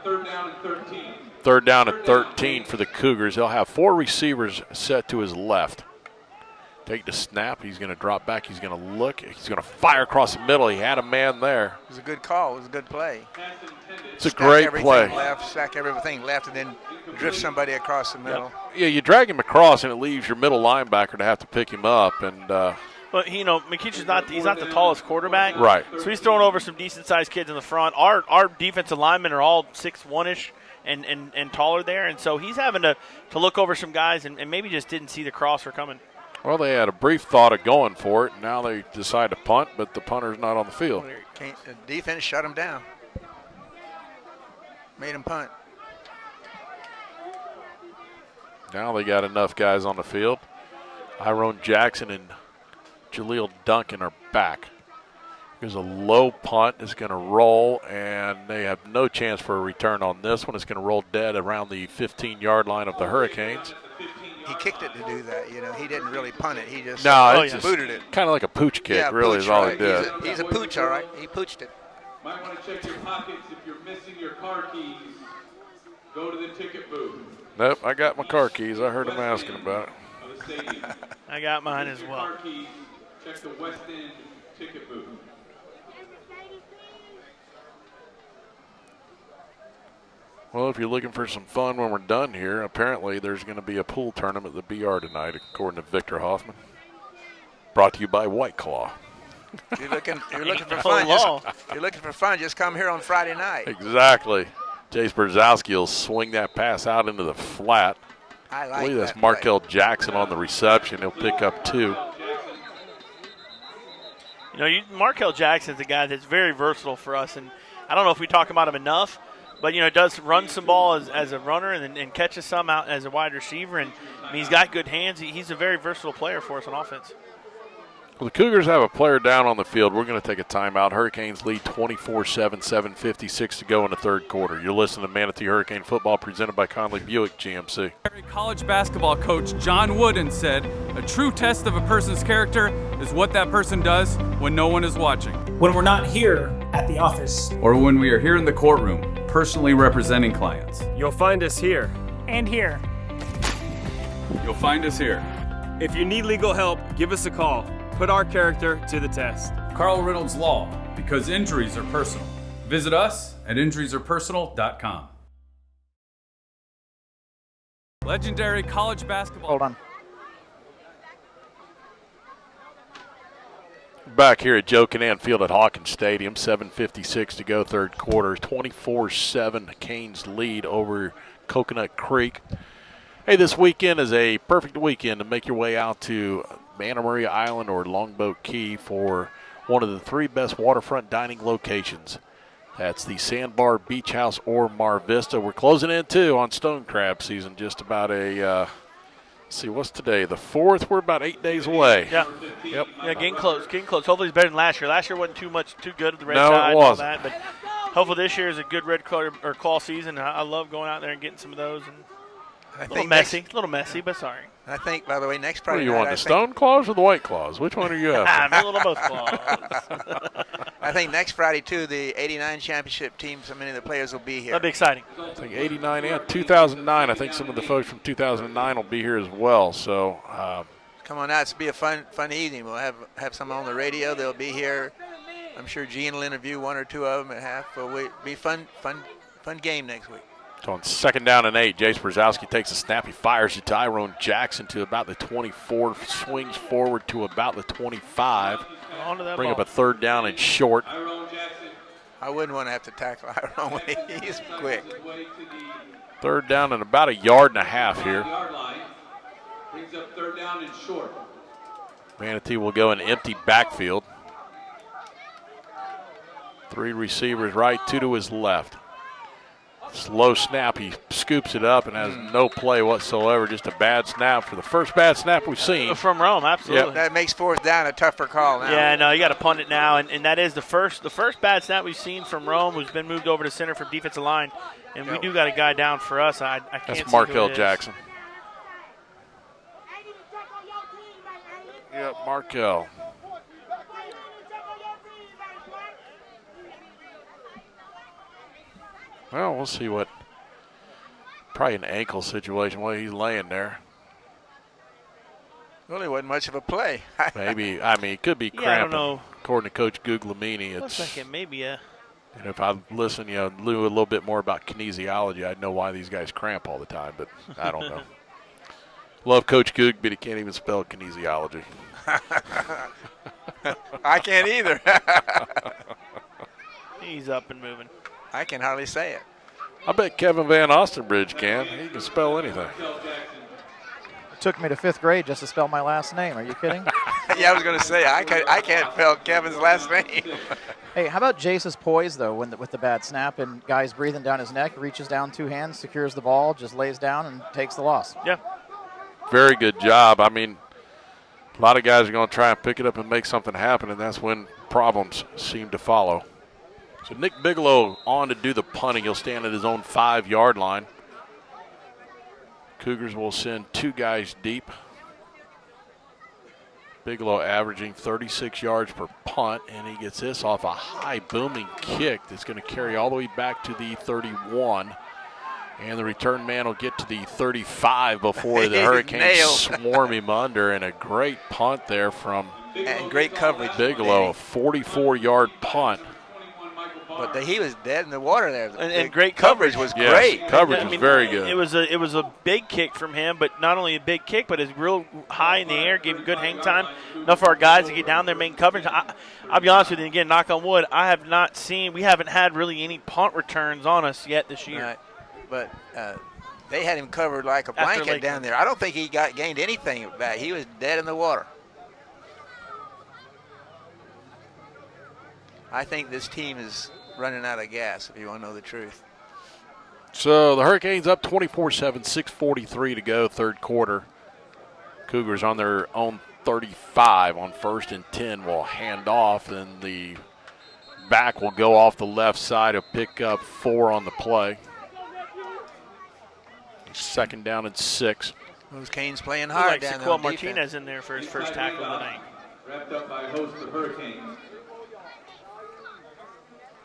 Third down and 13. Third down and 13 for the Cougars. They'll have 4 receivers set to his left. Take the snap. He's going to drop back. He's going to look. He's going to fire across the middle. He had a man there. It was a good call. It was a good play. It's a great play. Stack everything left, and then drift somebody across the middle. Yeah, you drag him across, and it leaves your middle linebacker to have to pick him up. And but McKeitcher's not the tallest quarterback. Right. So he's throwing over some decent-sized kids in the front. Our defensive linemen are all 6'1"ish and taller there, and so he's having to look over some guys and maybe just didn't see the crosser coming. Well, they had a brief thought of going for it. Now they decide to punt, but the punter's not on the field. The defense shut him down. Made him punt. Now they got enough guys on the field. Tyrone Jackson and Jaleel Duncan are back. There's a low punt. It's going to roll, and they have no chance for a return on this one. It's going to roll dead around the 15-yard line of the Hurricanes. He kicked it to do that. He didn't really punt it. He just booted it. Kind of like a pooch kick, really, is all he did. He's a pooch, all right. He pooched it. Might want to check your pockets if you're missing your car keys. Go to the ticket booth. Nope, I got my car keys. I heard him asking about it. I got mine as well. Car keys, check the West End ticket booth. Well, if you're looking for some fun when we're done here, apparently there's going to be a pool tournament at the BR tonight, according to Victor Hoffman. Brought to you by White Claw. If you're looking for fun, just come here on Friday night. Exactly. Jace Brzezowski will swing that pass out into the flat. I like I believe that's that Markel Jackson on the reception. He'll pick up 2. Markel Jackson's a guy that's very versatile for us, and I don't know if we talk about him enough, but does run some ball as a runner and catches some out as a wide receiver, and he's got good hands. He's a very versatile player for us on offense. Well, the Cougars have a player down on the field. We're going to take a timeout. Hurricanes lead 24-7, 7:56 to go in the third quarter. You're listening to Manatee Hurricane Football presented by Conley Buick GMC. College basketball coach John Wooden said, "A true test of a person's character is what that person does when no one is watching." When we're not here at the office, or when we are here in the courtroom, personally representing clients. You'll find us here. And here. You'll find us here. If you need legal help, give us a call. Put our character to the test. Carl Reynolds Law, because injuries are personal. Visit us at injuriesarepersonal.com. Legendary college basketball. Hold on. Back here at Joe Canaan Field at Hawkins Stadium, 7:56 to go, third quarter. 24-7 Canes lead over Coconut Creek. Hey, this weekend is a perfect weekend to make your way out to Anna Maria Island or Longboat Key for one of the 3 best waterfront dining locations. That's the Sandbar Beach House or Mar Vista. We're closing in, too, on stone crab season. Just about let's see, what's today? The 4th. We're about 8 days away. Yeah. Yep. Yeah, getting close. Hopefully it's better than last year. Last year wasn't too good at the red no, tide it wasn't. and all that, but hopefully this year is a good red claw season. I love going out there and getting some of those. And a little messy, but sorry. I think, by the way, next What Friday do you night, want, the stone claws or the white claws? Which one are you after? I'm a little both claws. I think next Friday, too, the 89 championship team, so many of the players will be here. That'd be exciting. I think 89 and 2009. I think some of the folks from 2009 will be here as well. So come on out. It's be a fun evening. We'll have some on the radio. They'll be here. I'm sure Gene will interview 1 or 2 of them at half. But it'll be fun game next week. So on 2nd down and 8, Jace Brzezowski takes a snap. He fires to Tyrone Jackson to about the 24, swings forward to about the 25. Bring up a 3rd down and short. I wouldn't want to have to tackle Tyrone. He's quick. 3rd down and about 1.5 yards here. Brings up 3rd down and short. Manatee will go in empty backfield. 3 receivers right, 2 to his left. Slow snap. He scoops it up and has no play whatsoever. Just a bad snap for the first bad snap we've seen. From Rome, absolutely. Yep. That makes fourth down a tougher call now. Yeah, no, you got to punt it now, and that is the first bad snap we've seen from Rome, who's been moved over to center from defensive line, and we do got a guy down for us. I can't see That's who Markel it is. Jackson. Yep, Markel. Well, we'll see what. Probably an ankle situation while he's laying there. Really wasn't much of a play. Maybe. I mean, it could be cramping. Yeah, I don't know. According to Coach Guglielmini, Looks like it may be a. And if I listen, knew a little bit more about kinesiology, I'd know why these guys cramp all the time, but I don't know. Love Coach Goog, but he can't even spell kinesiology. I can't either. He's up and moving. I can hardly say it. I bet Kevin Van Ostenbridge can. He can spell anything. It took me to 5th grade just to spell my last name. Are you kidding? Yeah, I was going to say, I can't spell Kevin's last name. Hey, how about Jace's poise, though, with the bad snap and guys breathing down his neck, reaches down 2 hands, secures the ball, just lays down and takes the loss. Yeah. Very good job. I mean, a lot of guys are going to try and pick it up and make something happen, and that's when problems seem to follow. So Nick Bigelow on to do the punting. He'll stand at his own 5-yard line. Cougars will send 2 guys deep. Bigelow averaging 36 yards per punt, and he gets this off a high booming kick that's going to carry all the way back to the 31. And the return man will get to the 35 before the Hurricanes swarm him under, and a great punt there from and great coverage. Bigelow, a 44-yard punt. But he was dead in the water there. And great coverage was great. Yes, coverage was very good. It was a big kick from him, but not only a big kick, but it's real high in the air, gave him good hang time. Enough for our guys to get down there making coverage. I'll be honest with you, again, knock on wood, we haven't had really any punt returns on us yet this year. Right. But they had him covered like a blanket down there. I don't think he gained anything back. He was dead in the water. I think this team is running out of gas, if you want to know the truth. So the Hurricanes up 24-7, 6:43 to go, third quarter. Cougars on their own 35 on 1st and 10 will hand off, and the back will go off the left side to pick up 4 on the play. 2nd down and 6. Those Canes playing hard down there. Martinez in there for his first tackle of the night. Wrapped up by host the Hurricanes.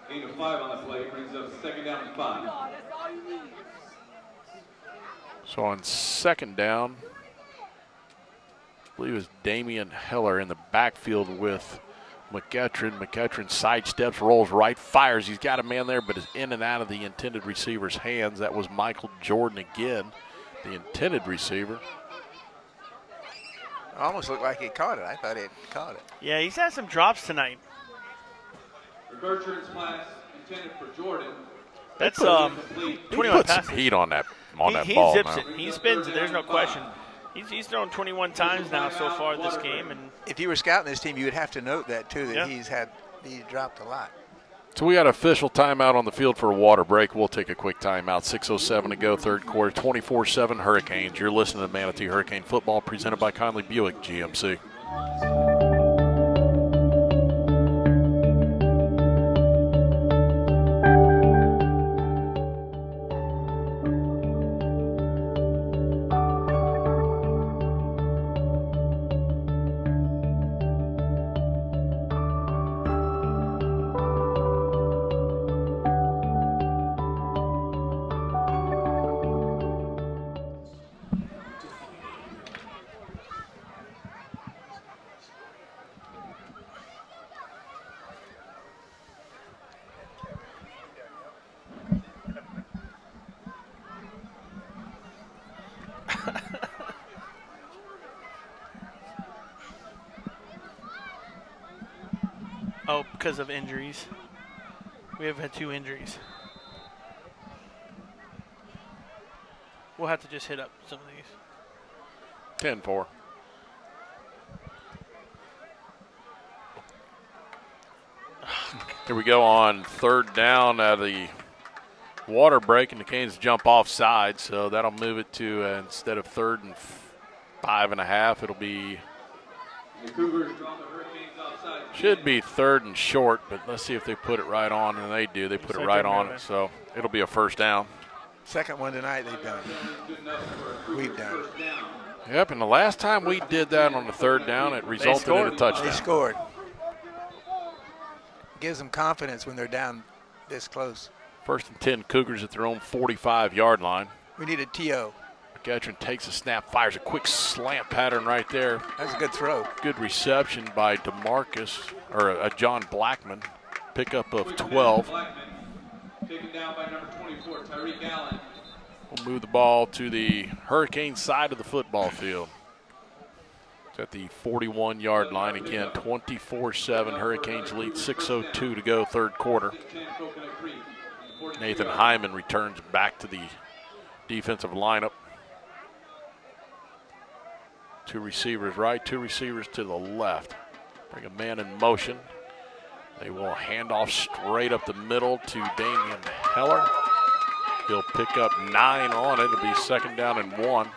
Gain of 5 on the play brings up 2nd down and 5. So on 2nd down, I believe it was Damian Heller in the backfield with McEachern. McEachern sidesteps, rolls right, fires. He's got a man there, but is in and out of the intended receiver's hands. That was Michael Jordan again, the intended receiver. Almost looked like he caught it. I thought he had caught it. Yeah, he's had some drops tonight. Bertrand's pass intended for Jordan. That's he 21 put some passes. heat on that He ball. zips now. it. He spins it. There's no question. He's thrown 21 times now so far this game, and if you were scouting this team, you would have to note that too. That he's dropped a lot. So we got an official timeout on the field for a water break. We'll take a quick timeout. 6:07 to go, third quarter. 24-7 Hurricanes. You're listening to Manatee Hurricane Football, presented by Conley Buick GMC. Oh, because of injuries. We have had 2 injuries. We'll have to just hit up some of these. 10-4. Here we go on 3rd down at the Water break, and the Canes jump offside, so that'll move it to instead of 3rd and 5.5, it'll be The Cougars draw the Hurricanes outside. should be 3rd and short, but let's see if they put it right on, and they do. They put it right on it, so it'll be a first down. Second one tonight they've done. We've done. Yep, and the last time we did that on the 3rd down, it resulted in a touchdown. They scored. Gives them confidence when they're down this close. 1st and 10, Cougars at their own 45-yard line. We need a TO. McEachern takes a snap, fires a quick slant pattern right there. That's a good throw. Good reception by John Blackman. Pickup of 12. Blackman, taken down by number 24, Tyreek Allen. We'll move the ball to the Hurricane side of the football field. It's at the 41-yard line again, 24-7. Hurricanes lead, 6:02 to go, 3rd quarter. Nathan Hyman returns back to the defensive lineup. 2 receivers right, 2 receivers to the left. Bring a man in motion. They will hand off straight up the middle to Damian Heller. He'll pick up 9 on it. It'll be 2nd down and 1.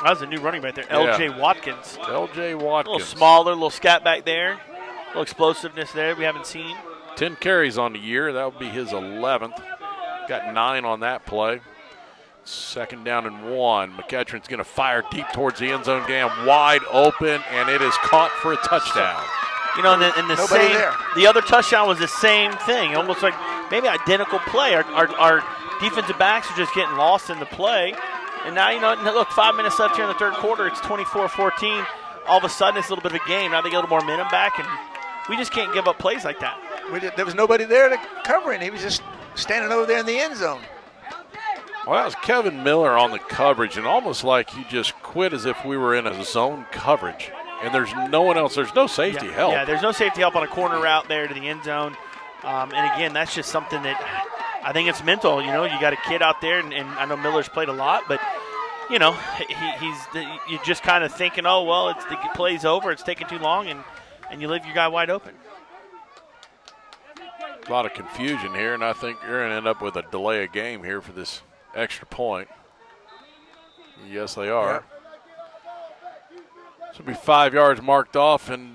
That was a new running back there, L.J. Watkins. L.J. Watkins. A little smaller, little scat back there. A little explosiveness there we haven't seen. 10 carries on the year. That would be his 11th. Got 9 on that play. 2nd down and 1. McEachern's going to fire deep towards the end zone. Game wide open, and it is caught for a touchdown. You know, and the other touchdown was the same thing, almost like maybe identical play. Our defensive backs are just getting lost in the play. And now, look, 5 minutes left here in the 3rd quarter. It's 24-14. All of a sudden, it's a little bit of a game. Now they get a little more momentum back, and we just can't give up plays like that. There was nobody there to cover it. He was just standing over there in the end zone. Well, that was Kevin Miller on the coverage, and almost like he just quit as if we were in a zone coverage. And there's no one else. There's no safety help. Yeah, there's no safety help on a corner route there to the end zone. And again, that's just something that I think it's mental. You got a kid out there, and I know Miller's played a lot, but you're just kind of thinking, oh well, it's the play's over, it's taking too long, and you leave your guy wide open. A lot of confusion here, and I think you're going to end up with a delay of game here for this extra point. Yes, they are. Yep. This will be 5 yards marked off, and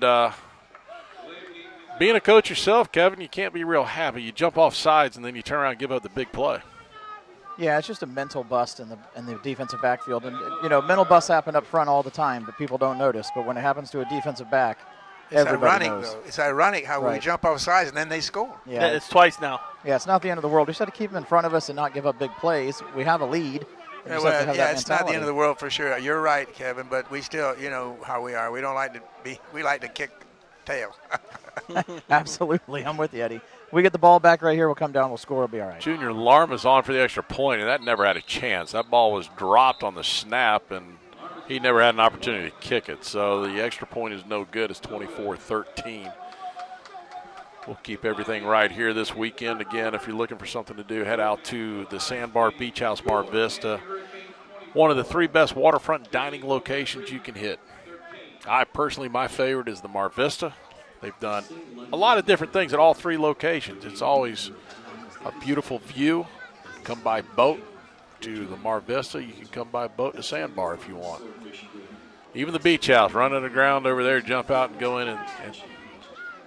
being a coach yourself, Kevin, you can't be real happy. You jump off sides, and then you turn around and give up the big play. Yeah, it's just a mental bust in the defensive backfield. And, mental busts happen up front all the time, but people don't notice. But when it happens to a defensive back, everybody knows. Though. It's ironic how we jump off sides and then they score. Yeah, it's twice now. Yeah, it's not the end of the world. We just have to keep them in front of us and not give up big plays. We have a lead. It's not the end of the world for sure. You're right, Kevin, but we still, how we are. We don't like we like to kick tail. Absolutely. I'm with you, Eddie. We get the ball back right here. We'll come down. We'll score. We'll be all right. Junior Larma's on for the extra point, and that never had a chance. That ball was dropped on the snap, and he never had an opportunity to kick it. So the extra point is no good. It's 24-13. We'll keep everything right here this weekend. Again, if you're looking for something to do, head out to the Sandbar Beach House Mar Vista, one of the 3 best waterfront dining locations you can hit. My favorite is the Mar Vista. They've done a lot of different things at all 3 locations. It's always a beautiful view. Come by boat to the Mar Vista. You can come by boat to Sandbar if you want. Even the beach house, run underground over there, jump out and go in and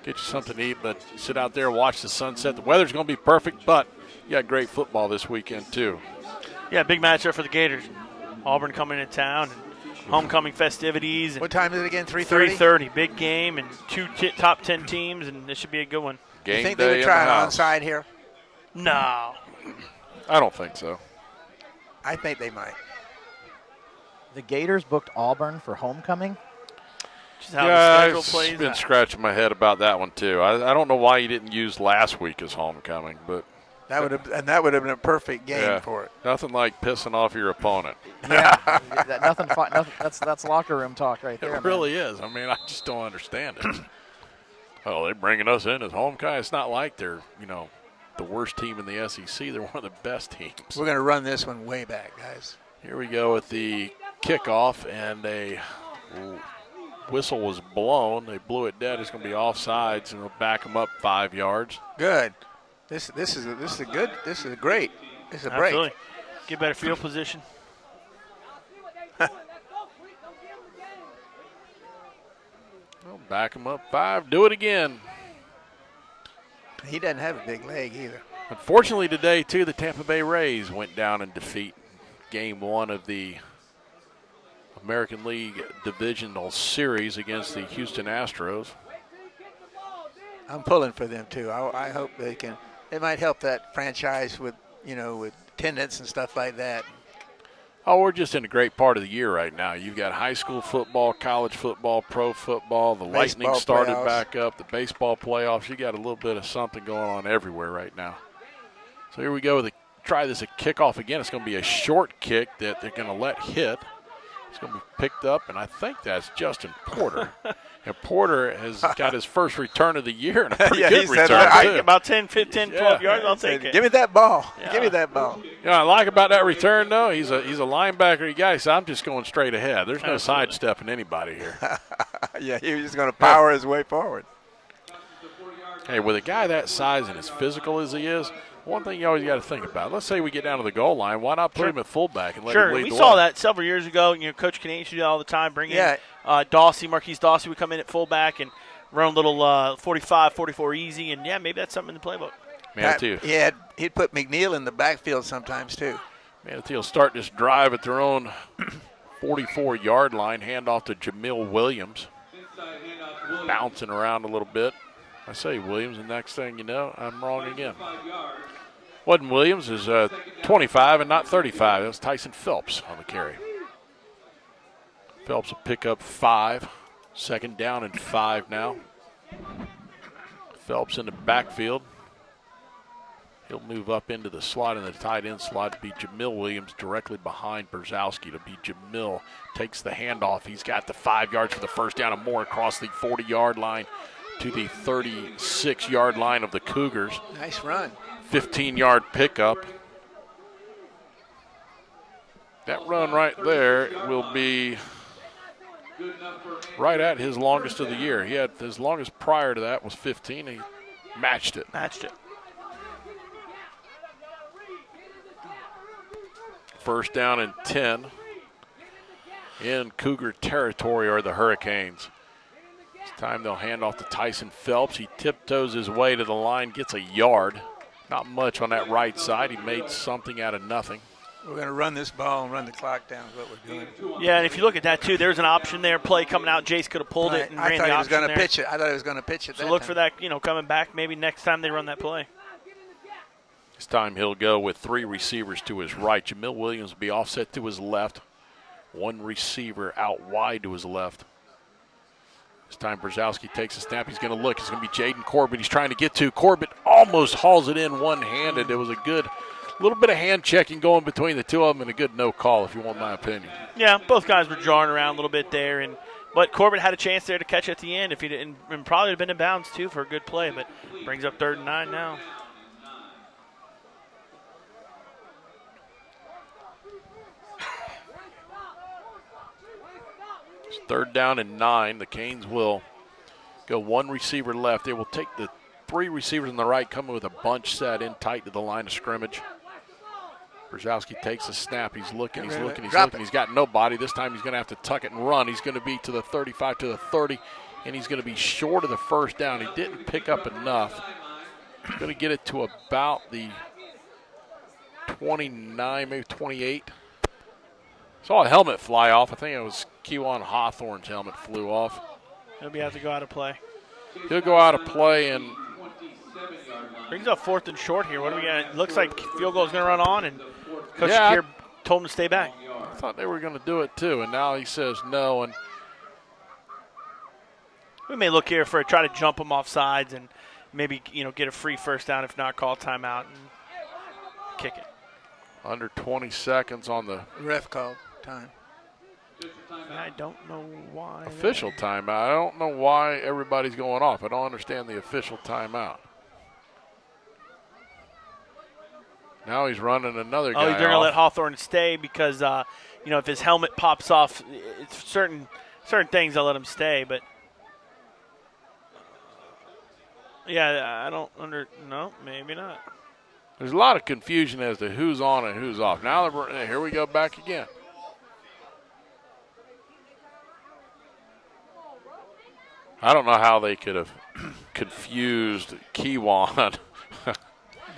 get you something to eat, but sit out there, watch the sunset. The weather's going to be perfect, but you got great football this weekend too. Yeah, big matchup for the Gators. Auburn coming into town, and homecoming festivities. And what time is it again, 3:30? 3:30, big game, and 2 top 10 teams, and this should be a good one. Game you think day they would try an onside here? No. I don't think so. I think they might. The Gators booked Auburn for homecoming. I've been scratching my head about that one too. I don't know why you didn't use last week as homecoming, but that would have been a perfect game for it. Nothing like pissing off your opponent. Yeah, nothing. That's locker room talk right there. It really is. I mean, I just don't understand it. Oh, they're bringing us in as homecoming. It's not like they're the worst team in the SEC. They're one of the best teams. We're going to run this one way back, guys. Here we go with the kickoff and a whistle was blown. They blew it dead. It's going to be offsides, and it'll back them up 5 yards. Good. This is great. This is a break. Absolutely. Get better field position. Well, back them up 5. Do it again. He doesn't have a big leg either. Unfortunately today, too, the Tampa Bay Rays went down in defeat. Game 1 of the American League Divisional Series against the Houston Astros. I'm pulling for them, too. I hope they can. It might help that franchise with attendance and stuff like that. Oh, we're just in a great part of the year right now. You've got high school football, college football, pro football. The Lightning started back up. The baseball playoffs. You got a little bit of something going on everywhere right now. So here we go. Try this at kickoff again. It's going to be a short kick that they're going to let hit. It's going to be picked up, and I think that's Justin Porter. And Porter has got his first return of the year and a pretty good return, too. About 10, 15, 12 yards, I'll take it. Give me that ball. Yeah. Give me that ball. You know what I like about that return, though? He's a linebacker guy. He said, I'm just going straight ahead. There's no sidestepping anybody here. Yeah, he was just going to power his way forward. Hey, with a guy that size and as physical as he is, one thing you always got to think about. Let's say we get down to the goal line. Why not put him at fullback and let him lead the way? We saw that several years ago. Coach Canadian used to do that all the time. Bring in Marquise Dawsey would come in at fullback and run a little 45, 44 easy. And, maybe that's something in the playbook. Manatee. He'd put McNeil in the backfield sometimes, too. Manatee will start this drive at their own 44-yard line. Hand off to Jamil Williams. Bouncing around a little bit. I say Williams, and next thing you know, I'm wrong again. Wasn't Williams, is 25 and not 35. That was Tyson Phelps on the carry. Phelps will pick up 5. Second down and 5 now. Phelps in the backfield. He'll move up into the slot, in the tight end slot to be Jamil Williams directly behind Brzezowski. To be Jamil, takes the handoff. He's got the 5 yards for the first down and more across the 40-yard line to the 36-yard line of the Cougars. Nice run. 15-yard pickup. That run right there will be right at his longest of the year. He had his longest prior to that was 15. He matched it. First down and 10 in Cougar territory are the Hurricanes. This time they'll hand off to Tyson Phelps. He tiptoes his way to the line, gets a yard. Not much on that right side. He made something out of nothing. We're going to run this ball and run the clock down is what we're doing. Yeah, and if you look at that, too, there's an option there. Play coming out. Jace could have pulled it and ran the option there. I thought he was going to pitch it. So look for that, coming back. Maybe next time they run that play. This time he'll go with 3 receivers to his right. Jamil Williams will be offset to his left. 1 receiver out wide to his left. This time Brzezowski takes a snap. He's going to look. It's going to be Jaden Corbett. He's trying to get to. Corbett almost hauls it in one-handed. It was a good little bit of hand checking going between the two of them and a good no call, if you want my opinion. Yeah, both guys were jarring around a little bit there, but Corbett had a chance there to catch at the end. If he didn't, and probably have been in bounds too for a good play, but brings up 3rd and 9 now. It's 3rd down and 9. The Canes will go 1 receiver left. They will take the 3 receivers on the right, coming with a bunch set in tight to the line of scrimmage. Brzezowski takes a snap. He's looking. He's got nobody. This time he's going to have to tuck it and run. He's going to be to the 35, to the 30, and he's going to be short of the first down. He didn't pick up enough. He's going to get it to about the 29, maybe 28. Saw a helmet fly off. I think it was Kewan Hawthorne's helmet flew off. He'll have to go out of play. He'll go out of play and brings up 4th and short here. What do we got? It looks like field goal is going to run on, and Coach Shakir told him to stay back. I thought they were going to do it too, and now he says no. And we may look here for try to jump him off sides and maybe get a free first down. If not, call timeout and kick it. Under 20 seconds on the ref called time. I don't know why. Official timeout. I don't know why everybody's going off. I don't understand the official timeout. Now he's running another guy. They're going to let Hawthorne stay because, if his helmet pops off, it's certain certain things I'll let them stay, but yeah, I don't no, maybe not. There's a lot of confusion as to who's on and who's off. Now here we go back again. I don't know how they could have confused Kiwan.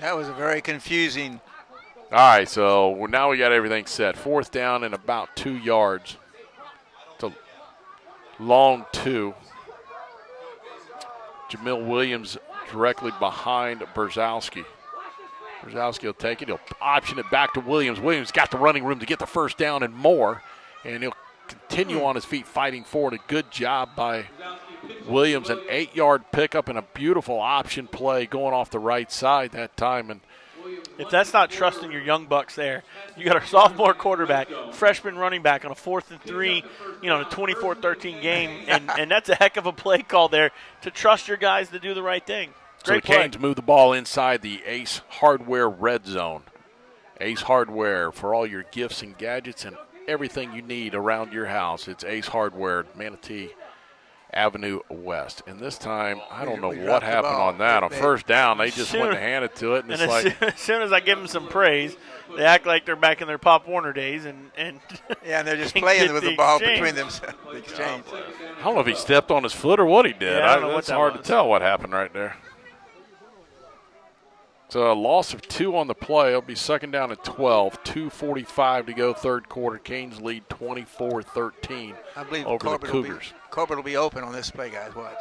That was a very confusing. All right, so now we got everything set. 4th down and about 2 yards. It's a long 2. Jamil Williams directly behind Brzezowski. Brzezowski will take it. He'll option it back to Williams. Williams got the running room to get the 1st down and more, and he'll continue on his feet fighting forward. A good job by Williams, an 8-yard pickup and a beautiful option play going off the right side that time. And if that's not trusting your young bucks there, you got a sophomore quarterback, freshman running back on a 4th and 3, in a 24-13 game, and that's a heck of a play call there to trust your guys to do the right thing. Great so the Canes move the ball inside the Ace Hardware red zone. Ace Hardware for all your gifts and gadgets and everything you need around your house. It's Ace Hardware, Manatee Avenue West. And this time, I don't know what happened on that. On 1st down, they just went to hand it to it. And it's like, as soon as I give them some praise, they act like they're back in their Pop Warner days. And yeah, and they're just playing with the ball between themselves. The exchange. I don't know if he stepped on his foot or what he did. Yeah, it's hard to tell what happened right there. So a loss of 2 on the play. It'll be 2nd down at 12. 2:45 to go, 3rd quarter. Canes lead 24-13 over the Cougars. Corbett will be open on this play, guys. Watch.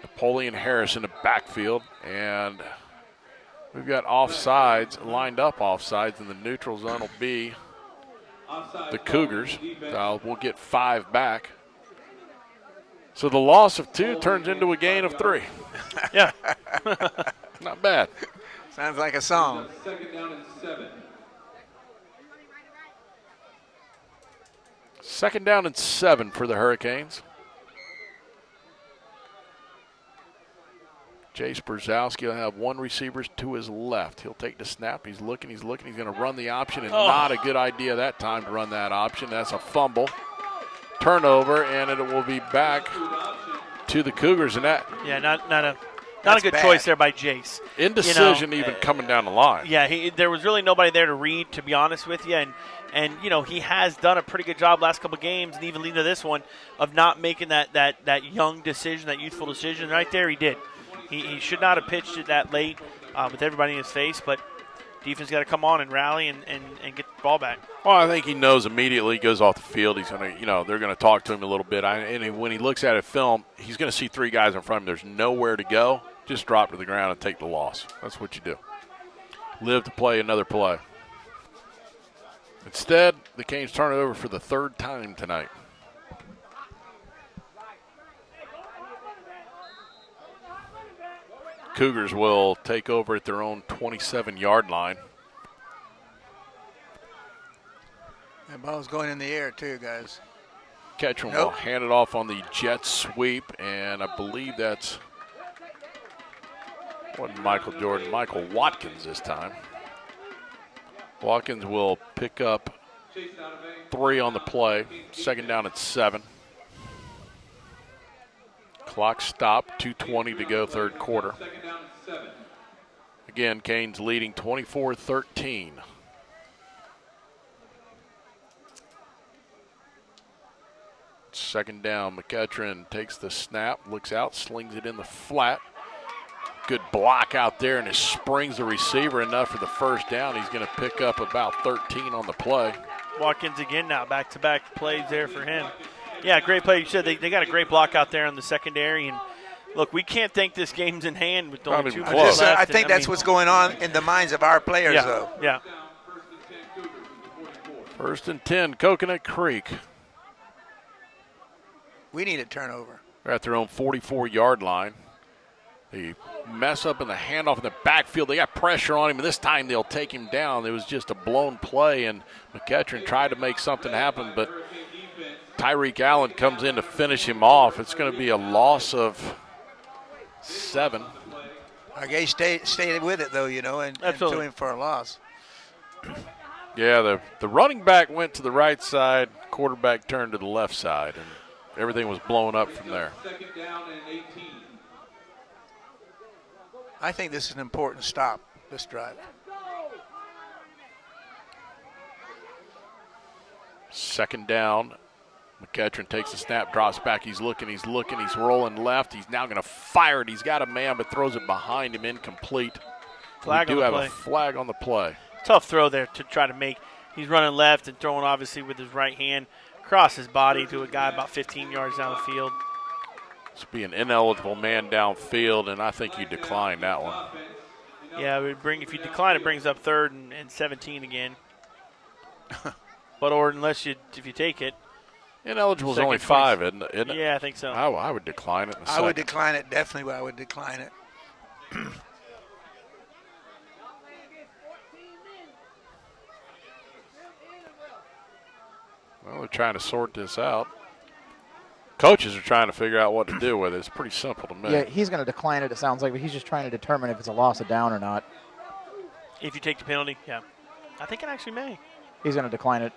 Napoleon Harris in the backfield, and we've got offsides, lined up offsides, and the neutral zone will be the Cougars. We'll get 5 back. So the loss of 2 turns into a gain of 3. Yeah. Not bad. Sounds like a song. 2nd down and 7. 2nd down and 7 for the Hurricanes. Jace Brzezowski will have 1 receiver to his left. He'll take the snap. He's looking. He's going to run the option, and not a good idea that time to run that option. That's a fumble. Turnover, and it will be back to the Cougars. And that not a good choice there by Jace. Indecision even coming down the line. Yeah, there was really nobody there to read, to be honest with you. And he has done a pretty good job last couple of games, and even leading to this one, of not making that young decision, that youthful decision. Right there, he did. He should not have pitched it that late with everybody in his face, but defense got to come on and rally and get the ball back. Well, I think he knows immediately he goes off the field. He's going to, they're going to talk to him a little bit. And when he looks at it film, he's going to see 3 guys in front of him. There's nowhere to go. Just drop to the ground and take the loss. That's what you do. Live to play another play. Instead, the Canes turn it over for the 3rd time tonight. Cougars will take over at their own 27-yard line. That ball's going in the air too, guys. Ketchum will hand it off on the jet sweep, and I believe that's Michael Watkins this time. Watkins will pick up 3 on the play. 2nd down at 7. Clock stopped, 2:20 to go, 3rd quarter. Again, Canes leading 24-13. Second down, McEachern takes the snap, looks out, slings it in the flat. Good block out there, and it springs the receiver enough for the 1st down. He's going to pick up about 13 on the play. Watkins again now, back-to-back plays there for him. Yeah, great play. You said they got a great block out there on the secondary. And, look, we can't think this game's in hand with only 2 minutes left. I think that's what's going on in the minds of our players, though. Yeah. 1st and 10, Coconut Creek. We need a turnover. They're at their own 44-yard line. They mess up in the handoff in the backfield. They got pressure on him, and this time they'll take him down. It was just a blown play, and McEachern tried to make something happen, but Tyreek Allen comes in to finish him off. It's going to be a loss of 7. Our guys stayed with it, though, and to him for a loss. Yeah, the running back went to the right side, quarterback turned to the left side. And everything was blown up from there. Second down and 18. I think this is an important stop, this drive. Second down. McEachern takes the snap, drops back. He's looking, he's rolling left. He's now going to fire it. He's got a man, but throws it behind him, incomplete. Flag we on do the have play. a flag on the play. Tough throw there to try to make. He's running left and throwing obviously with his right hand across his body to a guy about 15 yards down the field. This would be an ineligible man downfield, and I think you decline that one. Yeah, if you decline, it brings up 3rd and 17 again. But if you take it. Ineligible is only 5, isn't it? Yeah, I think so. I would decline it in a second. I would decline it, definitely I would decline it. Well, they're trying to sort this out. Coaches are trying to figure out what to do with it. It's pretty simple to me. Yeah, he's going to decline it, it sounds like, but he's just trying to determine if it's a loss of down or not. If you take the penalty, yeah. I think it actually may. He's going to decline it.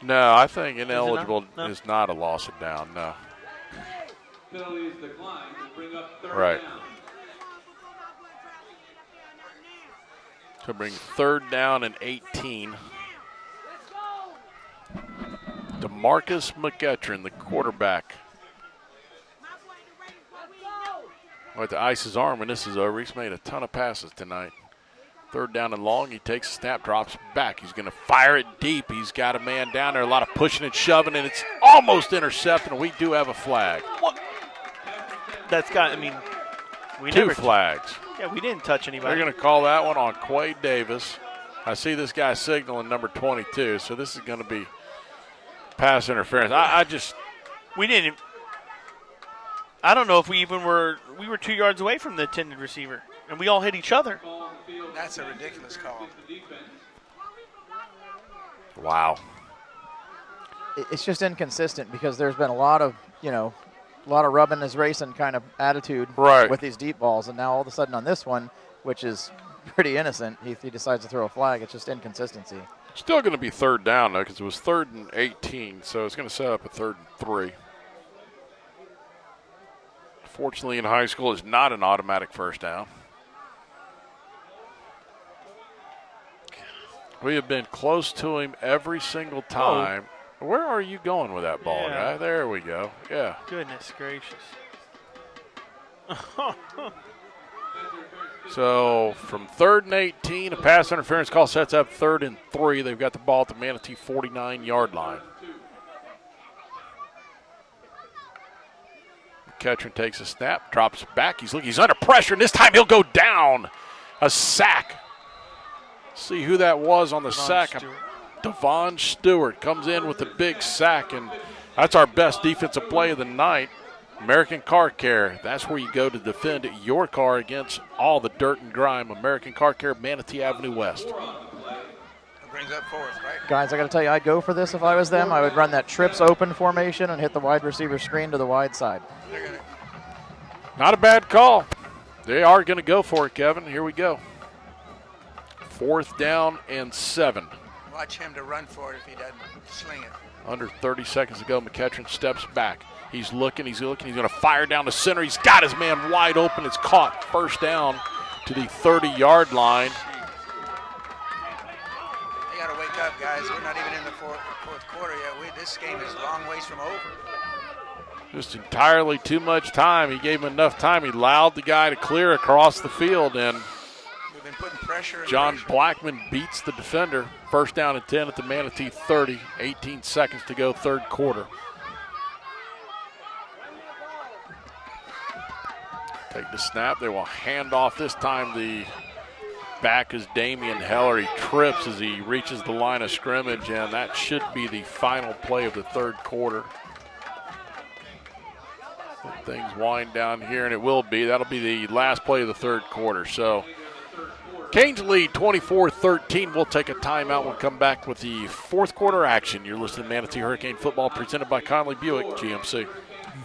No, I think ineligible No. is not a loss of down, no. Penalty is declined to bring up 3rd Right. down. To bring 3rd down and 18. DeMarcus McEachern, the quarterback. Well, to ice his arm when this is over. He's made a ton of passes tonight. 3rd down and long. He takes a snap, drops back. He's going to fire it deep. He's got a man down there. A lot of pushing and shoving, and it's almost intercepted. And we do have a flag. What? Two flags. Yeah, we didn't touch anybody. They're going to call that one on Quay Davis. I see this guy signaling number 22, so this is going to be pass interference. We didn't. I don't know if we were 2 yards away from the intended receiver, and we all hit each other. That's a ridiculous call. Wow. It's just inconsistent because there's been a lot of rubbing is racing kind of attitude with these deep balls, and now all of a sudden on this one, which is pretty innocent, he decides to throw a flag. It's just inconsistency. Still going to be 3rd down, though, because it was 3rd and 18, so it's going to set up a 3rd and 3. Fortunately, in high school, it's not an automatic 1st down. We have been close to him every single time. Oh. Where are you going with that ball, guy? There we go. Yeah. Goodness gracious. So from 3rd and 18, a pass interference call sets up 3rd and 3. They've got the ball at the Manatee 49-yard line. McEachern takes a snap, drops back. He's under pressure, and this time he'll go down. A sack. See who that was on the sack. Devon Stewart comes in with a big sack, and that's our best defensive play of the night. American Car Care, that's where you go to defend your car against all the dirt and grime. American Car Care, Manatee Avenue West. It brings up 4th, right? Guys, I got to tell you, I'd go for this if I was them. I would run that trips open formation and hit the wide receiver screen to the wide side. Not a bad call. They are going to go for it, Kevin. Here we go. 4th down and 7. Watch him to run for it if he doesn't sling it. Under 30 seconds to go, McEachern steps back. He's looking. He's going to fire down the center. He's got his man wide open. It's caught. 1st down to the 30-yard line. They got to wake up, guys. We're not even in the fourth quarter yet. This game is a long ways from over. Just entirely too much time. He gave him enough time. He allowed the guy to clear across the field, and we've been putting pressure. John Blackman beats the defender. 1st down and 10 at the Manatee 30. 18 seconds to go, 3rd quarter. Take the snap. They will hand off this time. The back is Damian Heller. He trips as he reaches the line of scrimmage, and that should be the final play of the 3rd quarter. Things wind down here, and it will be. That'll be the last play of the 3rd quarter. So Canes lead 24-13. We'll take a timeout. We'll come back with the 4th quarter action. You're listening to Manatee Hurricane Football presented by Conley Buick GMC.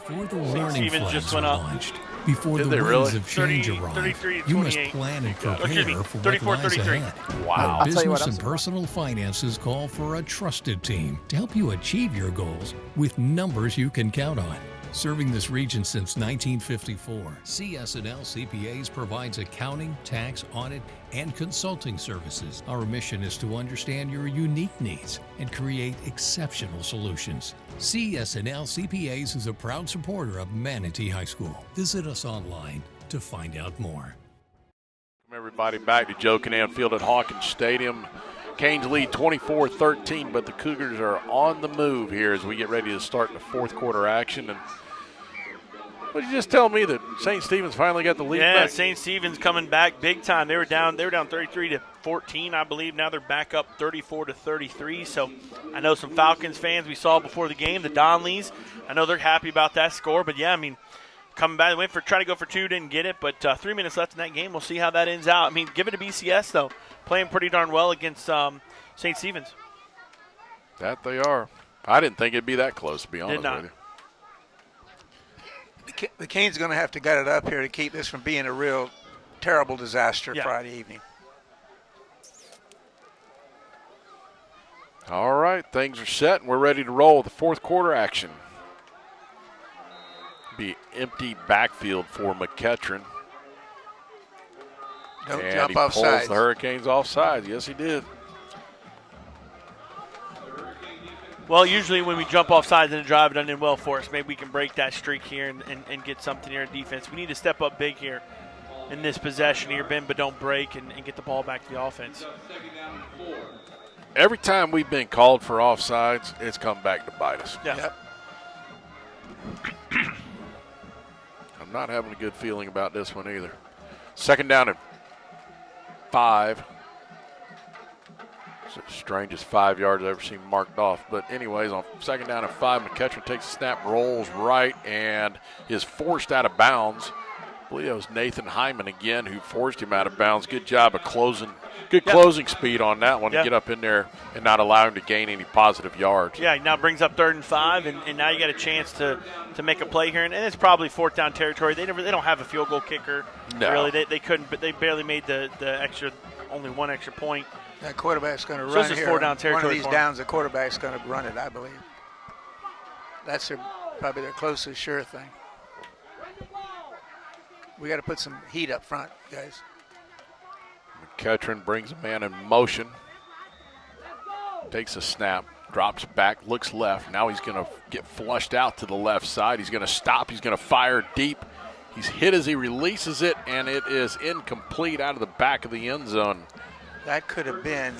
Before the warning flags were launched, Before Did the they winds really? of change 30, arrive, 33, you must 28. plan and Excuse me, prepare for 34, what lies 33. ahead. Wow. But business and personal finances call for a trusted team to help you achieve your goals with numbers you can count on. Serving this region since 1954, CS&L CPAs provides accounting, tax, audit, and consulting services. Our mission is to understand your unique needs and create exceptional solutions. CS&L CPAs is a proud supporter of Manatee High School. Visit us online to find out more. Welcome everybody back to Joe Kinnan Field at Hawkins Stadium. Canes lead 24-13, but the Cougars are on the move here as we get ready to start the fourth quarter action. And what did you just tell me that St. Stephen's finally got the lead back? Yeah, St. Stephen's coming back big time. They were down 33-14, I believe. Now they're back up 34-33. So I know some Falcons fans we saw before the game, the Donleys. I know they're happy about that score. But yeah, I mean, coming back, they trying to go for two, didn't get it. But 3 minutes left in that game. We'll see how that ends out. I mean, give it to BCS though, playing pretty darn well against St. Stephen's. That they are. I didn't think it'd be that close, to be honest Did not. with you. The Canes are going to have to gut it up here to keep this from being a real terrible disaster Yeah. Friday evening. All right, things are set, and we're ready to roll with the fourth quarter action. Be empty backfield for McEachern. Don't and jump he off pulls sides. the Hurricanes off sides. Yes, he did. Well, usually when we jump off sides in a drive, it doesn't end well for us. Maybe we can break that streak here and get something here in defense. We need to step up big here in this possession here, bend but don't break, and get the ball back to the offense. Every time we've been called for offsides, it's come back to bite us. Yeah. Yep. I'm not having a good feeling about this one either. Second down and 5. It's the strangest 5 yards I've ever seen marked off. But anyways, on second down and 5, McEachern takes a snap, rolls right, and is forced out of bounds. I believe it was Nathan Hyman again who forced him out of bounds. Good job of closing. Good closing speed on that one to get up in there and not allow him to gain any positive yards. Yeah, now brings up 3rd and 5, and now you got a chance to make a play here, and it's probably 4th down territory. They don't have a field goal kicker. No. Really, they couldn't, but they barely made the extra, only one extra point. That quarterback's going to So run this is here. 4 down territory One of these for 'em. downs, the quarterback's going to run it, I believe. That's probably their closest sure thing. We got to put some heat up front, guys. McEachern brings a man in motion. Takes a snap, drops back, looks left. Now he's going to get flushed out to the left side. He's going to stop. He's going to fire deep. He's hit as he releases it, and it is incomplete out of the back of the end zone. That could have been,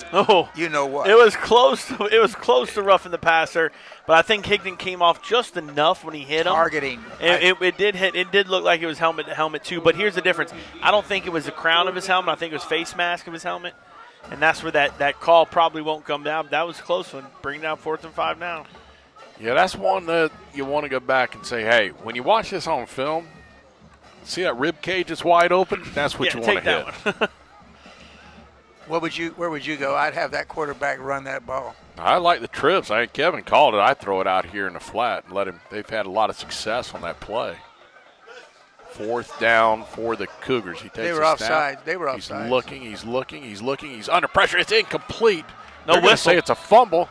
you know what. It was close. It was close to roughing the passer, but I think Higdon came off just enough when he hit him. Targeting. It did hit. It did look like it was helmet to helmet too. But here's the difference. I don't think it was the crown of his helmet. I think it was face mask of his helmet, and that's where that call probably won't come down. That was a close one. Bring down 4th and 5 now. Yeah, that's one that you want to go back and say, hey, when you watch this on film, see that rib cage is wide open? That's what you want to hit. That one. Where would you go? I'd have that quarterback run that ball. I like the trips. I think Kevin called it. I'd throw it out here in the flat and let him. They've had a lot of success on that play. 4th down for the Cougars. He takes They were a offside. snap. They were offside. He's looking. He's under pressure. It's incomplete. No They're going to whistle. say it's a fumble.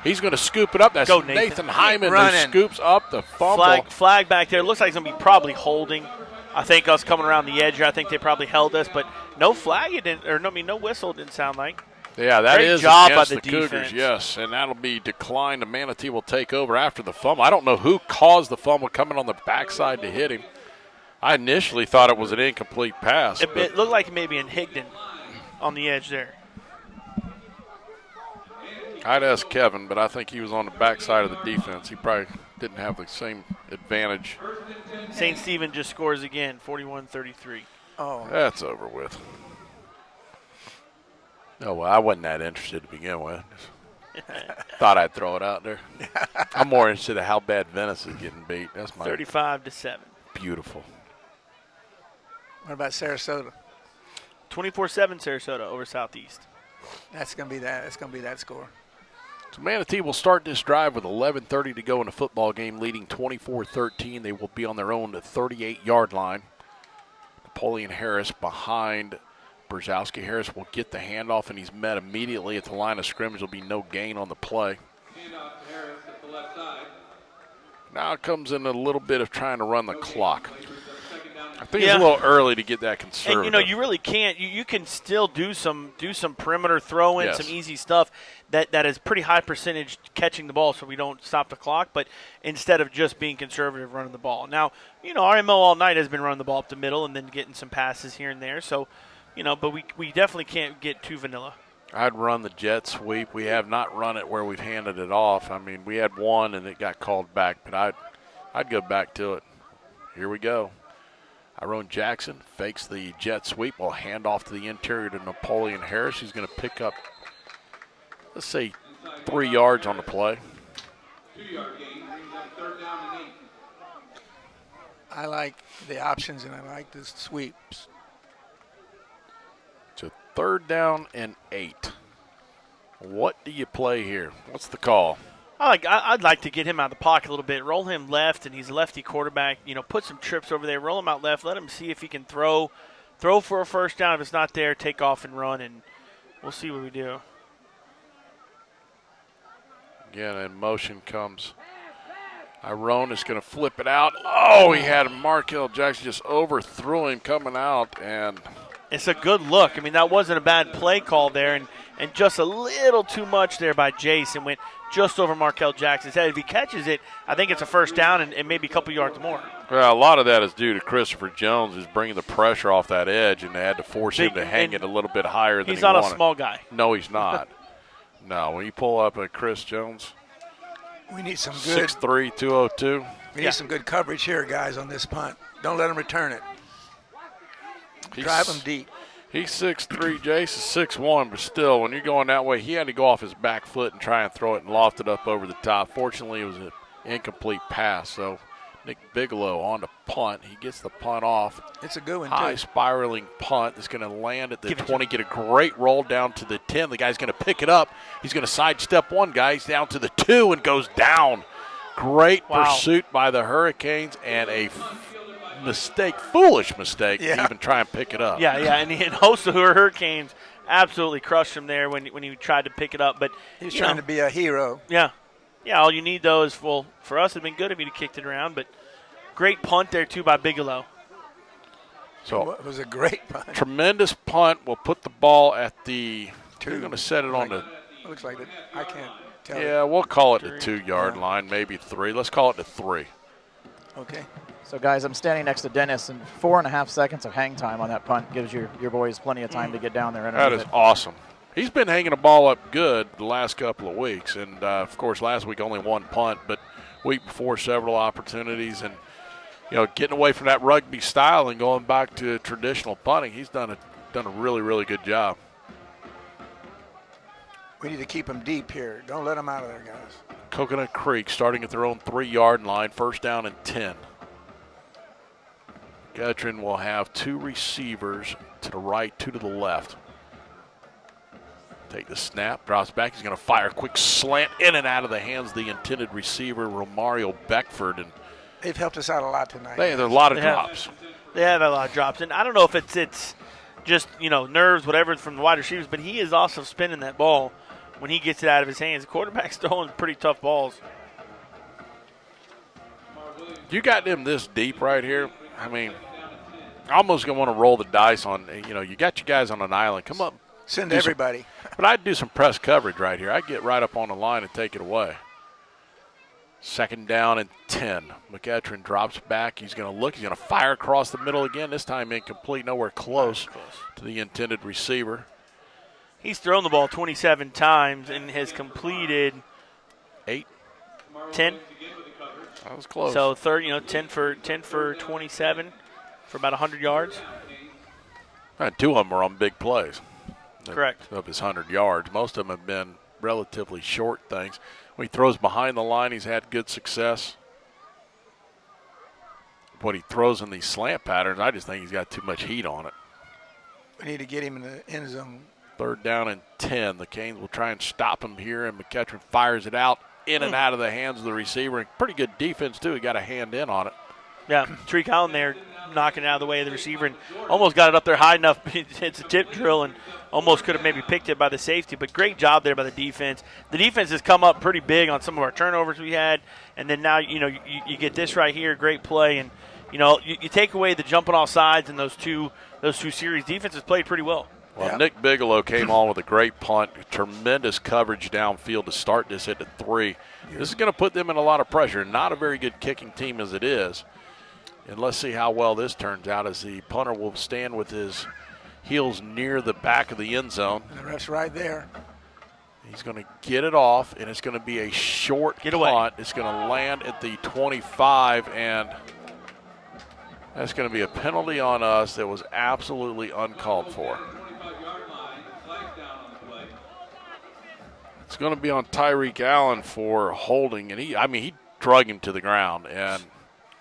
He's going to scoop it up. That's Go, Nathan Nathan. Hyman who Running. scoops up the fumble. Flag back there. Looks like it's going to be probably holding. I think us coming around the edge here, I think they probably held us, but no flag, no whistle, it didn't sound like. Yeah, that Great is job by against the the Cougars, defense. yes, and that'll be declined. The Manatee will take over after the fumble. I don't know who caused the fumble coming on the backside to hit him. I initially thought it was an incomplete pass. It looked like maybe in Higdon on the edge there. I'd ask Kevin, but I think he was on the backside of the defense. He probably didn't have the same advantage. St. Stephen just scores again, 41-33. Oh, That's over with. Oh, well, I wasn't that interested to begin with. Thought I'd throw it out there. I'm more interested in how bad Venice is getting beat. That's my 35-7. beautiful. what about Sarasota? 24-7 Sarasota over Southeast. That's going to be that. That's going to be that score. So Manatee will start this drive with 11:30 to go in the football game, leading 24-13. They will be on their own 38-yard line. Napoleon Harris behind Brzezowski. Harris will get the handoff, and he's met immediately at the line of scrimmage. There will be no gain on the play. Handoff to Harris at the left side. Now it comes in a little bit of trying to run the clock. I think it's a little early to get that conservative. And, you really can't. You can still do some perimeter throw-in, some easy stuff that is pretty high percentage catching the ball so we don't stop the clock, but instead of just being conservative running the ball. Now, our MO all night has been running the ball up the middle and then getting some passes here and there. So, but we definitely can't get too vanilla. I'd run the jet sweep. We have not run it where we've handed it off. I mean, we had one and it got called back, but I'd go back to it. Here we go. Tyrone Jackson fakes the jet sweep. Will hand off to the interior to Napoleon Harris. He's going to pick up, let's say, 3 yards on the play. 2-yard gain brings up 3rd down and 8. I like the options and I like the sweeps. So 3rd down and 8. What do you play here? What's the call? I'd like to get him out of the pocket a little bit, roll him left, and he's a lefty quarterback. Put some trips over there, roll him out left, let him see if he can throw for a first down. If it's not there, take off and run, and we'll see what we do. Again, in motion comes Tyrone is going to flip it out. Oh, he had Markel Jackson just overthrew him coming out, and it's a good look. I mean, that wasn't a bad play call there, and just a little too much there by Jason. Went just over Markel Jackson's head. If he catches it, I think it's a first down and maybe a couple yards more. Well, a lot of that is due to Christopher Jones, who's bringing the pressure off that edge, and they had to force him to hang it a little bit higher than he wanted. He's not a small guy. No, he's not. No, when you pull up at Chris Jones, we need some good 6'3", 202. We need some good coverage here, guys, on this punt. Don't let him return it. Drive him deep. He's 6'3", Jace is 6'1", but still, when you're going that way, he had to go off his back foot and try and throw it and loft it up over the top. Fortunately, it was an incomplete pass, so Nick Bigelow on the punt. He gets the punt off. It's a good one, High spiraling punt that's going to land at the 20, get a great roll down to the 10. The guy's going to pick it up. He's going to sidestep one guy. He's down to the 2 and goes down. Great pursuit by the Hurricanes and a foolish mistake to even try and pick it up. Yeah, and host of Hurricanes absolutely crushed him there when he tried to pick it up. But he was trying to be a hero. Yeah, all you need, though, is, for us, it would have been good if he'd have kicked it around. But great punt there, too, by Bigelow. So it was a great punt. Tremendous punt. We'll put the ball at the 2. We're going to set it on the – looks like it. I can't tell. Yeah, we'll call it the 2-yard line, maybe 3. Let's call it the 3. Okay. So, guys, I'm standing next to Dennis, and 4.5 seconds of hang time on that punt gives your boys plenty of time to get down there. That is awesome. He's been hanging the ball up good the last couple of weeks. And, of course, last week only 1 punt, but week before several opportunities. And, getting away from that rugby style and going back to traditional punting, he's done a really, really good job. We need to keep him deep here. Don't let him out of there, guys. Coconut Creek starting at their own 3-yard line, 1st down and 10. Gutrin will have 2 receivers to the right, 2 to the left. Take the snap, drops back. He's going to fire a quick slant in and out of the hands of the intended receiver, Romario Beckford. And they've helped us out a lot tonight. There's a lot of drops. They have a lot of drops. And I don't know if it's just, nerves, whatever, from the wide receivers, but he is also spinning that ball when he gets it out of his hands. The quarterback's throwing pretty tough balls. You got them this deep right here. I mean, I almost going to want to roll the dice on, you got you guys on an island. Come up. Send everybody. But I'd do some press coverage right here. I'd get right up on the line and take it away. 2nd down and 10. McEachern drops back. He's going to look. He's going to fire across the middle again. This time incomplete, nowhere close to the intended receiver. He's thrown the ball 27 times and has completed 10. That was close. So 10 for 27 for about 100 yards. And 2 of them are on big plays. Correct. Of his 100 yards. Most of them have been relatively short things. When he throws behind the line, he's had good success. When he throws in these slant patterns, I just think he's got too much heat on it. We need to get him in the end zone 3rd down and 10. The Canes will try and stop him here, and McEachran fires it out in and out of the hands of the receiver. And pretty good defense, too. He got a hand in on it. Yeah, Tariq Allen there knocking it out of the way of the receiver and almost got it up there high enough. It's a tip drill and almost could have maybe picked it by the safety, but great job there by the defense. The defense has come up pretty big on some of our turnovers we had, and then now, you get this right here, great play, and, you take away the jumping off sides and those two series. Defense has played pretty well. Well, yeah. Nick Bigelow came on with a great punt, tremendous coverage downfield to start this at the 3. This is going to put them in a lot of pressure. Not a very good kicking team as it is. And let's see how well this turns out as the punter will stand with his heels near the back of the end zone. And the ref's right there. He's going to get it off, and it's going to be a short punt. It's going to land at the 25, and that's going to be a penalty on us that was absolutely uncalled for. It's going to be on Tyreek Allen for holding, and he drug him to the ground.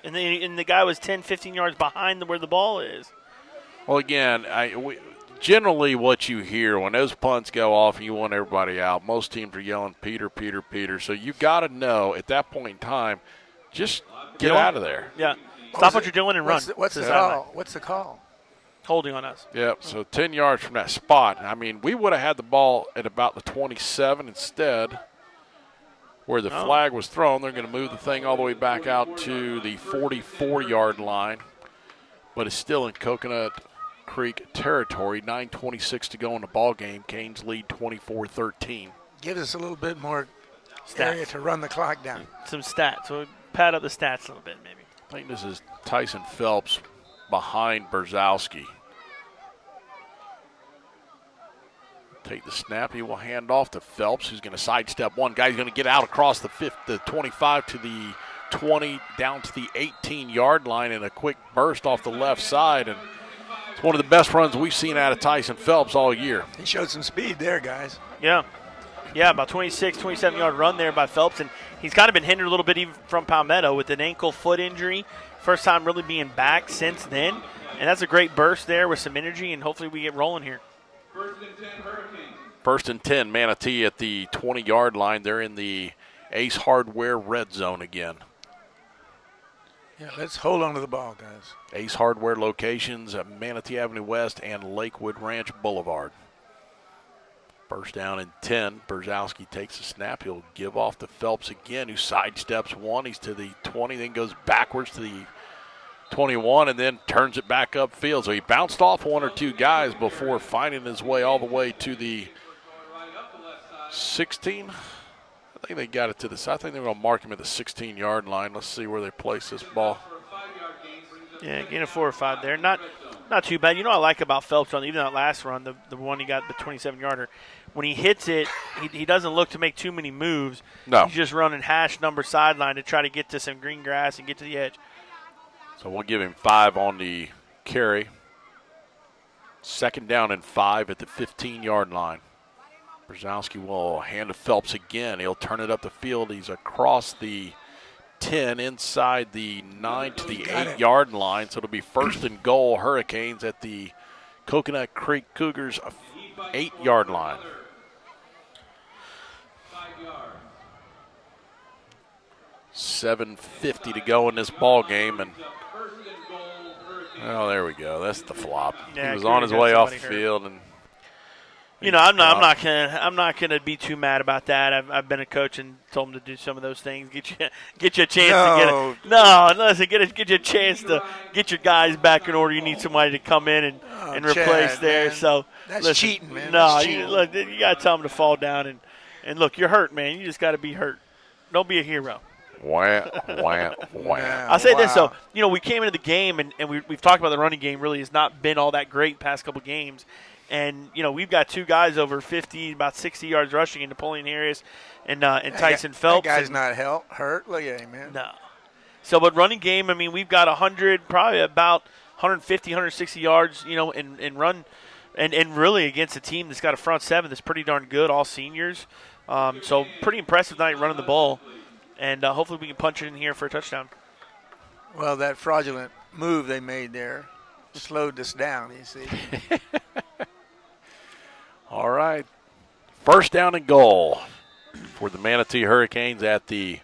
And the guy was 10, 15 yards behind where the ball is. Well, again, generally what you hear when those punts go off and you want everybody out, most teams are yelling, Peter, Peter, Peter. So you got to know at that point in time, just get out of there. Yeah. Stop what you're doing and run. What's the call? What's the call? Holding on us. Yep, so 10 yards from that spot. We would have had the ball at about the 27 instead. Where the flag was thrown, they're going to move the thing all the way back out to the 44-yard line. But it's still in Coconut Creek territory. 9:26 to go in the ball game. Canes lead 24-13. Give us a little bit more area to run the clock down. Some stats. So pad up the stats a little bit, maybe. I think this is Tyson Phelps behind Brzezowski. Take the snap. He will hand off to Phelps, who's going to sidestep one guy. He's going to get out across the 25 to the 20, down to the 18-yard line in a quick burst off the left side. And it's one of the best runs we've seen out of Tyson Phelps all year. He showed some speed there, guys. Yeah. Yeah, about 26, 27-yard run there by Phelps. And he's kind of been hindered a little bit even from Palmetto with an ankle foot injury. First time really being back since then. And that's a great burst there with some energy, and hopefully we get rolling here. 1st and 10, Manatee at the 20-yard line. They're in the Ace Hardware red zone again. Yeah, let's hold on to the ball, guys. Ace Hardware locations at Manatee Avenue West and Lakewood Ranch Boulevard. 1st down and 10. Brzezowski takes the snap. He'll give off to Phelps again, who sidesteps one. He's to the 20, then goes backwards to the 21, and then turns it back upfield. So he bounced off one or two guys before finding his way all the way to the 16. I think they got it to the side. I think they're going to mark him at the 16-yard line. Let's see where they place this ball. Yeah, gain of 4 or 5 there. Not too bad. You know what I like about Phelps on even that last run, the one he got, the 27-yarder. When he hits it, he doesn't look to make too many moves. No. He's just running hash number sideline to try to get to some green grass and get to the edge. So we'll give him 5 on the carry. 2nd down and 5 at the 15-yard line. Brzezowski will hand to Phelps again. He'll turn it up the field. He's across the 10 inside the 9 to the 8-yard line. So it'll be 1st and goal, Hurricanes at the Coconut Creek Cougars 8-yard line. $7:50 to go in this ball game, and there we go. That's the flop. Yeah, he was on his way off the field, and I'm not gonna be too mad about that. I've been a coach and told him to do some of those things. Get you a chance to get you a chance to get your guys back in order. You need somebody to come in and replace Chad, there. Man. So that's cheating, man. No, that's cheating. you gotta tell them to fall down and look. You're hurt, man. You just gotta be hurt. Don't be a hero. Wah, wah, wah. I'll say this, though. We came into the game, and we've talked about the running game really has not been all that great past couple games. And, we've got 2 guys over 50, about 60 yards rushing in Napoleon Harris and Tyson Phelps. That guy's not hurt. Look at him, man. No. So, but running game, we've got 100, probably about 150, 160 yards, and run. And really against a team that's got a front 7 that's pretty darn good, all seniors. So, pretty impressive night running the ball. And hopefully we can punch it in here for a touchdown. Well, that fraudulent move they made there slowed us down, you see. All right. First down and goal for the Manatee Hurricanes at the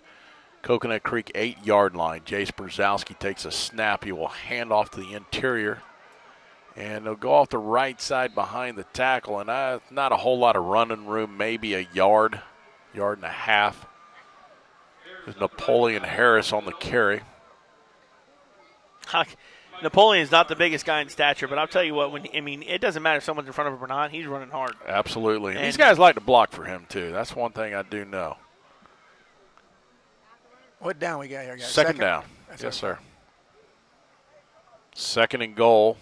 Coconut Creek 8-yard line. Jace Brzezowski takes a snap. He will hand off to the interior. And they'll go off the right side behind the tackle. And not a whole lot of running room, maybe a yard and a half. There's Napoleon Harris on the carry. Napoleon's not the biggest guy in stature, but I'll tell you what, it doesn't matter if someone's in front of him or not. He's running hard. Absolutely. And these guys like to block for him, too. That's one thing I do know. What down we got here, guys? Second down. Yes, sir. Second and goal.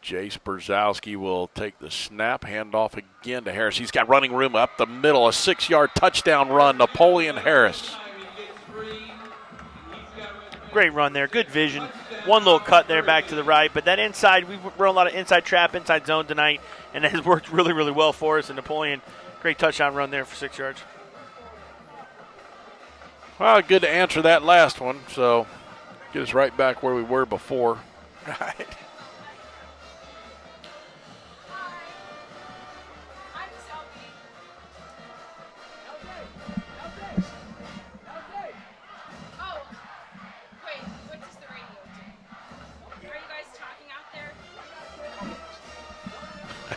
Jace Brzezowski will take the snap, hand off again to Harris. He's got running room up the middle, a 6-yard touchdown run. Napoleon Harris. Great run there. Good vision. One little cut there back to the right. But that inside, we've run a lot of inside trap, inside zone tonight, and it has worked really, really well for us. And Napoleon, great touchdown run there for 6 yards. Well, good to answer that last one. So get us right back where we were before. Right.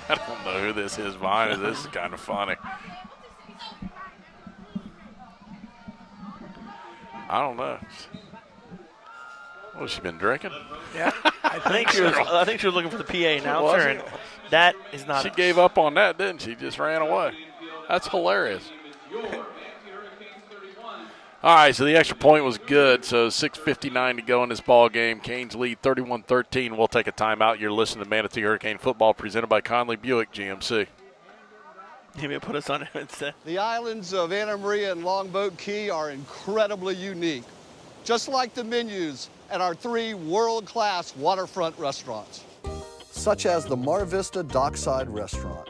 I don't know who this is behind us. This is kind of funny. I don't know. Well, she been drinking? Yeah, I think she was looking for the PA announcer, and that is not. She gave up on that, didn't she? Just ran away. That's hilarious. All right, so the extra point was good. So 6:59 to go in this ball game. Canes lead 31-13. We'll take a timeout. You're listening to Manatee Hurricane Football presented by Conley Buick GMC. You may put us on it instead. The islands of Anna Maria and Longboat Key are incredibly unique, just like the menus at our 3 world-class waterfront restaurants, such as the Mar Vista Dockside Restaurant.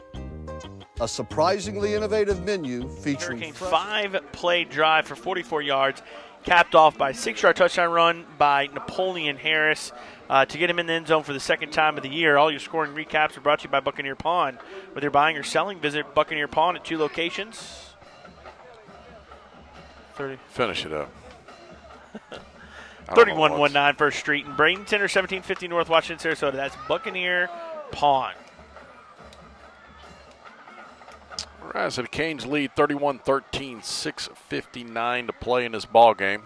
A surprisingly innovative menu featuring Hurricanes 5-play drive for 44 yards, capped off by a 6-yard touchdown run by Napoleon Harris to get him in the end zone for the second time of the year. All your scoring recaps are brought to you by Buccaneer Pawn. Whether you're buying or selling, visit Buccaneer Pawn at 2 locations. 30. Finish it up. 3119 First Street in Bradenton or 1750 North Washington, Sarasota. That's Buccaneer Pawn. All right, so the Canes lead 31-13, 6:59 to play in this ball game.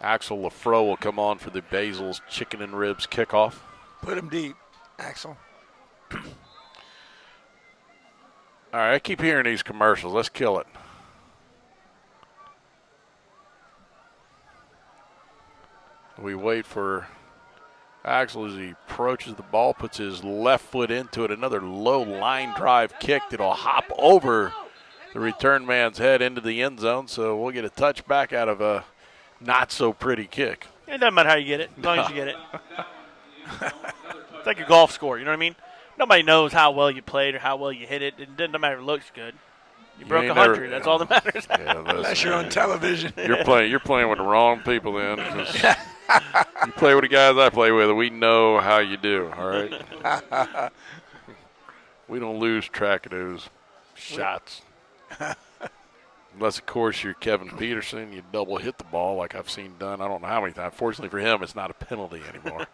Axel Lafro will come on for the Basil's Chicken and Ribs kickoff. Put him deep, Axel. All right, I keep hearing these commercials. Let's kill it. We wait for Axel as he approaches the ball, puts his left foot into it. Another low line drive kick that'll hop over the return man's head into the end zone. So we'll get a touchback out of a not so pretty kick. It doesn't matter how you get it, as long as you get it. It's like a golf score, you know what I mean? Nobody knows how well you played or how well you hit it. It doesn't matter if it looks good. You broke 100. That's all that matters. Yeah, unless you're on television. You're playing with the wrong people then. You play with the guys I play with, we know how you do, all right? We don't lose track of those shots. Unless, of course, you're Kevin Peterson, you double hit the ball like I've seen done I don't know how many times. Fortunately for him, it's not a penalty anymore.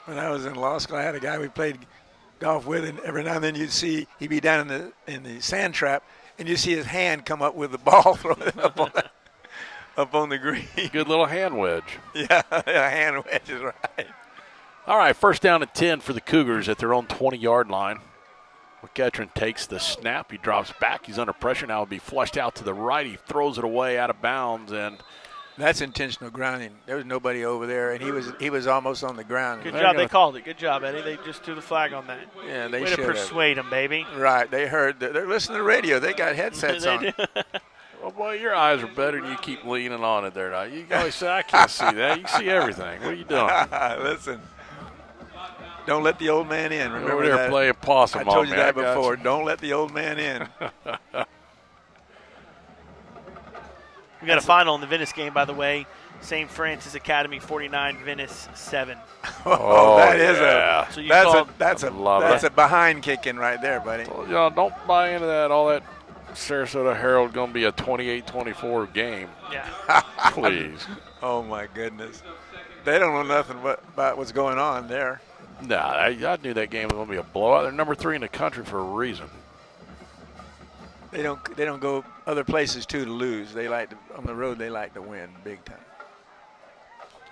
When I was in law school, I had a guy we played golf with, and every now and then you'd see he'd be down in the sand trap, and you'd see his hand come up with the ball, throw it up on the green. Good little hand wedge. Yeah, hand wedge is right. All right, first down and 10 for the Cougars at their own 20-yard line. McEachern takes the snap. He drops back. He's under pressure now. He'll be flushed out to the right. He throws it away out of bounds, and that's intentional grounding. There was nobody over there, and he was almost on the ground. Good job. They called it. Good job, Eddie. They just threw the flag on that. Yeah, they Way should to persuade them, baby. Right. They heard. They're listening to the radio. They got headsets on. Well, boy, your eyes are better than you keep leaning on it there. Now. You always say, I can't see that. You see everything. What are you doing? Listen. Don't let the old man in. Remember over there that? Playing possum on me. I told you that before. Don't let the old man in. We got a final in the Venice game, by the way. St. Francis Academy 49, Venice 7. That is that's a behind kicking right there, buddy. Y'all don't buy into that. All that Sarasota Herald going to be a 28-24 game. Yeah. Please. Oh my goodness. They don't know nothing about what's going on there. Nah, I knew that game was going to be a blowout. They're number 3 in the country for a reason. They don't go other places too to lose. They on the road. They like to win big time.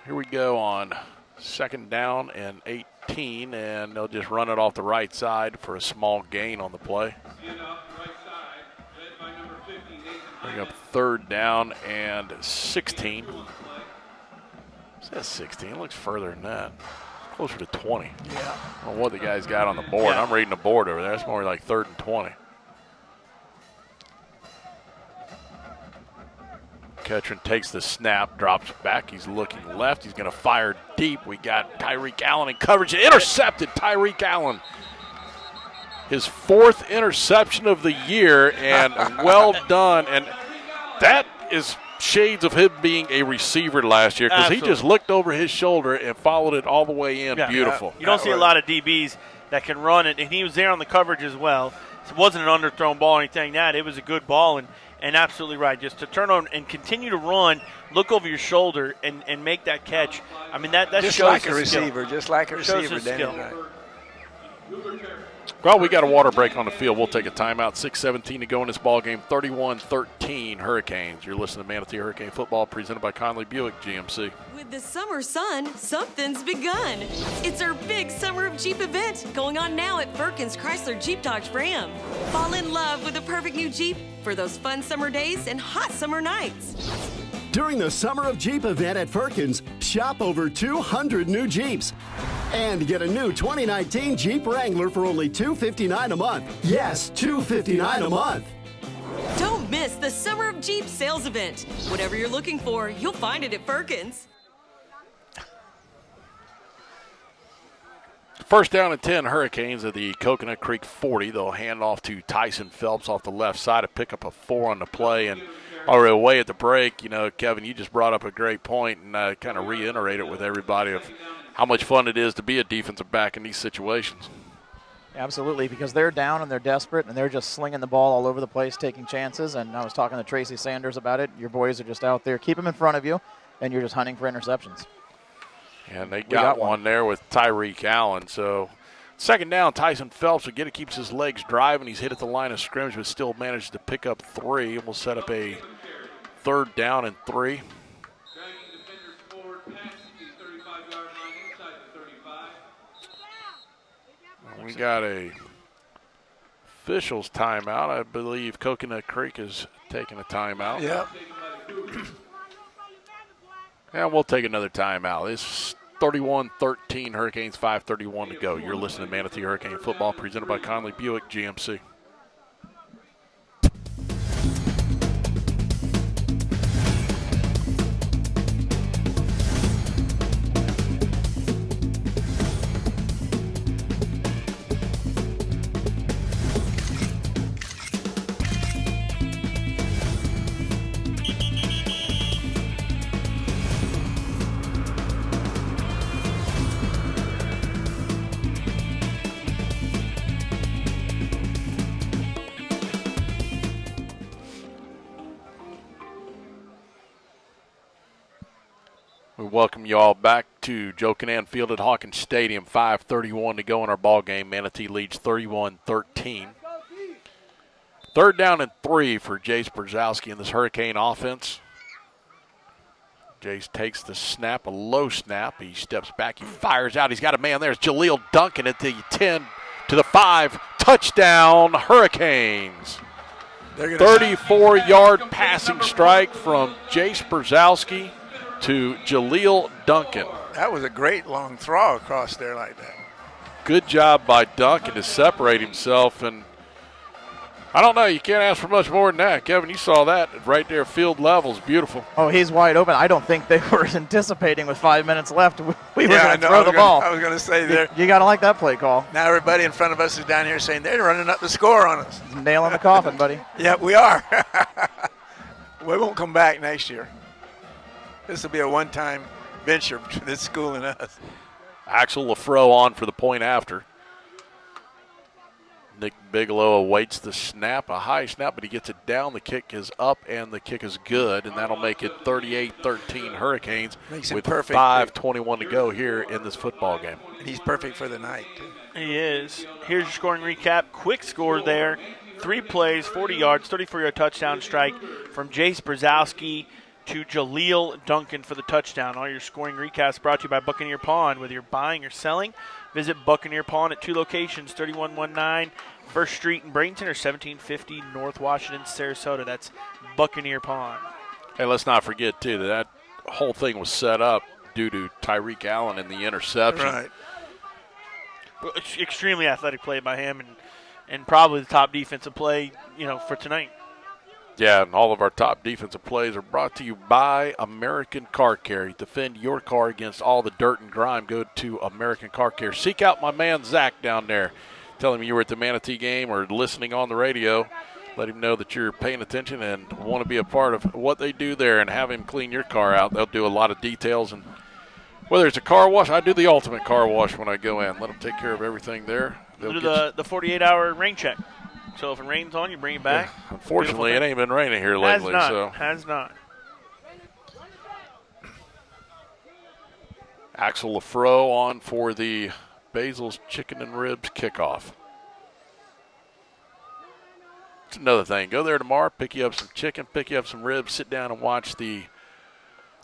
Here we go on 2nd down and 18, and they'll just run it off the right side for a small gain on the play. Bring up 3rd down and 16. It says 16. It looks further than that. Closer to 20. Yeah. I don't know what the guy's got on the board. Yeah. I'm reading the board over there. It's more like 3rd and 20. Ketron takes the snap, drops back. He's looking left. He's going to fire deep. We got Tyreek Allen in coverage. Intercepted Tyreek Allen. His 4th interception of the year, and well done. And that is shades of him being a receiver last year, because he just looked over his shoulder and followed it all the way in. Yeah. Beautiful. You don't see a lot of DBs that can run it, and he was there on the coverage as well. It wasn't an underthrown ball or anything like that. It was a good ball, and absolutely right. Just to turn on and continue to run, look over your shoulder, and make that catch. I mean, that just shows like a his receiver, skill. just like a receiver. Shows his skill. Well, we got a water break on the field. We'll take a timeout. 6:17 to go in this ball game. 31-13 Hurricanes. You're listening to Manatee Hurricane Football, presented by Conley Buick GMC. With the summer sun, something's begun. It's our big Summer of Jeep event going on now at Firkins Chrysler Jeep Dodge Ram. Fall in love with the perfect new Jeep for those fun summer days and hot summer nights. During the Summer of Jeep event at Firkins, shop over 200 new Jeeps and get a new 2019 Jeep Wrangler for only $259 a month. Yes, $259 a month. Don't miss the Summer of Jeep sales event. Whatever you're looking for, you'll find it at Firkins. 1st down and 10 Hurricanes at the Coconut Creek 40. They'll hand off to Tyson Phelps off the left side to pick up a 4 on the play. And already away at the break, you know, Kevin, you just brought up a great point and kind of reiterated with everybody of how much fun it is to be a defensive back in these situations. Absolutely, because they're down and they're desperate and they're just slinging the ball all over the place, taking chances. And I was talking to Tracy Sanders about it. Your boys are just out there. Keep them in front of you, and you're just hunting for interceptions. And they got one there with Tyreek Allen. So 2nd down, Tyson Phelps again, it keeps his legs driving. He's hit at the line of scrimmage, but still managed to pick up 3. And we'll set up a 3rd down and 3. We got a officials timeout. I believe Coconut Creek is taking a timeout. Yep. And we'll take another timeout. It's 31-13 Hurricanes, 5:31 to go. You're listening to Manatee Hurricane Football, presented by Conley Buick GMC. We welcome you all back to Joe Canaan Field at Hawkins Stadium. 5:31 to go in our ball game. Manatee leads 31-13. 3rd down and 3 for Jace Brzezowski in this Hurricane offense. Jace takes the snap, a low snap. He steps back, he fires out. He's got a man there. It's Jaleel Duncan at the 10 to the 5. Touchdown, Hurricanes. 34-yard passing strike from Jace Brzezowski to Jaleel Duncan. That was a great long throw across there like that. Good job by Duncan to separate himself, and I don't know, you can't ask for much more than that. Kevin, you saw that right there, field level is beautiful. Oh, he's wide open. I don't think they were anticipating with 5 minutes left we were going to throw the ball. I was going to say there. You got to like that play call. Now everybody in front of us is down here saying they're running up the score on us. Nail in the coffin, buddy. Yeah, we are. We won't come back next year. This will be a one-time venture between this school and us. Axel Lafro on for the point after. Nick Bigelow awaits the snap, a high snap, but he gets it down. The kick is up, and the kick is good, and that'll make it 38-13 Hurricanes with 5:21 to go here in this football game. And he's perfect for the night, too. He is. Here's your scoring recap. Quick score there. 3 plays, 40 yards, 34-yard touchdown strike from Jace Brzezowski to Jaleel Duncan for the touchdown. All your scoring recaps brought to you by Buccaneer Pawn. Whether you're buying or selling, visit Buccaneer Pawn at 2 locations, 3119 First Street in Bradenton or 1750 North Washington, Sarasota. That's Buccaneer Pawn. Hey, let's not forget, too, that whole thing was set up due to Tyreek Allen and the interception. Right. Extremely athletic play by him and probably the top defensive play, for tonight. Yeah, and all of our top defensive plays are brought to you by American Car Care. Defend your car against all the dirt and grime. Go to American Car Care. Seek out my man Zach down there. Tell him you were at the Manatee game or listening on the radio. Let him know that you're paying attention and want to be a part of what they do there and have him clean your car out. They'll do a lot of details. And whether it's a car wash, I do the ultimate car wash when I go in. Let them take care of everything there. They'll do the 48-hour rain check. So if it rains on you, bring it back. Yeah, unfortunately, it ain't been raining here lately. Has not. Axel Lafro on for the Basil's Chicken and Ribs kickoff. It's another thing. Go there tomorrow, pick you up some chicken, pick you up some ribs, sit down and watch the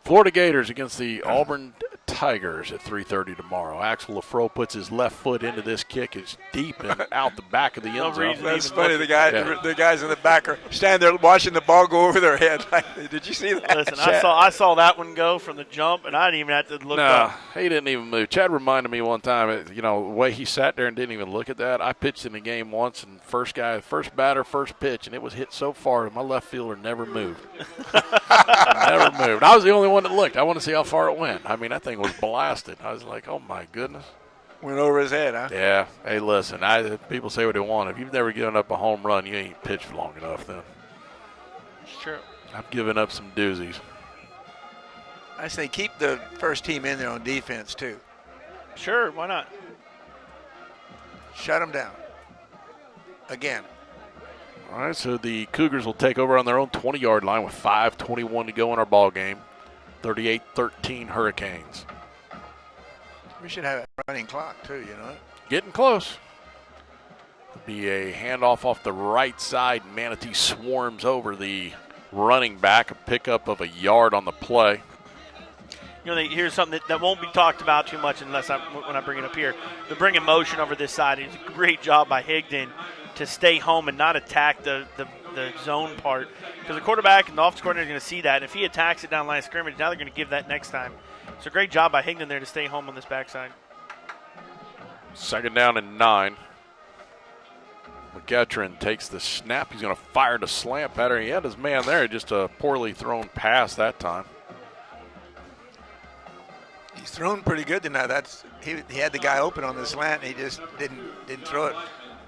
Florida Gators against the Auburn Tigers at 3:30 tomorrow. Axel Lafro puts his left foot into this kick. It's deep and out the back of the end zone. That's funny. The guys in the back are standing there watching the ball go over their head. Did you see that? Listen, I saw that one go from the jump, and I didn't even have to look up. No, he didn't even move. Chad reminded me one time, the way he sat there and didn't even look at that. I pitched in the game once, and first batter, first pitch, and it was hit so far that my left fielder never moved. Never moved. I was the only one that looked. I want to see how far it went. I mean, that thing was blasted. I was like, oh, my goodness. Went over his head, huh? Yeah. Hey, listen, people say what they want. If you've never given up a home run, you ain't pitched long enough then. It's true. I've given up some doozies. I say keep the first team in there on defense, too. Sure, why not? Shut them down. Again. All right, so the Cougars will take over on their own 20-yard line with 5:21 to go in our ball game. 38-13 Hurricanes. We should have a running clock, too, Getting close. It'll be a handoff off the right side. Manatee swarms over the running back, a pickup of a yard on the play. Here's something that won't be talked about too much when I bring it up here. The bringing motion over this side. It's a great job by Higdon to stay home and not attack the zone part, because the quarterback and the offensive coordinator are going to see that. And if he attacks it down line of scrimmage, now they're going to give that next time. So great job by Higdon there to stay home on this backside. 2nd down and 9. McEachern takes the snap. He's going to fire the slant pattern. He had his man there, just a poorly thrown pass that time. He's thrown pretty good tonight. He had the guy open on the slant, and he just didn't throw it.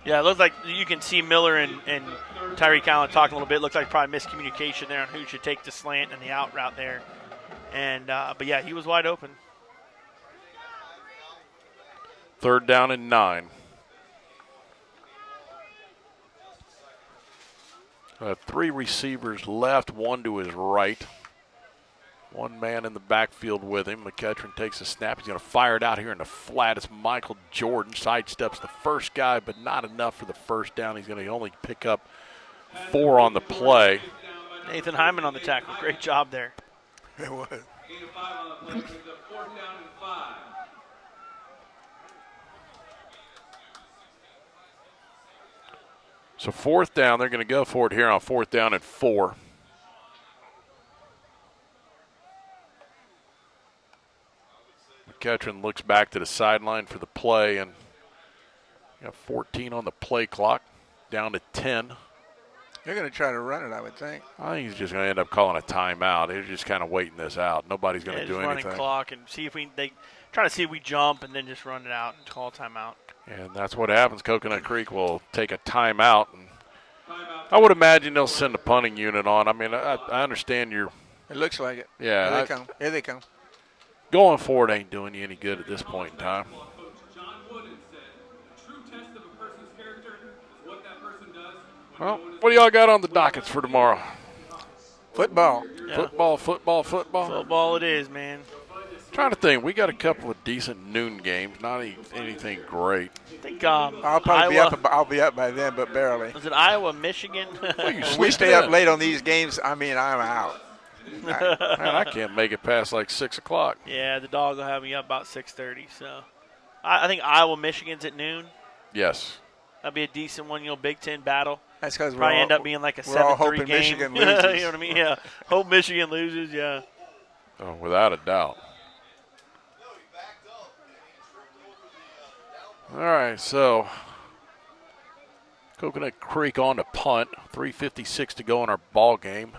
Yeah, it looks like you can see Miller and Tyreek Allen talking a little bit. It looks like probably miscommunication there on who should take the slant and the out route there. And but yeah, he was wide open. 3rd down and 9. 3 receivers left, 1 to his right. 1 man in the backfield with him. McEachern takes a snap. He's going to fire it out here in the flat. It's Michael Jordan. Sidesteps the first guy, but not enough for the first down. He's going to only pick up 4 on the play. Nathan Hyman on the tackle. Great job there. It was. So 4th down, they're going to go for it here on 4th down and 4. McEachern looks back to the sideline for the play, and got 14 on the play clock, down to 10. They're going to try to run it, I would think. I think he's just going to end up calling a timeout. They're just kind of waiting this out. Nobody's going to do anything. Running clock and see if they try to see if we jump and then just run it out and call a timeout. And that's what happens. Coconut Creek will take a timeout. And I would imagine they'll send a punting unit on. I mean, I understand you're. It looks like it. Yeah. Here they come. Here they come. Going forward ain't doing you any good at this point in time. Well, what do y'all got on the dockets for tomorrow? Football. Yeah. Football. Football it is, man. Trying to think. We got a couple of decent noon games. Not anything great. I think I'll probably Iowa, be up. I'll be up by then, but barely. Was it Iowa, Michigan? When we stay up late on these games, I mean, I'm out. Man, I can't make it past like 6 o'clock. Yeah, the dog will have me up about 6:30. So, I think Iowa, Michigan's at noon. Yes. That'd be a decent one, Big Ten battle. That's because probably end up being like a 7-3 game. Michigan loses. You know what I mean? Yeah. Hope Michigan loses. Yeah. Oh, without a doubt. All right, so Coconut Creek on to punt. 3:56 to go in our ball game.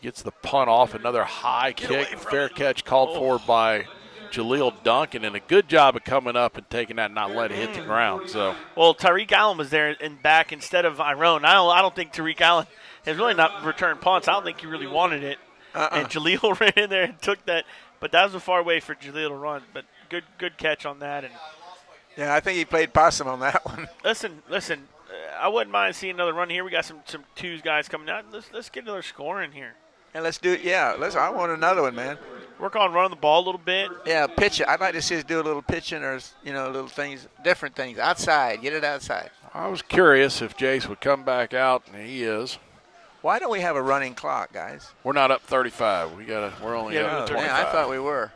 Gets the punt off. Another high kick. Fair catch called for by Jaleel Duncan, and a good job of coming up and taking that and not letting it hit the ground. So, well, Tyreek Allen was there and back instead of Iron. I don't think Tyreek Allen has really not returned punts. I don't think he really wanted it. And Jaleel ran in there and took that, but that was a far way for Jaleel to run. But good catch on that. And yeah, I think he played possum on that one. Listen. I wouldn't mind seeing another run here. We got some twos guys coming out. Let's get another score in here. And let's do it. Yeah, I want another one, man. Work on running the ball a little bit. Yeah, pitch it. I'd like to see us do a little pitching or, little things, different things. Outside. Get it outside. I was curious if Jace would come back out, and he is. Why don't we have a running clock, guys? We're not up 35. We're only up 25. Man, I thought we were.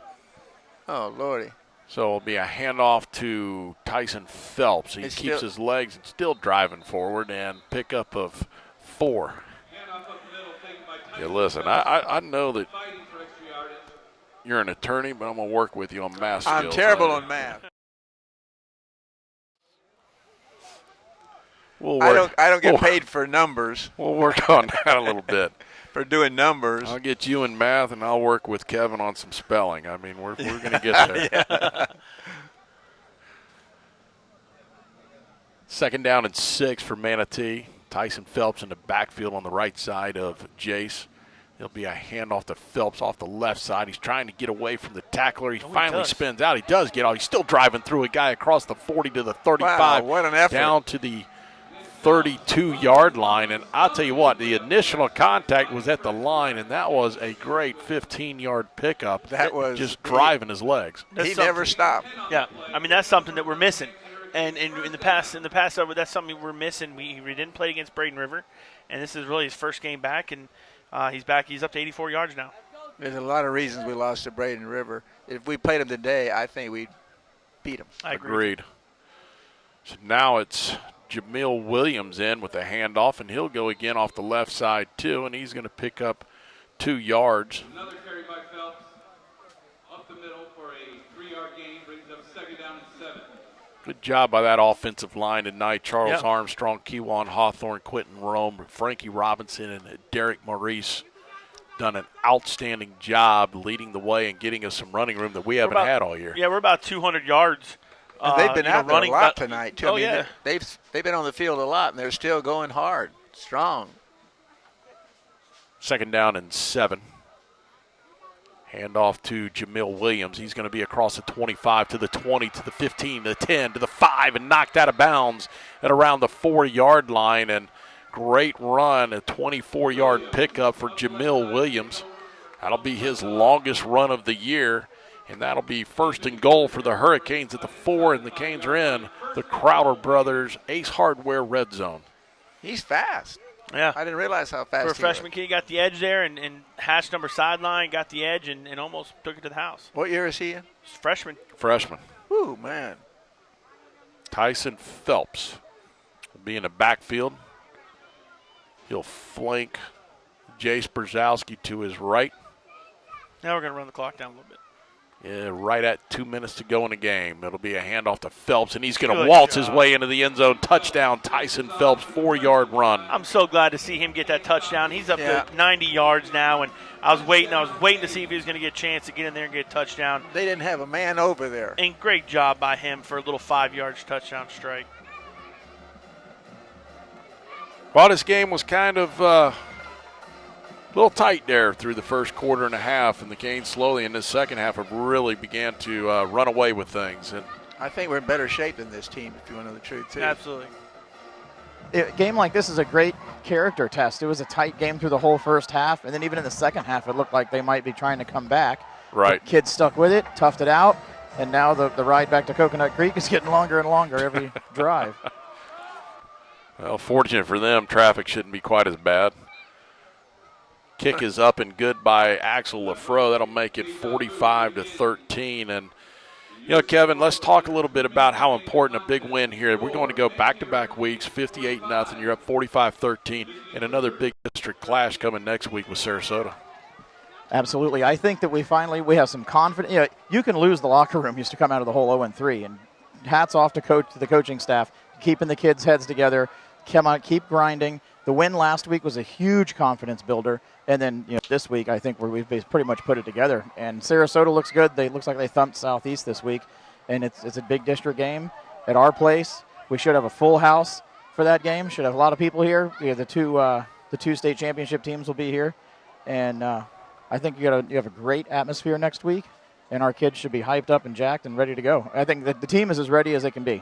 Oh, Lordy. So it'll be a handoff to Tyson Phelps. He keeps his legs and still driving forward, and pickup of 4. Yeah, listen, I know that you're an attorney, but I'm going to work with you on math skills. I'm terrible on math. I don't get paid for numbers. We'll work on that a little bit. For doing numbers. I'll get you in math, and I'll work with Kevin on some spelling. I mean, we're going to get there. Yeah. 2nd down and 6 for Manatee. Tyson Phelps in the backfield on the right side of Jace. There'll be a handoff to Phelps off the left side. He's trying to get away from the tackler. He finally spins out. He does get off. He's still driving through a guy across the 40 to the 35. Wow, what an effort. Down to the 32-yard line. And I'll tell you what, the initial contact was at the line, and that was a great 15-yard pickup. That was just driving his legs. He never stopped. Yeah, I mean, that's something that we're missing. And in the past, that's something we're missing. We didn't play against Braden River, and this is really his first game back, and he's back. He's up to 84 yards now. There's a lot of reasons we lost to Braden River. If we played him today, I think we'd beat him. I agree. Agreed. So now it's Jamil Williams in with a handoff, and he'll go again off the left side too, and he's going to pick up 2 yards. Another carry by Phelps up the middle for a 3-yard gain, brings up 2nd down and 7. Good job by that offensive line tonight. Charles Armstrong, Kewan Hawthorne, Quentin Rome, Frankie Robinson, and Derek Maurice done an outstanding job leading the way and getting us some running room that we haven't had all year. Yeah, we're about 200 yards. And they've been out there running a lot tonight, too. Oh, I mean, yeah. They've been on the field a lot, and they're still going hard, strong. 2nd down and 7. Handoff to Jamil Williams. He's going to be across the 25 to the 20 to the 15 to the 10 to the 5 and knocked out of bounds at around the 4-yard line. And great run, a 24-yard pickup for Jamil Williams. That'll be his longest run of the year, and that'll be 1st and goal for the Hurricanes at the 4, and the Canes are in the Crowder Brothers Ace Hardware red zone. He's fast. Yeah. I didn't realize how fast For a freshman kid, he got the edge there, and hatch number sideline, got the edge, and almost took it to the house. What year is he in? Freshman. Ooh, man. Tyson Phelps will be in the backfield. He'll flank Jace Brzezowski to his right. Now we're going to run the clock down a little bit. Yeah, right at 2 minutes to go in the game. It'll be a handoff to Phelps, and he's going to waltz his way into the end zone. Touchdown, Tyson Phelps, 4-yard run. I'm so glad to see him get that touchdown. He's up to 90 yards now, and I was waiting to see if he was going to get a chance to get in there and get a touchdown. They didn't have a man over there. And great job by him for a little 5-yard touchdown strike. Well, this game was kind of a little tight there through the first quarter and a half, and the Canes slowly in the second half have really began to run away with things. And I think we're in better shape than this team, if you want to know the truth, too. Absolutely. A game like this is a great character test. It was a tight game through the whole first half, and then even in the second half, it looked like they might be trying to come back. Right. But kids stuck with it, toughed it out, and now the ride back to Coconut Creek is getting longer and longer every drive. Well, fortunate for them, traffic shouldn't be quite as bad. Kick is up and good by Axel Lafro. That'll make it 45-13. And, you know, Kevin, let's talk a little bit about how important a big win here. We're going to go back-to-back weeks, 58-0. You're up 45-13, and another big district clash coming next week with Sarasota. Absolutely. I think that we have some confidence. You know, you can lose the locker room used to come out of the whole 0-3, and hats off to the coaching staff, keeping the kids' heads together, come on, keep grinding. The win last week was a huge confidence builder, and then this week I think we've pretty much put it together. And Sarasota looks good. Looks like they thumped Southeast this week, and it's a big district game at our place. We should have a full house for that game. Should have a lot of people here. The two state championship teams will be here, and I think you have a great atmosphere next week, and our kids should be hyped up and jacked and ready to go. I think that the team is as ready as they can be.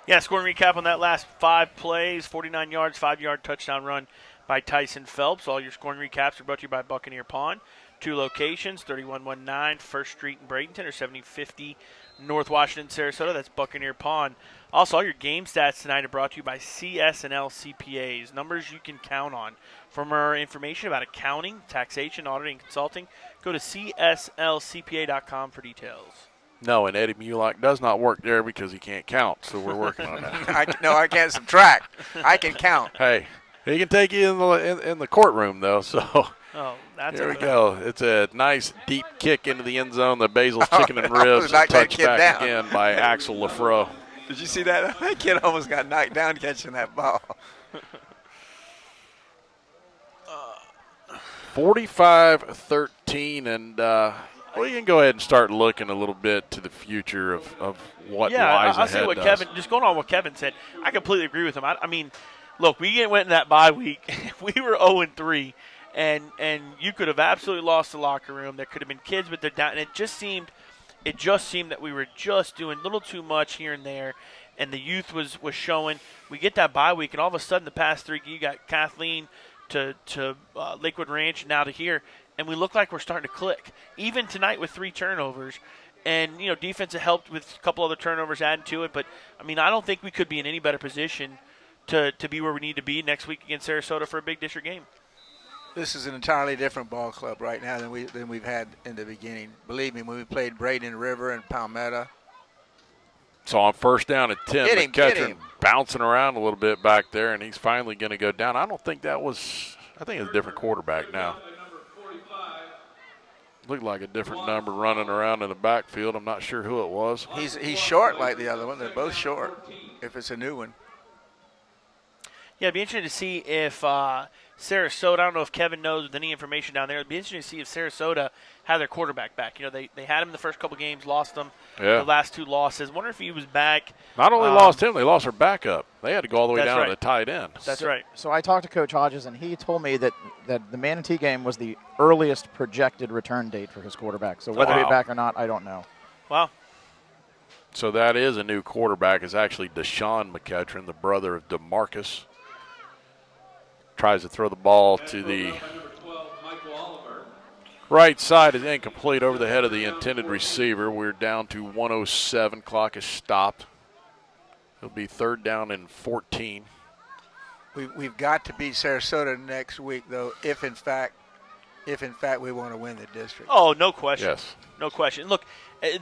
Yeah, scoring recap on that last 5 plays, 49 yards, 5-yard touchdown run by Tyson Phelps. All your scoring recaps are brought to you by Buccaneer Pond. 2 locations, 3119 First Street in Bradenton or 7050 North Washington, Sarasota. That's Buccaneer Pond. Also, all your game stats tonight are brought to you by CS&L CPAs, numbers you can count on. For more information about accounting, taxation, auditing, and consulting, go to cslcpa.com for details. No, and Eddie Mulock does not work there because he can't count, so we're working on that. I can't subtract. I can count. Hey, he can take you in the courtroom, though, so here we go. It's a nice, deep kick into the end zone. The Basil's Chicken and Ribs touchback again by Axel Lafro. Did you see that? That kid almost got knocked down catching that ball. 45-13, and we can go ahead and start looking a little bit to the future of what lies I'll say ahead. What Kevin, just going on what Kevin said, I completely agree with him. I mean, look, we went in that bye week. We were 0-3, and you could have absolutely lost the locker room. There could have been kids, but they're down. And it just seemed that we were just doing a little too much here and there, and the youth was showing. We get that bye week, and all of a sudden the past 3, you got Kathleen to Lakewood Ranch, now to here. And we look like we're starting to click. Even tonight with 3 turnovers. And, defense helped with a couple other turnovers added to it. But, I mean, I don't think we could be in any better position to be where we need to be next week against Sarasota for a big district game. This is an entirely different ball club right now than we've had in the beginning. Believe me, when we played Braden River and Palmetto. So on first down at 10, McCutcheon bouncing around a little bit back there, and he's finally going to go down. I think it's a different quarterback now. Looked like a different number running around in the backfield. I'm not sure who it was. He's short like the other one. They're both short if it's a new one. Yeah, it'd be interesting to see if Sarasota, I don't know if Kevin knows with any information down there, it'd be interesting to see if Sarasota had their quarterback back. They had him in the first couple games, lost him the last 2 losses. Wonder if he was back. Not only lost him, they lost their backup. They had to go all the way down to the tight end. That's right. So I talked to Coach Hodges, and he told me that the Manatee game was the earliest projected return date for his quarterback. So whether he's back or not, I don't know. Wow. So that is a new quarterback. It's actually Deshaun McCutcheon, the brother of DeMarcus. Tries to throw the ball to the right side. Is incomplete over the head of the intended receiver. We're down to 1:07. Clock is stopped. It'll be 3rd down and 14. We've got to beat Sarasota next week, though, if in fact we want to win the district. Oh, no question. Yes. No question. Look,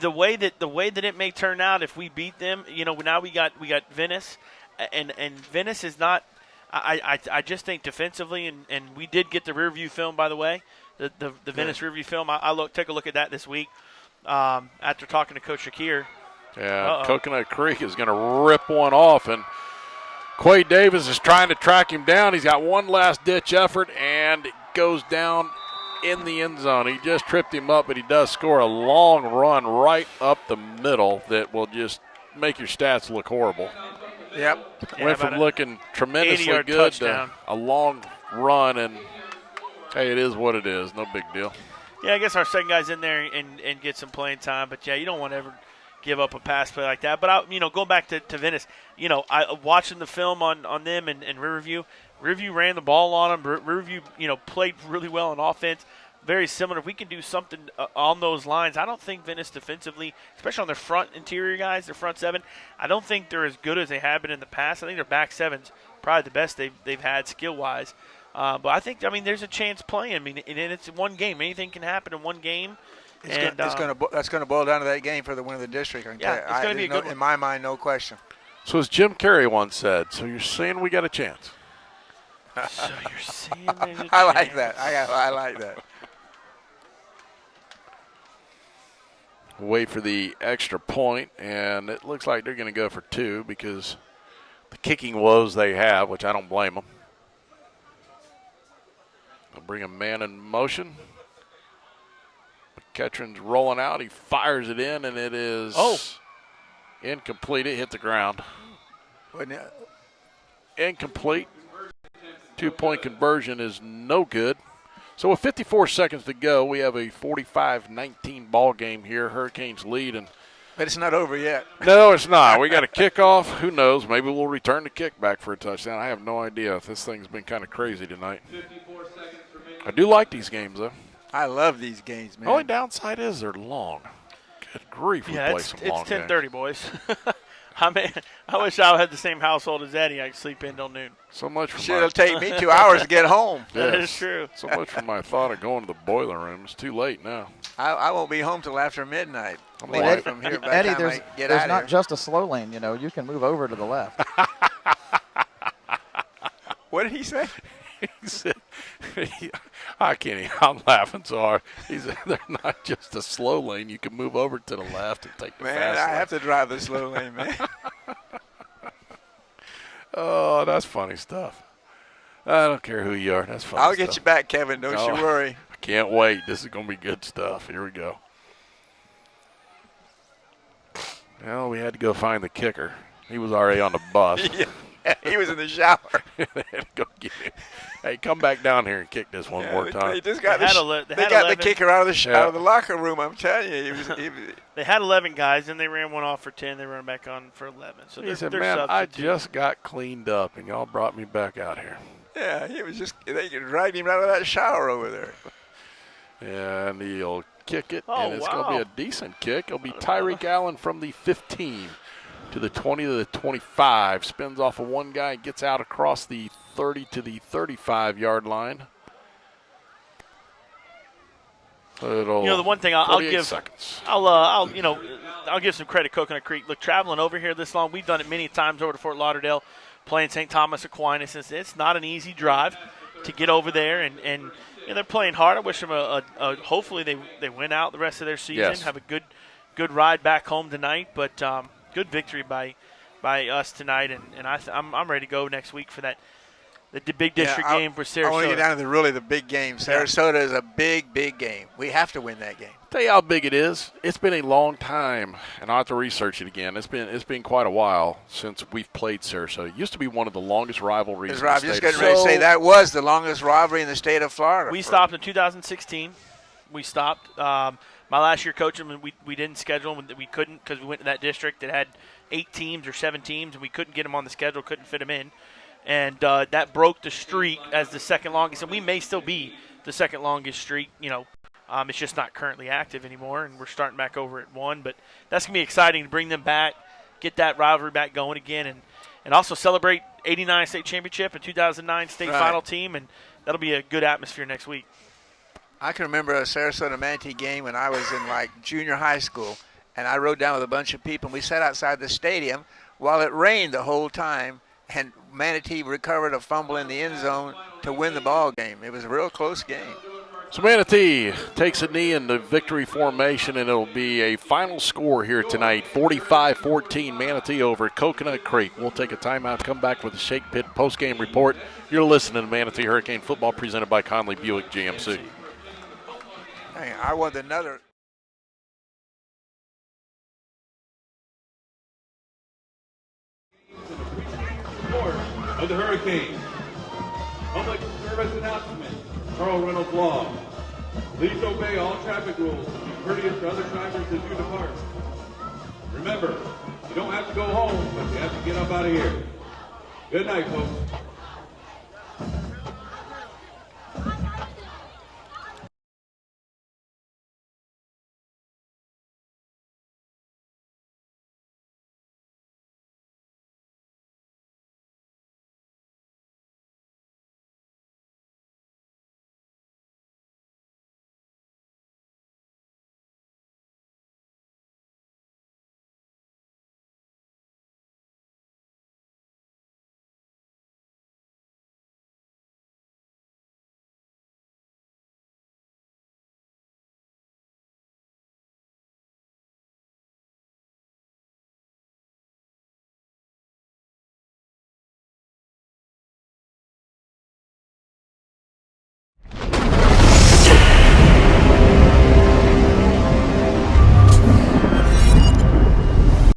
the way that it may turn out if we beat them, now we got Venice, and Venice is not. I just think defensively, and we did get the rear view film, by the way, the Venice rear view film. Take a look at that this week after talking to Coach Shakir. Yeah, Coconut Creek is going to rip one off, and Quay Davis is trying to track him down. He's got one last-ditch effort, and it goes down in the end zone. He just tripped him up, but he does score a long run right up the middle that will just make your stats look horrible. Yep. Went from looking tremendously good touchdown. to a long run, and hey, it is what it is. No big deal. Yeah, I guess our second guy's in there and get some playing time. But, yeah, you don't want to ever give up a pass play like that. But, going back to Venice, I watching the film on them and Riverview ran the ball on them. Riverview, played really well on offense. Very similar. If we can do something on those lines, I don't think Venice defensively, especially on their front interior guys, their front seven, I don't think they're as good as they have been in the past. I think their back seven's probably the best they've had skill-wise. But I think, there's a chance playing. And it's one game. Anything can happen in one game. That's going to boil down to that game for the win of the district. It's going to be a good one. In my mind, no question. So as Jim Carrey once said, so you're saying we got a chance? So you're saying there's a chance. I like that. I like that. Wait for the extra point, and it looks like they're going to go for 2 because the kicking woes they have, which I don't blame them. They'll bring a man in motion. McEachran's rolling out. He fires it in, and it is incomplete. It hit the ground. Incomplete. 2-point conversion is no good. So with 54 seconds to go, we have a 45-19 ball game here. Hurricanes lead. But it's not over yet. No, it's not. We got a kickoff. Who knows? Maybe we'll return the kick back for a touchdown. I have no idea. This thing's been kind of crazy tonight. I do like these games, though. I love these games, man. The only downside is they're long. Good grief, we play some long games. It's 10:30, boys. I wish I had the same household as Eddie. I could sleep in till noon. So much for It'll take me 2 hours to get home. That is true. So much for my thought of going to the boiler room. It's too late now. I won't be home till after midnight. Well, from here by Eddie, the time there's not just a slow lane. You can move over to the left. What did he say? He said, I can't even. I'm laughing so hard. He said, they're not just a slow lane. You can move over to the left and take the fast lane. I have to drive the slow lane, man. Oh, that's funny stuff. I don't care who you are. That's funny I'll stuff. get you back, Kevin. Don't you worry. I can't wait. This is going to be good stuff. Here we go. Well, we had to go find the kicker. He was already on the bus. Yeah, he was in the shower. They had to go get him. Hey, come back down here and kick this one more time. They just got the kicker out of the locker room. I'm telling you, they had 11 guys, and they ran one off for 10. They ran back on for 11. So he said, "Man, I just got cleaned up, and y'all brought me back out here." Yeah, he was they dragged him out of that shower over there. Yeah, and he'll kick it, and it's going to be a decent kick. It'll be Tyreek Allen from the 15 to the 20 to the 25. Spins off of one guy, gets out across the 30 to the 35-yard line. The one thing I'll give seconds. I'll give some credit to Coconut Creek. Look, traveling over here this long, we've done it many times over to Fort Lauderdale, playing St. Thomas Aquinas. It's not an easy drive to get over there, and they're playing hard. I wish them hopefully they win out the rest of their season, have a good ride back home tonight. But good victory by us tonight, and I'm ready to go next week for the big district game for Sarasota. I want to get down to the big game. Sarasota is a big game. We have to win that game. Tell you how big it is. It's been a long time, and I'll have to research it again. It's been quite a while since we've played Sarasota. It used to be one of the longest rivalries in the state. Just getting ready to say that was the longest rivalry in the state of Florida. We stopped in 2016. We stopped. My last year coaching, we didn't schedule them. We couldn't because we went to that district that had 8 teams or 7 teams, and we couldn't get them on the schedule, couldn't fit them in. And that broke the streak as the second longest. And we may still be the second longest streak. It's just not currently active anymore, and we're starting back over at 1. But that's going to be exciting to bring them back, get that rivalry back going again, and also celebrate 89 state championship and 2009 state final team, and that'll be a good atmosphere next week. I can remember a Sarasota Manatee game when I was in junior high school, and I rode down with a bunch of people, and we sat outside the stadium while it rained the whole time, and Manatee recovered a fumble in the end zone to win the ball game. It was a real close game. So Manatee takes a knee in the victory formation, and it'll be a final score here tonight, 45-14 Manatee over Coconut Creek. We'll take a timeout, come back with the Shake Pit postgame report. You're listening to Manatee Hurricane Football presented by Conley Buick GMC. Hey, I want another. of the Hurricanes. Public service announcement, Carl Reynolds Law. Please obey all traffic rules and be courteous to other drivers as you depart. Remember, you don't have to go home, but you have to get up out of here. Good night, folks.